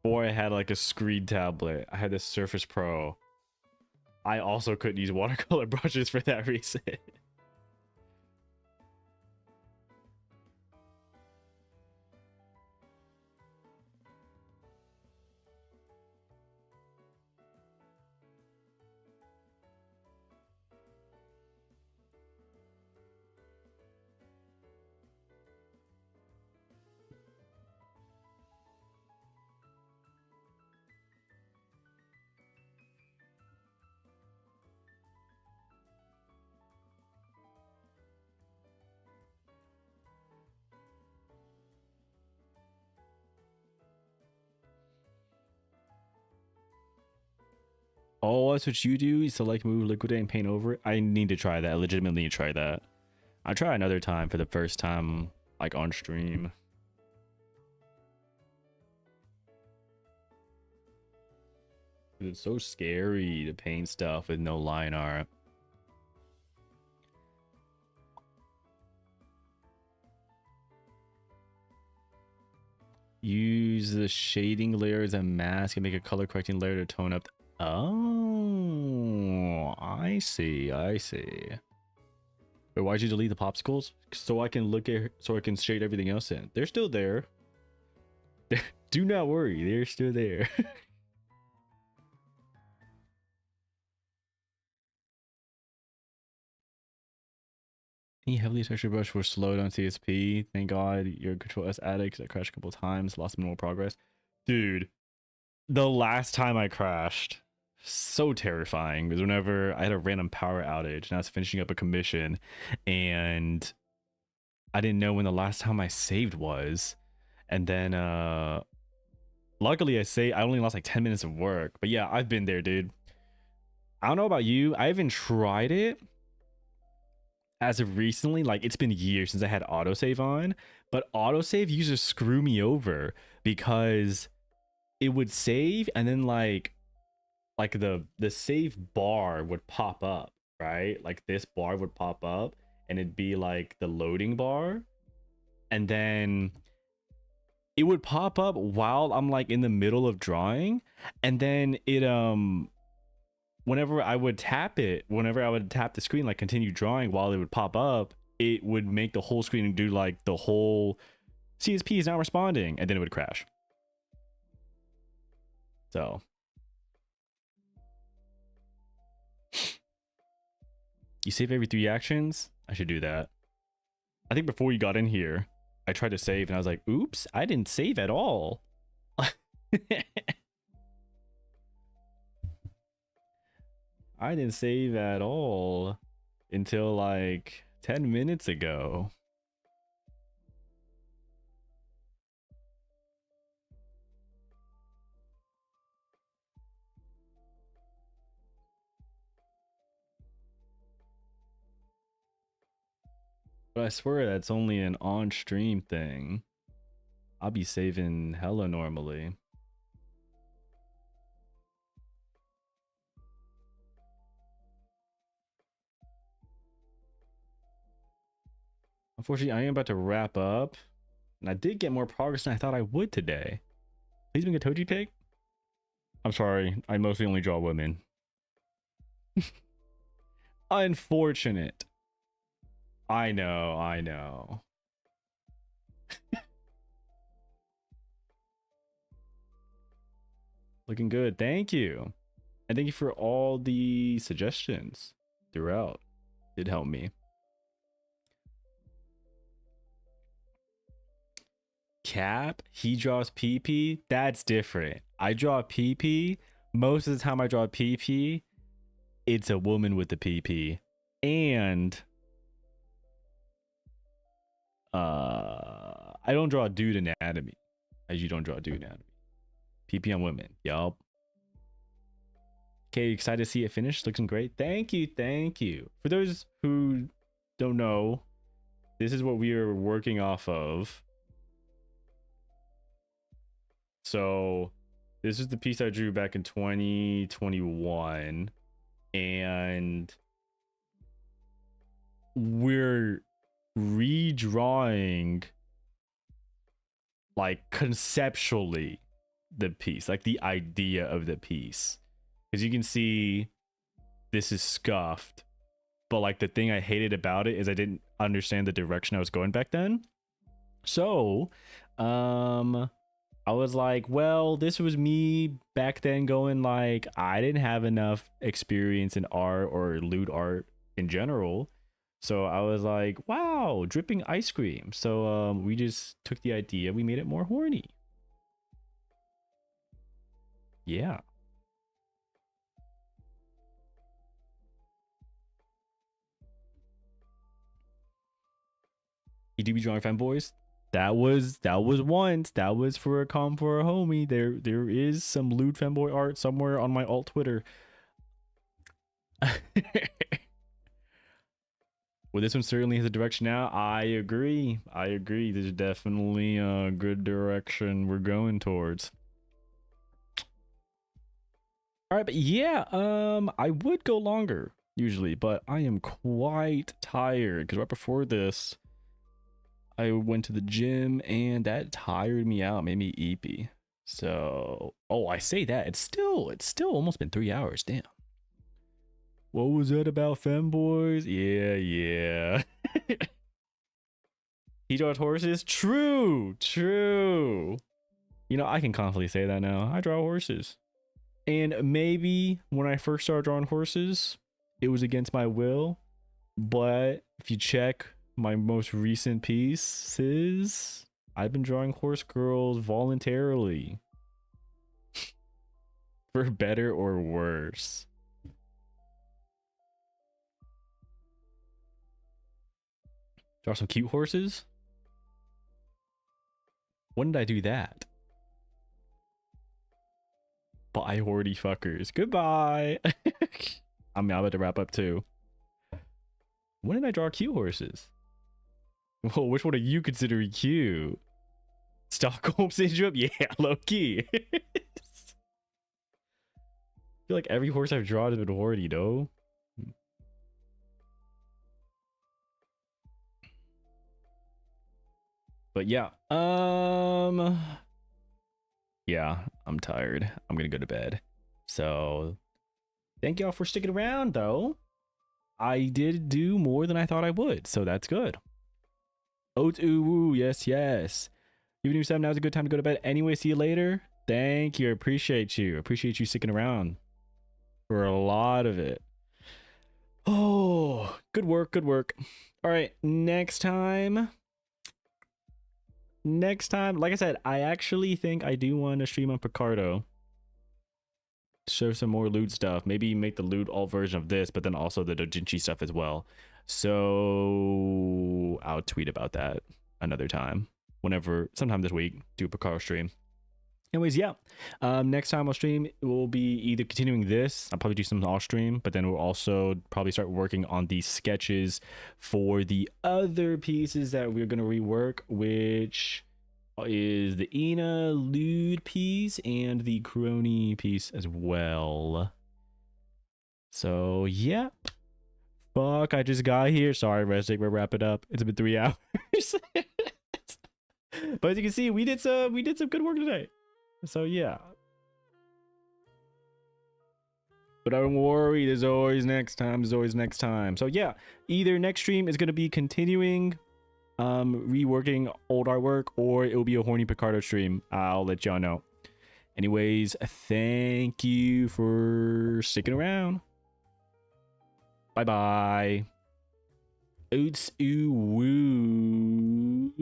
Or I had like a screen tablet. I had the Surface Pro. I also couldn't use watercolor brushes for that reason. Oh, that's what you do? You select, move, liquidate, and paint over it? I need to try that. I legitimately need to try that. I'll try another time for the first time, like on stream. It's so scary to paint stuff with no line art. Use the shading layer as a mask and make a color correcting layer to tone up. Oh, I see. I see. Wait, why'd you delete the popsicles? So I can look at, so I can shade everything else in. They're still there. Do not worry, they're still there. Any heavily textured brush was slowed on CSP. Thank God your Control S added because I crashed a couple of times, lost minimal progress. Dude, the last time I crashed, so terrifying, because whenever I had a random power outage and I was finishing up a commission and I didn't know when the last time I saved was. And then luckily I only lost like 10 minutes of work. But yeah, I've been there, dude. I don't know about you. I haven't tried it as of recently. Like, it's been years since I had autosave on, but autosave used to screw me over because it would save and then like the save bar would pop up, right? Like this bar would pop up and it'd be like the loading bar, and then it would pop up while I'm like in the middle of drawing, and then it whenever I would tap the screen, like continue drawing while it would pop up, it would make the whole screen and do like the whole CSP is not responding, and then it would crash. So you save every 3 actions? I should do that. I think before you got in here, I tried to save and I was like, oops, I didn't save at all. I didn't save at all until like 10 minutes ago. But I swear that's only an on-stream thing. I'll be saving hella normally. Unfortunately, I am about to wrap up. And I did get more progress than I thought I would today. Please make a Toji pic. I'm sorry, I mostly only draw women. Unfortunate. I know, I know. Looking good. Thank you. And thank you for all the suggestions throughout. It helped me. Cap, he draws PP. That's different. I draw PP. Most of the time I draw PP, it's a woman with the PP. And I don't draw dude anatomy, as you don't draw dude anatomy. PP on women. Yup. Okay, excited to see it finished. Looking great. Thank you. Thank you. For those who don't know, this is what we are working off of. So this is the piece I drew back in 2021. And we're redrawing like conceptually the piece, like the idea of the piece, because you can see this is scuffed, but like the thing I hated about it is I didn't understand the direction I was going back then. So I was like, well, this was me back then going like I didn't have enough experience in art or lewd art in general. So I was like, wow, dripping ice cream. So we just took the idea, we made it more horny. Yeah. You do be drawing fanboys? That was once. That was for a com for a homie. There is some lewd fanboy art somewhere on my alt Twitter. Well, this one certainly has a direction now. I agree. There's definitely a good direction we're going towards. All right, but yeah, I would go longer usually, but I am quite tired because right before this, I went to the gym and that tired me out, made me eepy. So, oh, I say that it's still almost been 3 hours. Damn. What was that about femboys? Yeah. He draws horses? True. You know, I can confidently say that now. I draw horses. And maybe when I first started drawing horses, it was against my will. But if you check my most recent pieces, I've been drawing horse girls voluntarily. For better or worse. Draw some cute horses? When did I do that? Bye, horny fuckers. Goodbye. I'm about to wrap up too. When did I draw cute horses? Whoa, which one are you considering cute? Stockholm Syndrome? Yeah, low key. I feel like every horse I've drawn has been horny, though. But yeah, yeah, I'm tired. I'm gonna go to bed. So thank y'all for sticking around, though. I did do more than I thought I would, so that's good. Oats, ooh, woo, yes. Even if 7, now's a good time to go to bed. Anyway, see you later. Thank you. Appreciate you sticking around for a lot of it. Oh, good work. All right, next time, like I said, I actually think I do want to stream on Picardo. Show some more lewd stuff. Maybe make the lewd alt version of this, but then also the doujinshi stuff as well. So I'll tweet about that another time. Sometime this week, do a Picardo stream. Anyways, yeah. Next time I'll stream, it will be either continuing this. I'll probably do some off stream, but then we'll also probably start working on the sketches for the other pieces that we're gonna rework, which is the Ina lewd piece and the crony piece as well. So yeah. Fuck, I just got here. Sorry, Resdick, we'll wrap it up. It's been 3 hours. But as you can see, we did some good work today. So yeah. But don't worry, there's always next time. So yeah, either next stream is gonna be continuing reworking old artwork, or it will be a horny Picardo stream. I'll let y'all know. Anyways, thank you for sticking around. Bye bye. Oots ooh woo.